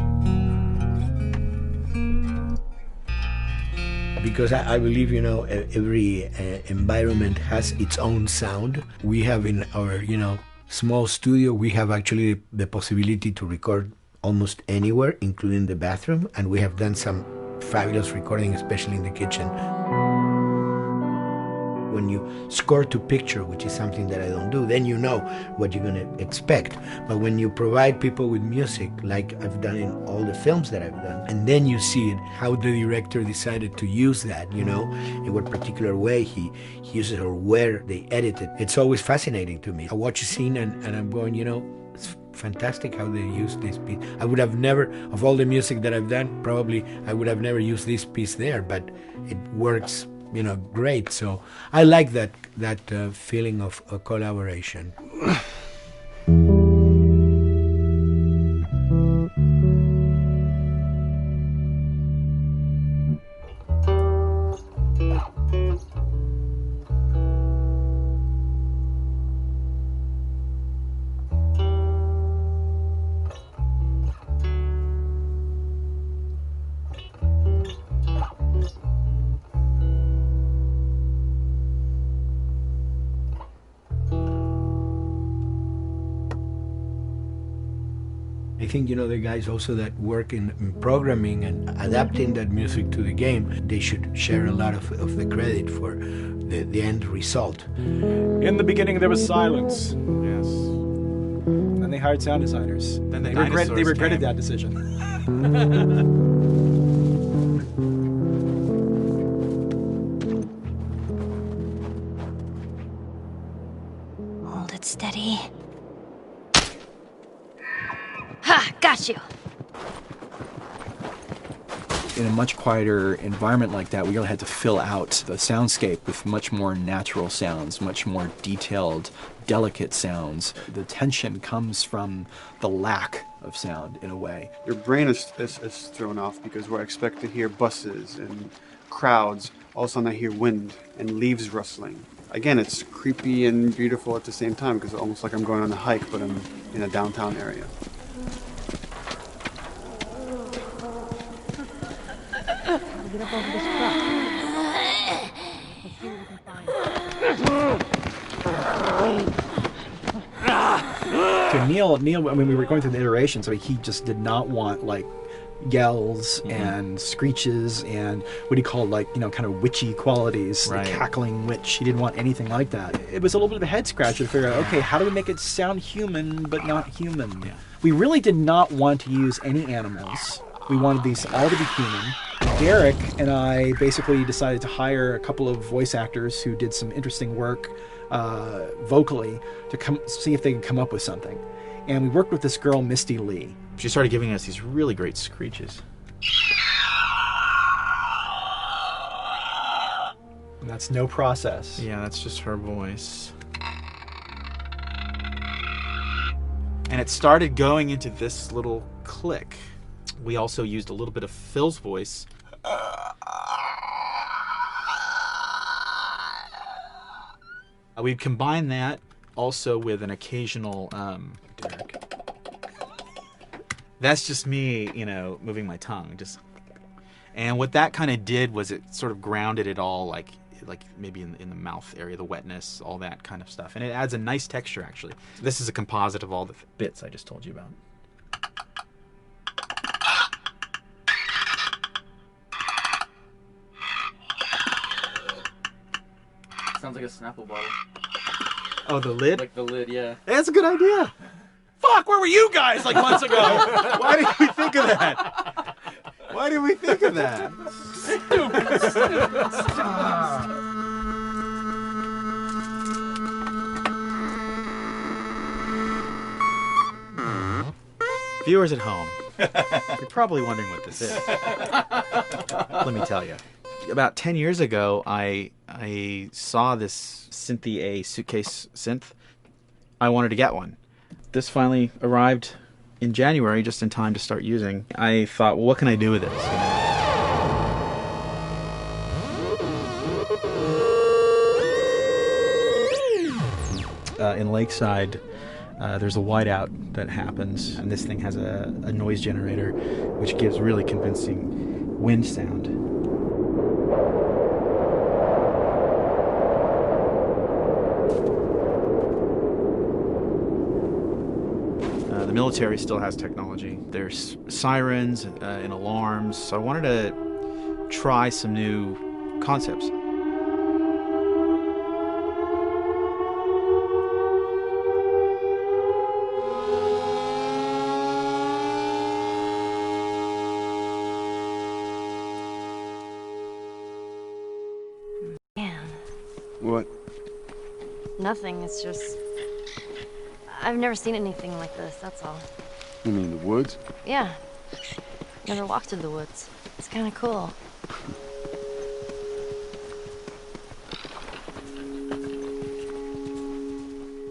Because I believe, you know, every environment has its own sound. We have in our, you know, small studio, we have actually the possibility to record almost anywhere, including the bathroom, and we have done some fabulous recording, especially in the kitchen. When you score to picture, which is something that I don't do, then you know what you're going to expect. But when you provide people with music, like I've done in all the films that I've done, and then you see it, how the director decided to use that, you know, in what particular way he uses or where they edit it. It's always fascinating to me. I watch a scene and I'm going, you know, it's fantastic how they use this piece. I would have never, of all the music that I've done, probably I would have never used this piece there, but it works, you know, great. So I like that feeling of a collaboration. I think, you know, the guys also that work in programming and adapting that music to the game, they should share a lot of the credit for the end result. In the beginning, there was silence. Yes. Then they hired sound designers. Then they regretted that decision. Hold it steady. Ha! Got you! In a much quieter environment like that, we really had to fill out the soundscape with much more natural sounds, much more detailed, delicate sounds. The tension comes from the lack of sound, in a way. Your brain is thrown off because we're expected to hear buses and crowds. All of a sudden I hear wind and leaves rustling. Again, it's creepy and beautiful at the same time because it's almost like I'm going on a hike, but I'm in a downtown area. Get up over this truck. Let's see what we can find. To Neil, I mean, we were going through the iterations, so he just did not want, like, yells and screeches and what he called, like, you know, kind of witchy qualities, the cackling witch. He didn't want anything like that. It was a little bit of a head scratcher to figure out, okay, how do we make it sound human but not human? Yeah. We really did not want to use any animals. We wanted these all to be human. Derek and I basically decided to hire a couple of voice actors who did some interesting work vocally to see if they could come up with something. And we worked with this girl, Misty Lee. She started giving us these really great screeches. And that's no process. Yeah, that's just her voice. And it started going into this little click. We also used a little bit of Phil's voice. We'd combine that also with an occasional Derek. That's just me, you know, moving my tongue. And what that kind of did was it sort of grounded it all, like maybe in the mouth area, the wetness, all that kind of stuff. And it adds a nice texture, actually. This is a composite of all the bits I just told you about. Sounds like a Snapple bottle. Oh, the lid? Like the lid, yeah. That's a good idea. Fuck, where were you guys like months ago? Why did we think of that? Why did we think of that? Viewers at home, you're probably wondering what this is. Let me tell you. About 10 years ago, I saw this Synthi A suitcase synth. I wanted to get one. This finally arrived in January, just in time to start using. I thought, well, what can I do with this? In Lakeside, there's a whiteout that happens, and this thing has a noise generator, which gives really convincing wind sound. The military still has technology. There's sirens and alarms, so I wanted to try some new concepts. What? Nothing, it's just... I've never seen anything like this, that's all. You mean the woods? Yeah. Never walked through the woods. It's kind of cool.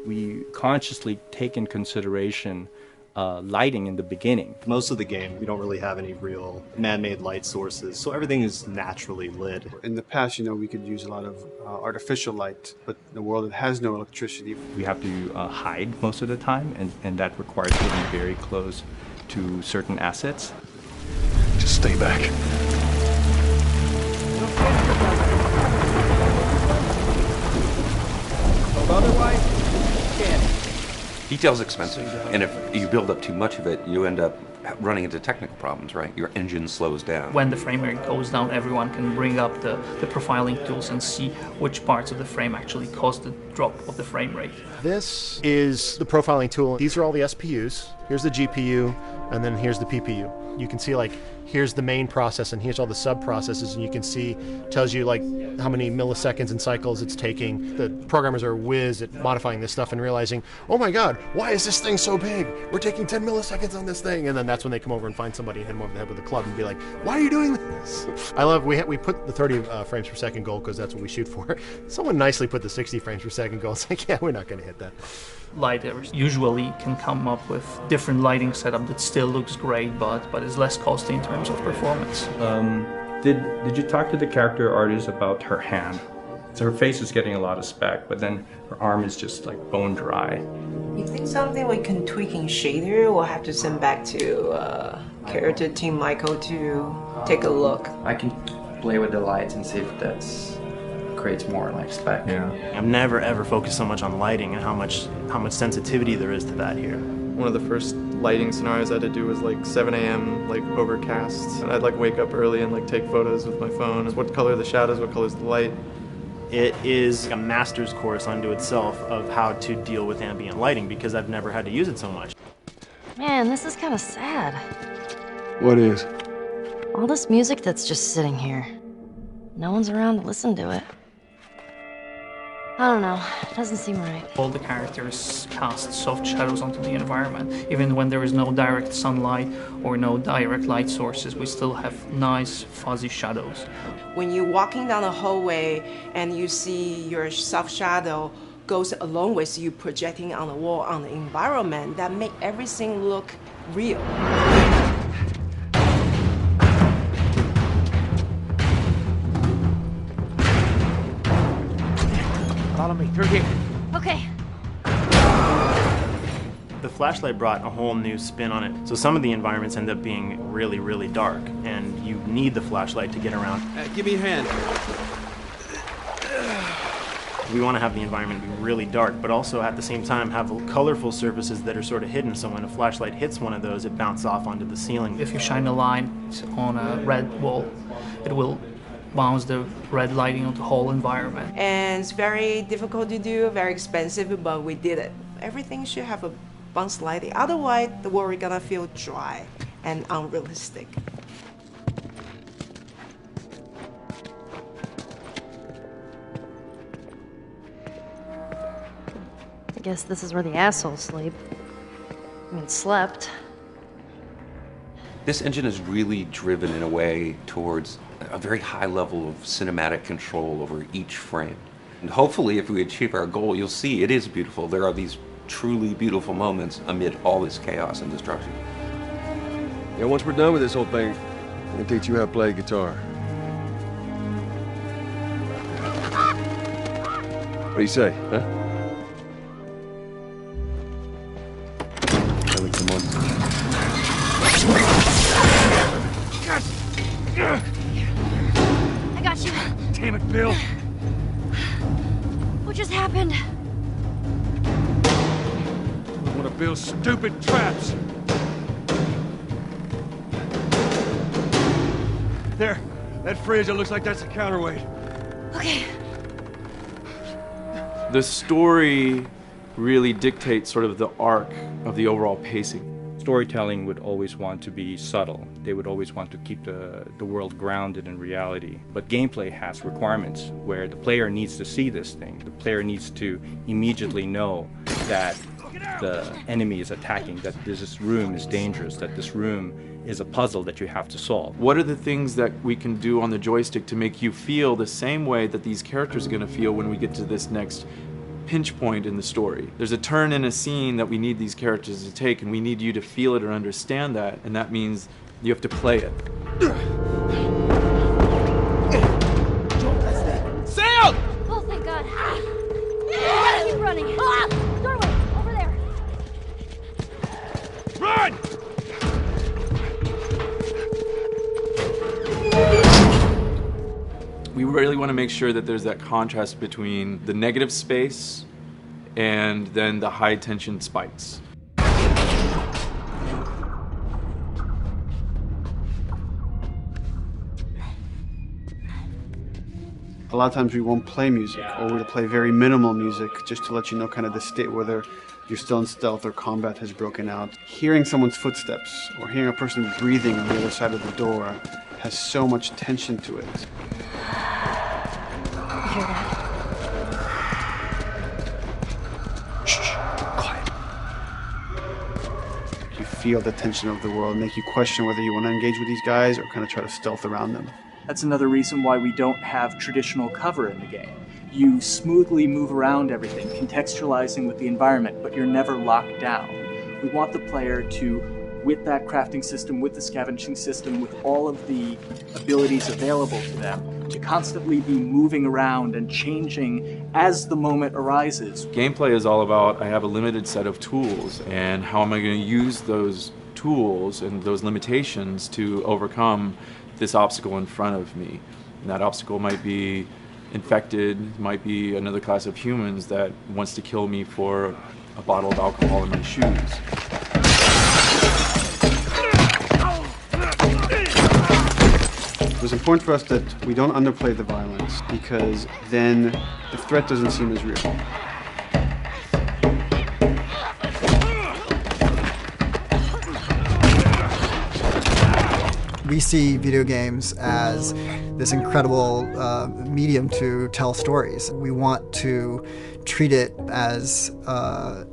We consciously take in consideration lighting in the beginning. Most of the game, we don't really have any real man-made light sources, so everything is naturally lit. In the past, you know, we could use a lot of artificial light, but in a world that has no electricity, We have to hide most of the time, and that requires getting very close to certain assets. Just stay back. Otherwise, can't. Detail's expensive, and if you build up too much of it, you end up running into technical problems, right? Your engine slows down. When the frame rate goes down, everyone can bring up the profiling tools and see which parts of the frame actually caused the drop of the frame rate. This is the profiling tool. These are all the SPUs. Here's the GPU, and then here's the PPU. You can see like, here's the main process and here's all the sub-processes, and you can see, tells you like how many milliseconds and cycles it's taking. The programmers are whiz at modifying this stuff and realizing, oh my god, why is this thing so big? We're taking 10 milliseconds on this thing. And then that's when they come over and find somebody and hit them over the head with a club and be like, why are you doing this? I love, we put the 30 frames per second goal because that's what we shoot for. Someone nicely put the 60 frames per second goal. It's like, yeah, we're not going to hit that. Lighters usually can come up with different lighting setup that still looks great, but is less costly in terms of performance. Did you talk to the character artist about her hand? So her face is getting a lot of spec, but then her arm is just like bone dry. You think something we can tweak in shader? We'll have to send back to character team Michael to take a look. I can play with the lights and see if that's creates more like spec. Yeah. I've never ever focused so much on lighting and how much sensitivity there is to that here. One of the first lighting scenarios I had to do was like 7 a.m. like overcast, and I'd like wake up early and like take photos with my phone. What color are the shadows? What color is the light? It is a master's course unto itself of how to deal with ambient lighting because I've never had to use it so much. Man, this is kind of sad. What is? All this music that's just sitting here. No one's around to listen to it. I don't know, it doesn't seem right. All the characters cast soft shadows onto the environment. Even when there is no direct sunlight or no direct light sources, we still have nice fuzzy shadows. When you're walking down the hallway and you see your soft shadow goes along with you projecting on the wall on the environment, that make everything look real. Follow me through here. Okay. The flashlight brought a whole new spin on it. So some of the environments end up being really, really dark, and you need the flashlight to get around. Give me your hand. We want to have the environment be really dark, but also at the same time have colorful surfaces that are sort of hidden, so when a flashlight hits one of those, it bounces off onto the ceiling. If you shine a line on a red wall, it will bounce the red lighting on the whole environment. And it's very difficult to do, very expensive, but we did it. Everything should have a bounce lighting, otherwise the world is gonna feel dry and unrealistic. I guess this is where the assholes sleep. I mean, slept. This engine is really driven in a way towards a very high level of cinematic control over each frame. And hopefully, if we achieve our goal, you'll see it is beautiful. There are these truly beautiful moments amid all this chaos and destruction. Yeah, once we're done with this whole thing, I'm gonna teach you how to play guitar. What do you say, huh? Come on. I got you. Damn it, Bill. What just happened? One of Bill's stupid traps. There, that fridge, it looks like that's a counterweight. Okay. The story really dictates sort of the arc of the overall pacing. Storytelling would always want to be subtle. They would always want to keep the world grounded in reality. But gameplay has requirements where the player needs to see this thing. The player needs to immediately know that the enemy is attacking, that this room is dangerous, that this room is a puzzle that you have to solve. What are the things that we can do on the joystick to make you feel the same way that these characters are going to feel when we get to this next pinch point in the story? There's a turn in a scene that we need these characters to take, and we need you to feel it or understand that, and that means you have to play it. Sail! Oh, thank God. Keep running. Doorway, over there. Run! We really want to make sure that there's that contrast between the negative space and then the high tension spikes. A lot of times we won't play music, or we'll play very minimal music just to let you know kind of the state, whether you're still in stealth or combat has broken out. Hearing someone's footsteps or hearing a person breathing on the other side of the door has so much tension to it. You hear that? You feel the tension of the world, make you question whether you want to engage with these guys or kind of try to stealth around them. That's another reason why we don't have traditional cover in the game. You smoothly move around everything, contextualizing with the environment, but you're never locked down. We want the player to, with that crafting system, with the scavenging system, with all of the abilities available to them, to constantly be moving around and changing as the moment arises. Gameplay is all about, I have a limited set of tools, and how am I going to use those tools and those limitations to overcome this obstacle in front of me. And that obstacle might be infected, might be another class of humans that wants to kill me for a bottle of alcohol in my shoes. It was important for us that we don't underplay the violence, because then the threat doesn't seem as real. We see video games as this incredible medium to tell stories. We want to treat it as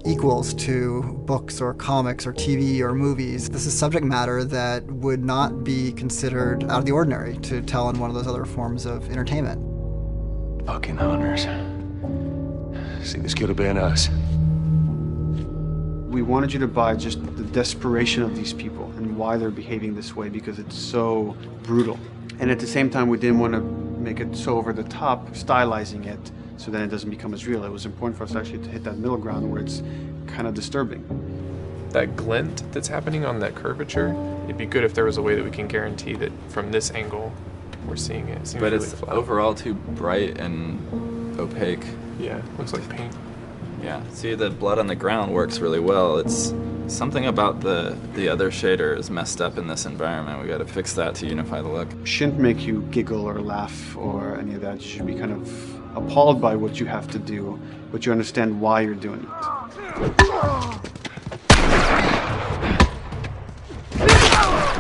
equals to books or comics or TV or movies. This is subject matter that would not be considered out of the ordinary to tell in one of those other forms of entertainment. Fucking hunters. See, this could have been us. We wanted you to buy just the desperation of these people and why they're behaving this way, because it's so brutal. And at the same time, we didn't want to make it so over the top, stylizing it, so then it doesn't become as real. It was important for us actually to hit that middle ground where it's kind of disturbing. That glint that's happening on that curvature, it'd be good if there was a way that we can guarantee that from this angle, we're seeing it. It seems but really it's flat. Overall too bright and opaque. Yeah, looks like paint. Yeah, see, the blood on the ground works really well. It's something about the other shader is messed up in this environment. We got to fix that to unify the look. Shouldn't make you giggle or laugh or any of that. You should be kind of appalled by what you have to do, but you understand why you're doing it.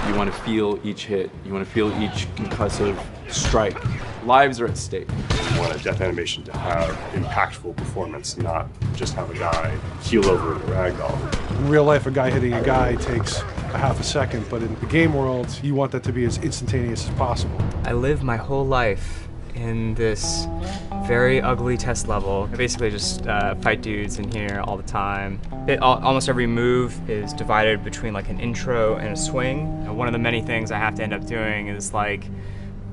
You want to feel each hit. You want to feel each concussive strike. Lives are at stake. You want a death animation to have impactful performance, not just have a guy keel over in a ragdoll. In real life, a guy hitting a guy takes a half a second, but in the game world, you want that to be as instantaneous as possible. I live my whole life in this very ugly test level. I basically just fight dudes in here all the time. Almost every move is divided between like an intro and a swing. And one of the many things I have to end up doing is like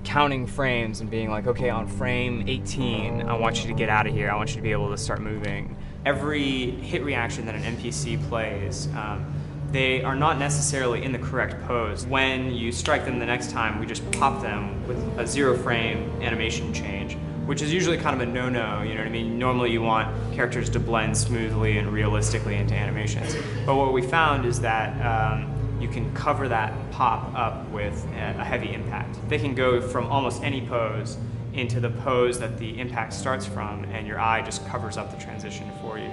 counting frames and being like, okay, on frame 18, I want you to get out of here. I want you to be able to start moving. Every hit reaction that an NPC plays, they are not necessarily in the correct pose. When you strike them the next time, we just pop them with a 0 frame animation change, which is usually kind of a no-no, you know what I mean? Normally you want characters to blend smoothly and realistically into animations. But what we found is that you can cover that pop up with a heavy impact. They can go from almost any pose into the pose that the impact starts from, and your eye just covers up the transition for you.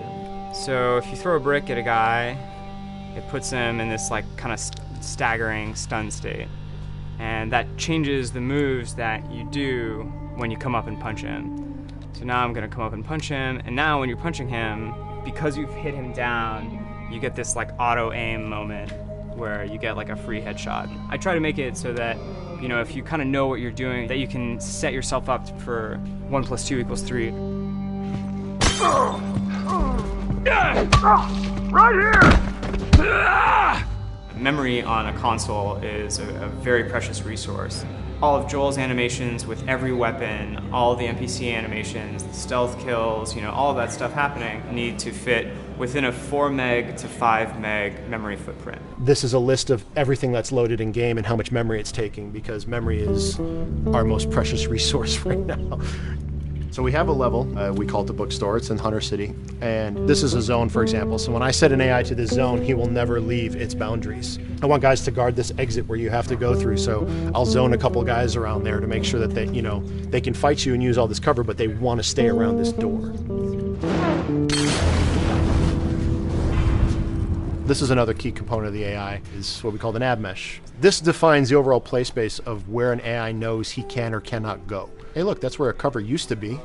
So if you throw a brick at a guy, it puts him in this like kind of staggering stun state. And that changes the moves that you do when you come up and punch him. So now I'm gonna come up and punch him, and now when you're punching him, because you've hit him down, you get this like auto aim moment where you get like a free headshot. I try to make it so that, you know, if you kind of know what you're doing, that you can set yourself up for 1 + 2 = 3. Right here! Memory on a console is a very precious resource. All of Joel's animations with every weapon, all the NPC animations, the stealth kills, you know, all of that stuff happening need to fit within a 4 meg to 5 meg memory footprint. This is a list of everything that's loaded in game and how much memory it's taking, because memory is our most precious resource right now. So we have a level, we call it the bookstore, it's in Hunter City, and this is a zone, for example. So when I set an AI to this zone, he will never leave its boundaries. I want guys to guard this exit where you have to go through, so I'll zone a couple guys around there to make sure that they, you know, they can fight you and use all this cover, but they want to stay around this door. This is another key component of the AI, is what we call the nav mesh. This defines the overall play space of where an AI knows he can or cannot go. Hey look, that's where a cover used to be,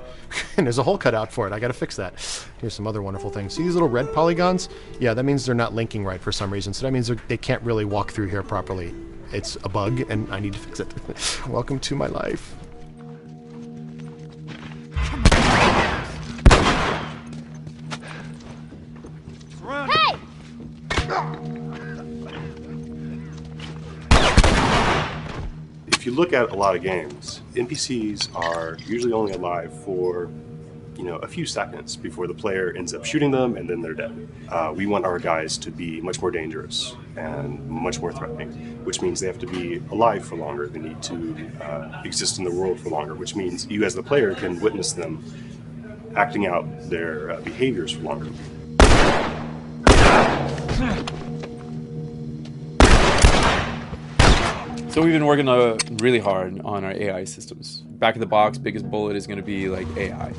and there's a hole cut out for it. I gotta fix that. Here's some other wonderful things. See these little red polygons? Yeah, that means they're not linking right for some reason, so that means they can't really walk through here properly. It's a bug, and I need to fix it. Welcome to my life. Hey! If you look at a lot of games, NPCs are usually only alive for, you know, a few seconds before the player ends up shooting them and then they're dead. We want our guys to be much more dangerous and much more threatening, which means they have to be alive for longer. They need to exist in the world for longer, which means you as the player can witness them acting out their behaviors for longer. So we've been working really hard on our AI systems. Back of the box, biggest bullet is going to be like AI.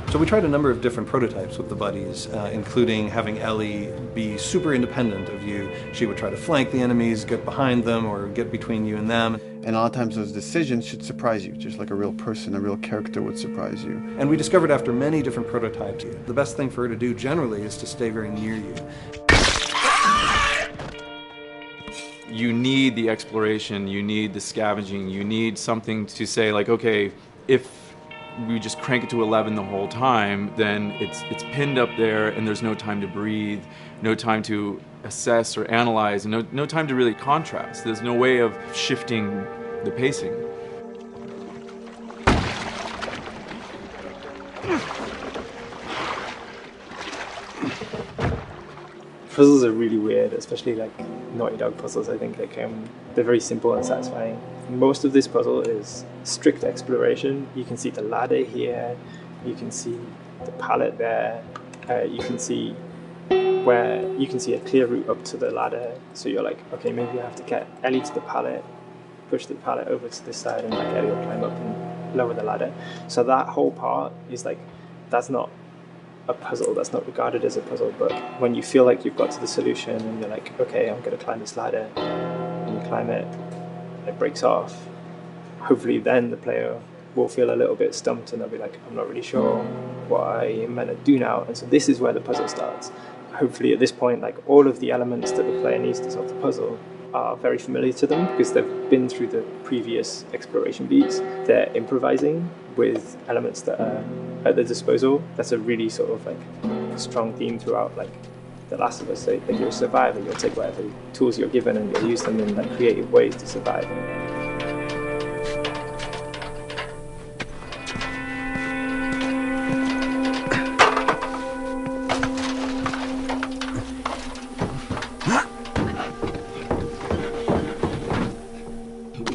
So we tried a number of different prototypes with the buddies, including having Ellie be super independent of you. She would try to flank the enemies, get behind them, or get between you and them. And a lot of times those decisions should surprise you, just like a real person, a real character would surprise you. And we discovered after many different prototypes, the best thing for her to do generally is to stay very near you. You need the exploration, you need the scavenging, you need something to say like, okay, if we just crank it to 11 the whole time, then it's pinned up there and there's no time to breathe, no time to assess or analyze, and no time to really contrast. There's no way of shifting the pacing. Puzzles are really weird, especially like Naughty Dog puzzles. I think they're very simple and satisfying. Most of this puzzle is strict exploration. You can see the ladder here, you can see the pallet there, you can see a clear route up to the ladder. So you're like, okay, maybe I have to get Ellie to the pallet, push the pallet over to this side, and like Ellie will climb up and lower the ladder. So that whole part is like, that's not a puzzle, that's not regarded as a puzzle, but when you feel like you've got to the solution and you're like, okay, I'm going to climb this ladder, and you climb it, and it breaks off, hopefully then the player will feel a little bit stumped and they'll be like, I'm not really sure what I am meant to do now. And so this is where the puzzle starts. Hopefully at this point, like all of the elements that the player needs to solve the puzzle are very familiar to them because they've been through the previous exploration beats. They're improvising with elements that are at their disposal. That's a really sort of like strong theme throughout like The Last of Us. So like you're a survivor, you'll take whatever tools you're given and you'll use them in like creative ways to survive.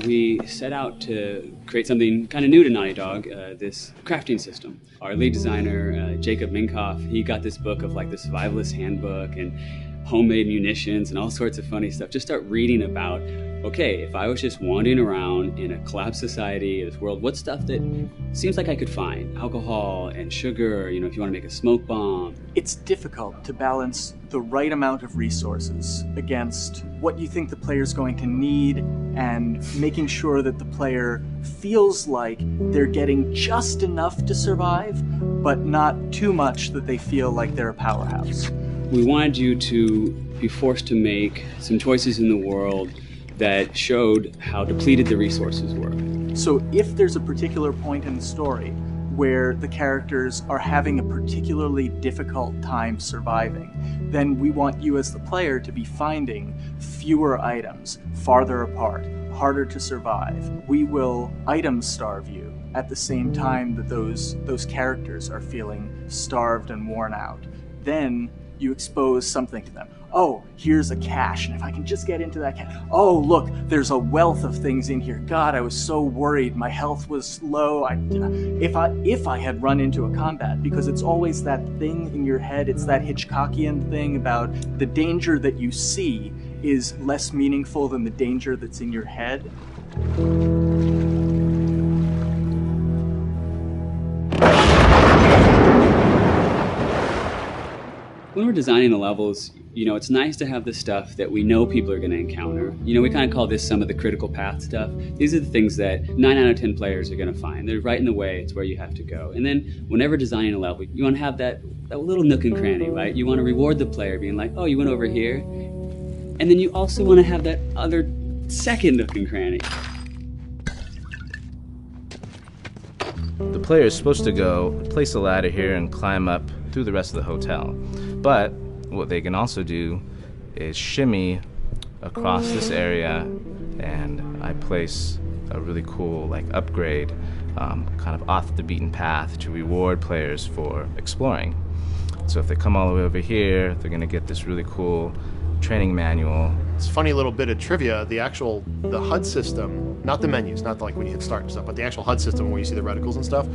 We set out to create something kind of new to Naughty Dog, this crafting system. Our lead designer, Jacob Minkoff, he got this book of like the survivalist handbook and homemade munitions and all sorts of funny stuff. Just start reading about, okay, if I was just wandering around in a collapsed society, this world, what stuff that seems like I could find? Alcohol and sugar, you know, if you want to make a smoke bomb. It's difficult to balance the right amount of resources against what you think the player's going to need and making sure that the player feels like they're getting just enough to survive, but not too much that they feel like they're a powerhouse. We wanted you to be forced to make some choices in the world that showed how depleted the resources were. So if there's a particular point in the story where the characters are having a particularly difficult time surviving, then we want you as the player to be finding fewer items, farther apart, harder to survive. We will item starve you at the same time that those characters are feeling starved and worn out. Then you expose something to them. oh, here's a cache, and if I can just get into that cache, oh, look, there's a wealth of things in here. God, I was so worried. My health was low. If I had run into a combat, because it's always that thing in your head, it's that Hitchcockian thing about the danger that you see is less meaningful than the danger that's in your head. When we're designing the levels, you know, it's nice to have the stuff that we know people are going to encounter. You know, we kind of call this some of the critical path stuff. These are the things that 9 out of 10 players are going to find. They're right in the way. It's where you have to go. And then whenever designing a level, you want to have that little nook and cranny, right? You want to reward the player being like, oh, you went over here. And then you also want to have that other second nook and cranny. The player is supposed to go place a ladder here and climb up through the rest of the hotel. But what they can also do is shimmy across this area, and I place a really cool like upgrade kind of off the beaten path to reward players for exploring. So if they come all the way over here, they're gonna get this really cool training manual. It's a funny little bit of trivia. The HUD system, not the menus, not like when you hit start and stuff, but the actual HUD system where you see the reticles and stuff,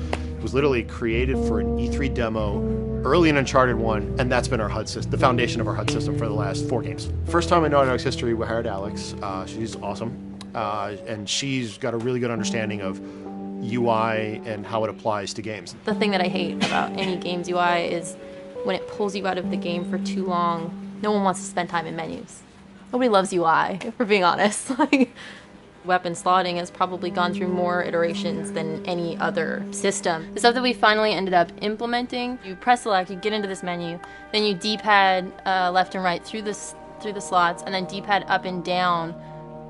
was literally created for an E3 demo early in Uncharted 1, and that's been our HUD system, the foundation of our HUD system for the last 4 games. First time in Naughty Dog's history, we hired Alex. She's awesome, and she's got a really good understanding of UI and how it applies to games. The thing that I hate about any game's UI is when it pulls you out of the game for too long. No one wants to spend time in menus. Nobody loves UI, if we're being honest. Like, weapon slotting has probably gone through more iterations than any other system. The stuff that we finally ended up implementing, you press select, you get into this menu, then you D-pad left and right through the slots, and then D-pad up and down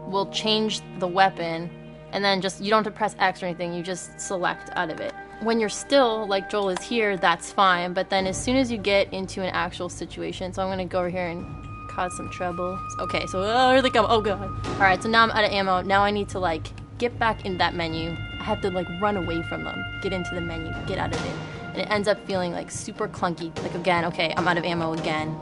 will change the weapon, and then just, you don't have to press X or anything, you just select out of it. When you're still, like Joel is here, that's fine, but then as soon as you get into an actual situation, so I'm gonna go over here and cause some trouble. Okay, so here they come, oh god. All right, so now I'm out of ammo. Now I need to like get back in that menu. I have to like run away from them, get into the menu, get out of it. And it ends up feeling like super clunky. Like again, okay, I'm out of ammo again.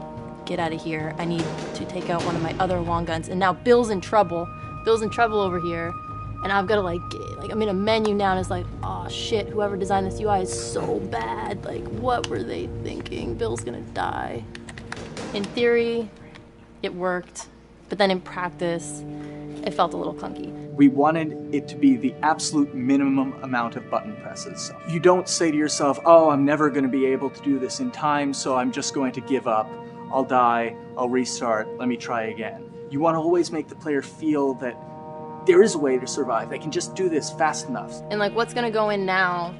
Get out of here. I need to take out one of my other long guns. And now Bill's in trouble. Bill's in trouble over here. And I've got to like I'm in a menu now and it's like, oh shit, whoever designed this UI is so bad. Like, what were they thinking? Bill's gonna die. In theory, it worked, but then in practice, it felt a little clunky. We wanted it to be the absolute minimum amount of button presses. You don't say to yourself, oh, I'm never gonna be able to do this in time, so I'm just going to give up. I'll die, I'll restart, let me try again. You want to always make the player feel that there is a way to survive. They can just do this fast enough. And like what's gonna go in now,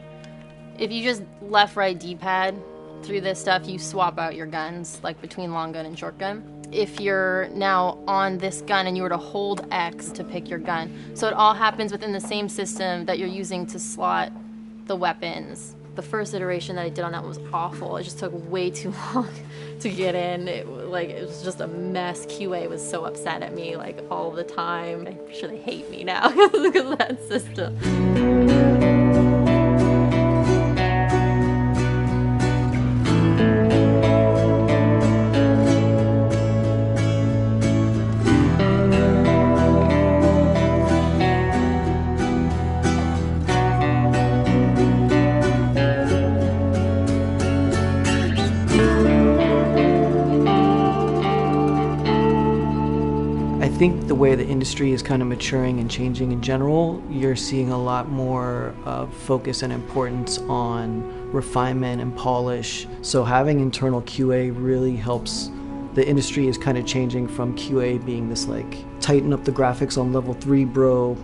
if you just left, right, D-pad through this stuff, you swap out your guns, like between long gun and short gun. If you're now on this gun and you were to hold X to pick your gun. So it all happens within the same system that you're using to slot the weapons. The first iteration that I did on that was awful. It just took way too long to get in. It was just a mess. QA was so upset at me like all the time. I'm sure they hate me now because of that system. I think the way the industry is kind of maturing and changing in general, you're seeing a lot more focus and importance on refinement and polish. So having internal QA really helps. The industry is kind of changing from QA being this like tighten up the graphics on level 3 bro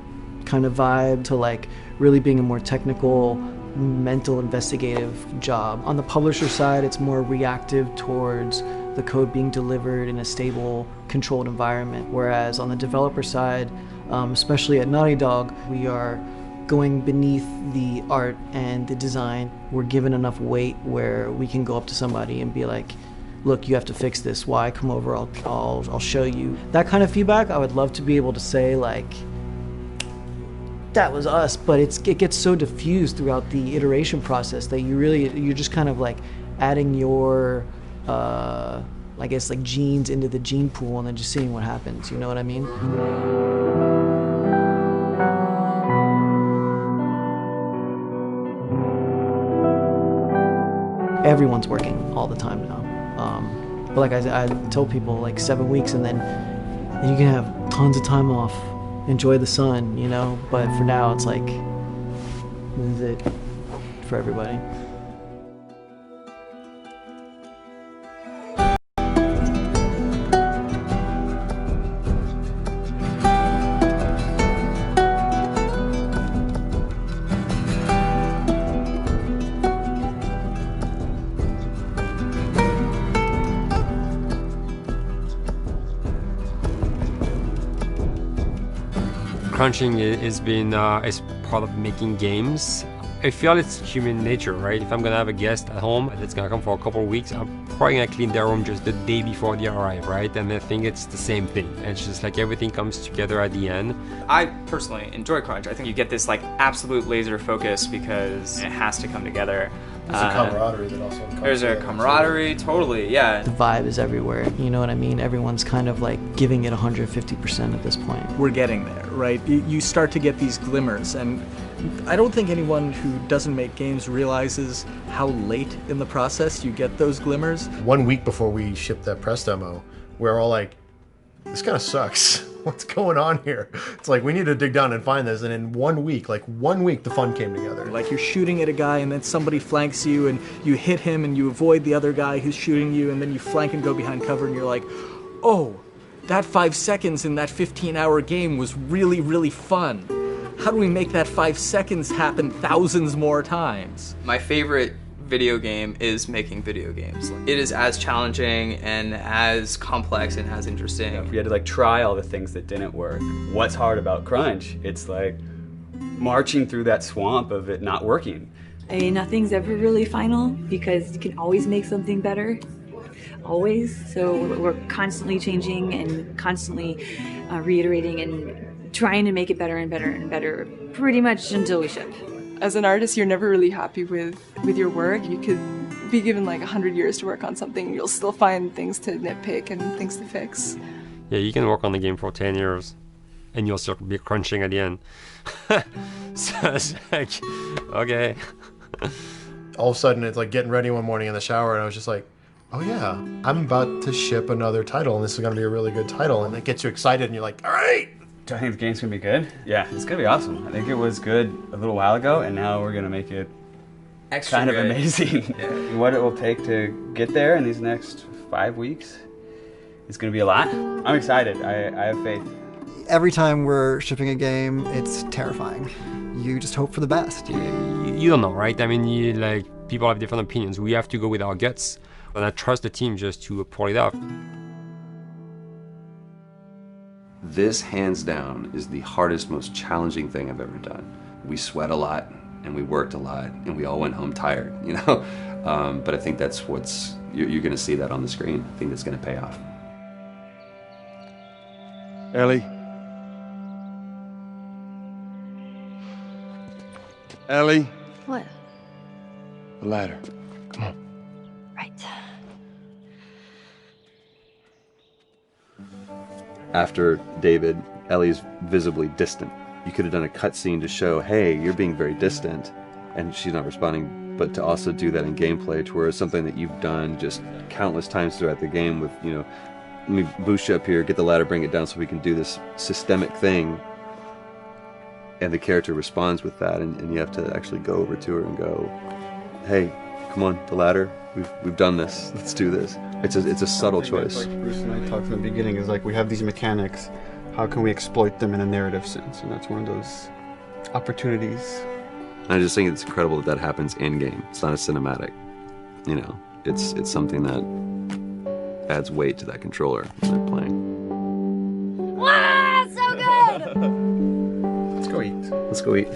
kind of vibe to like really being a more technical, mental, investigative job. On the publisher side, it's more reactive towards the code being delivered in a stable, controlled environment. Whereas on the developer side, especially at Naughty Dog, we are going beneath the art and the design. We're given enough weight where we can go up to somebody and be like, look, you have to fix this. Why? Come over, I'll show you. That kind of feedback, I would love to be able to say like, that was us, but it gets so diffused throughout the iteration process that you're just kind of like adding your I guess like genes into the gene pool and then just seeing what happens. You know what I mean? Everyone's working all the time now. But like I tell people, like 7 weeks and then you can have tons of time off, enjoy the sun, you know? But for now, it's like, this is it for everybody. Crunching is part of making games. I feel it's human nature, right? If I'm gonna have a guest at home that's gonna come for a couple of weeks, I'm probably gonna clean their room just the day before they arrive, right? And I think it's the same thing. It's just like everything comes together at the end. I personally enjoy crunch. I think you get this like absolute laser focus because it has to come together. There's a camaraderie that also comes There's a camaraderie, totally, yeah. The vibe is everywhere, you know what I mean? Everyone's kind of like giving it 150% at this point. We're getting there, right? You start to get these glimmers, and I don't think anyone who doesn't make games realizes how late in the process you get those glimmers. 1 week before we shipped that press demo, we're all like, this kind of sucks. What's going on here? It's like, we need to dig down and find this. And in 1 week, like 1 week, the fun came together. Like you're shooting at a guy and then somebody flanks you and you hit him and you avoid the other guy who's shooting you and then you flank and go behind cover and you're like, oh, that 5 seconds in that 15-hour game was really, really fun. How do we make that 5 seconds happen thousands more times? My favorite video game is making video games. It is as challenging and as complex and as interesting. If we had to like try all the things that didn't work, what's hard about crunch? It's like marching through that swamp of it not working. I mean, nothing's ever really final because you can always make something better. Always. So we're constantly changing and constantly reiterating and trying to make it better and better and better pretty much until we ship. As an artist, you're never really happy with your work. You could be given like 100 years to work on something and you'll still find things to nitpick and things to fix. Yeah, you can work on the game for 10 years and you'll still be crunching at the end. So it's like, okay. All of a sudden, it's like getting ready one morning in the shower and I was just like, oh yeah, I'm about to ship another title and this is going to be a really good title. And it gets you excited and you're like, all right. Do I think the game's gonna be good? Yeah, it's gonna be awesome. I think it was good a little while ago, and now we're gonna make it extra kind good. of amazing. Yeah. What it will take to get there in these next 5 weeks, it's gonna be a lot. I'm excited. I have faith. Every time we're shipping a game, it's terrifying. You just hope for the best. You don't know, right? I mean, like people have different opinions. We have to go with our guts, and I trust the team just to pull it off. This, hands down, is the hardest, most challenging thing I've ever done. We sweat a lot, and we worked a lot, and we all went home tired, you know? But I think that's what's, you're gonna see that on the screen. I think that's gonna pay off. Ellie? Ellie? What? The ladder. Come on. Right. After David, Ellie's visibly distant. You could have done a cutscene to show, hey, you're being very distant, and she's not responding, but to also do that in gameplay to where it's something that you've done just countless times throughout the game with, you know, let me boost you up here, get the ladder, bring it down so we can do this systemic thing, and the character responds with that, and you have to actually go over to her and go, hey, come on, the ladder, we've done this, let's do this. It's a subtle choice. Like Bruce and I talked in the beginning, is like we have these mechanics, how can we exploit them in a narrative sense? And that's one of those opportunities. I just think it's incredible that happens in-game. It's not a cinematic, you know. It's something that adds weight to that controller when they're playing. Wow, so good! Let's go eat. Let's go eat.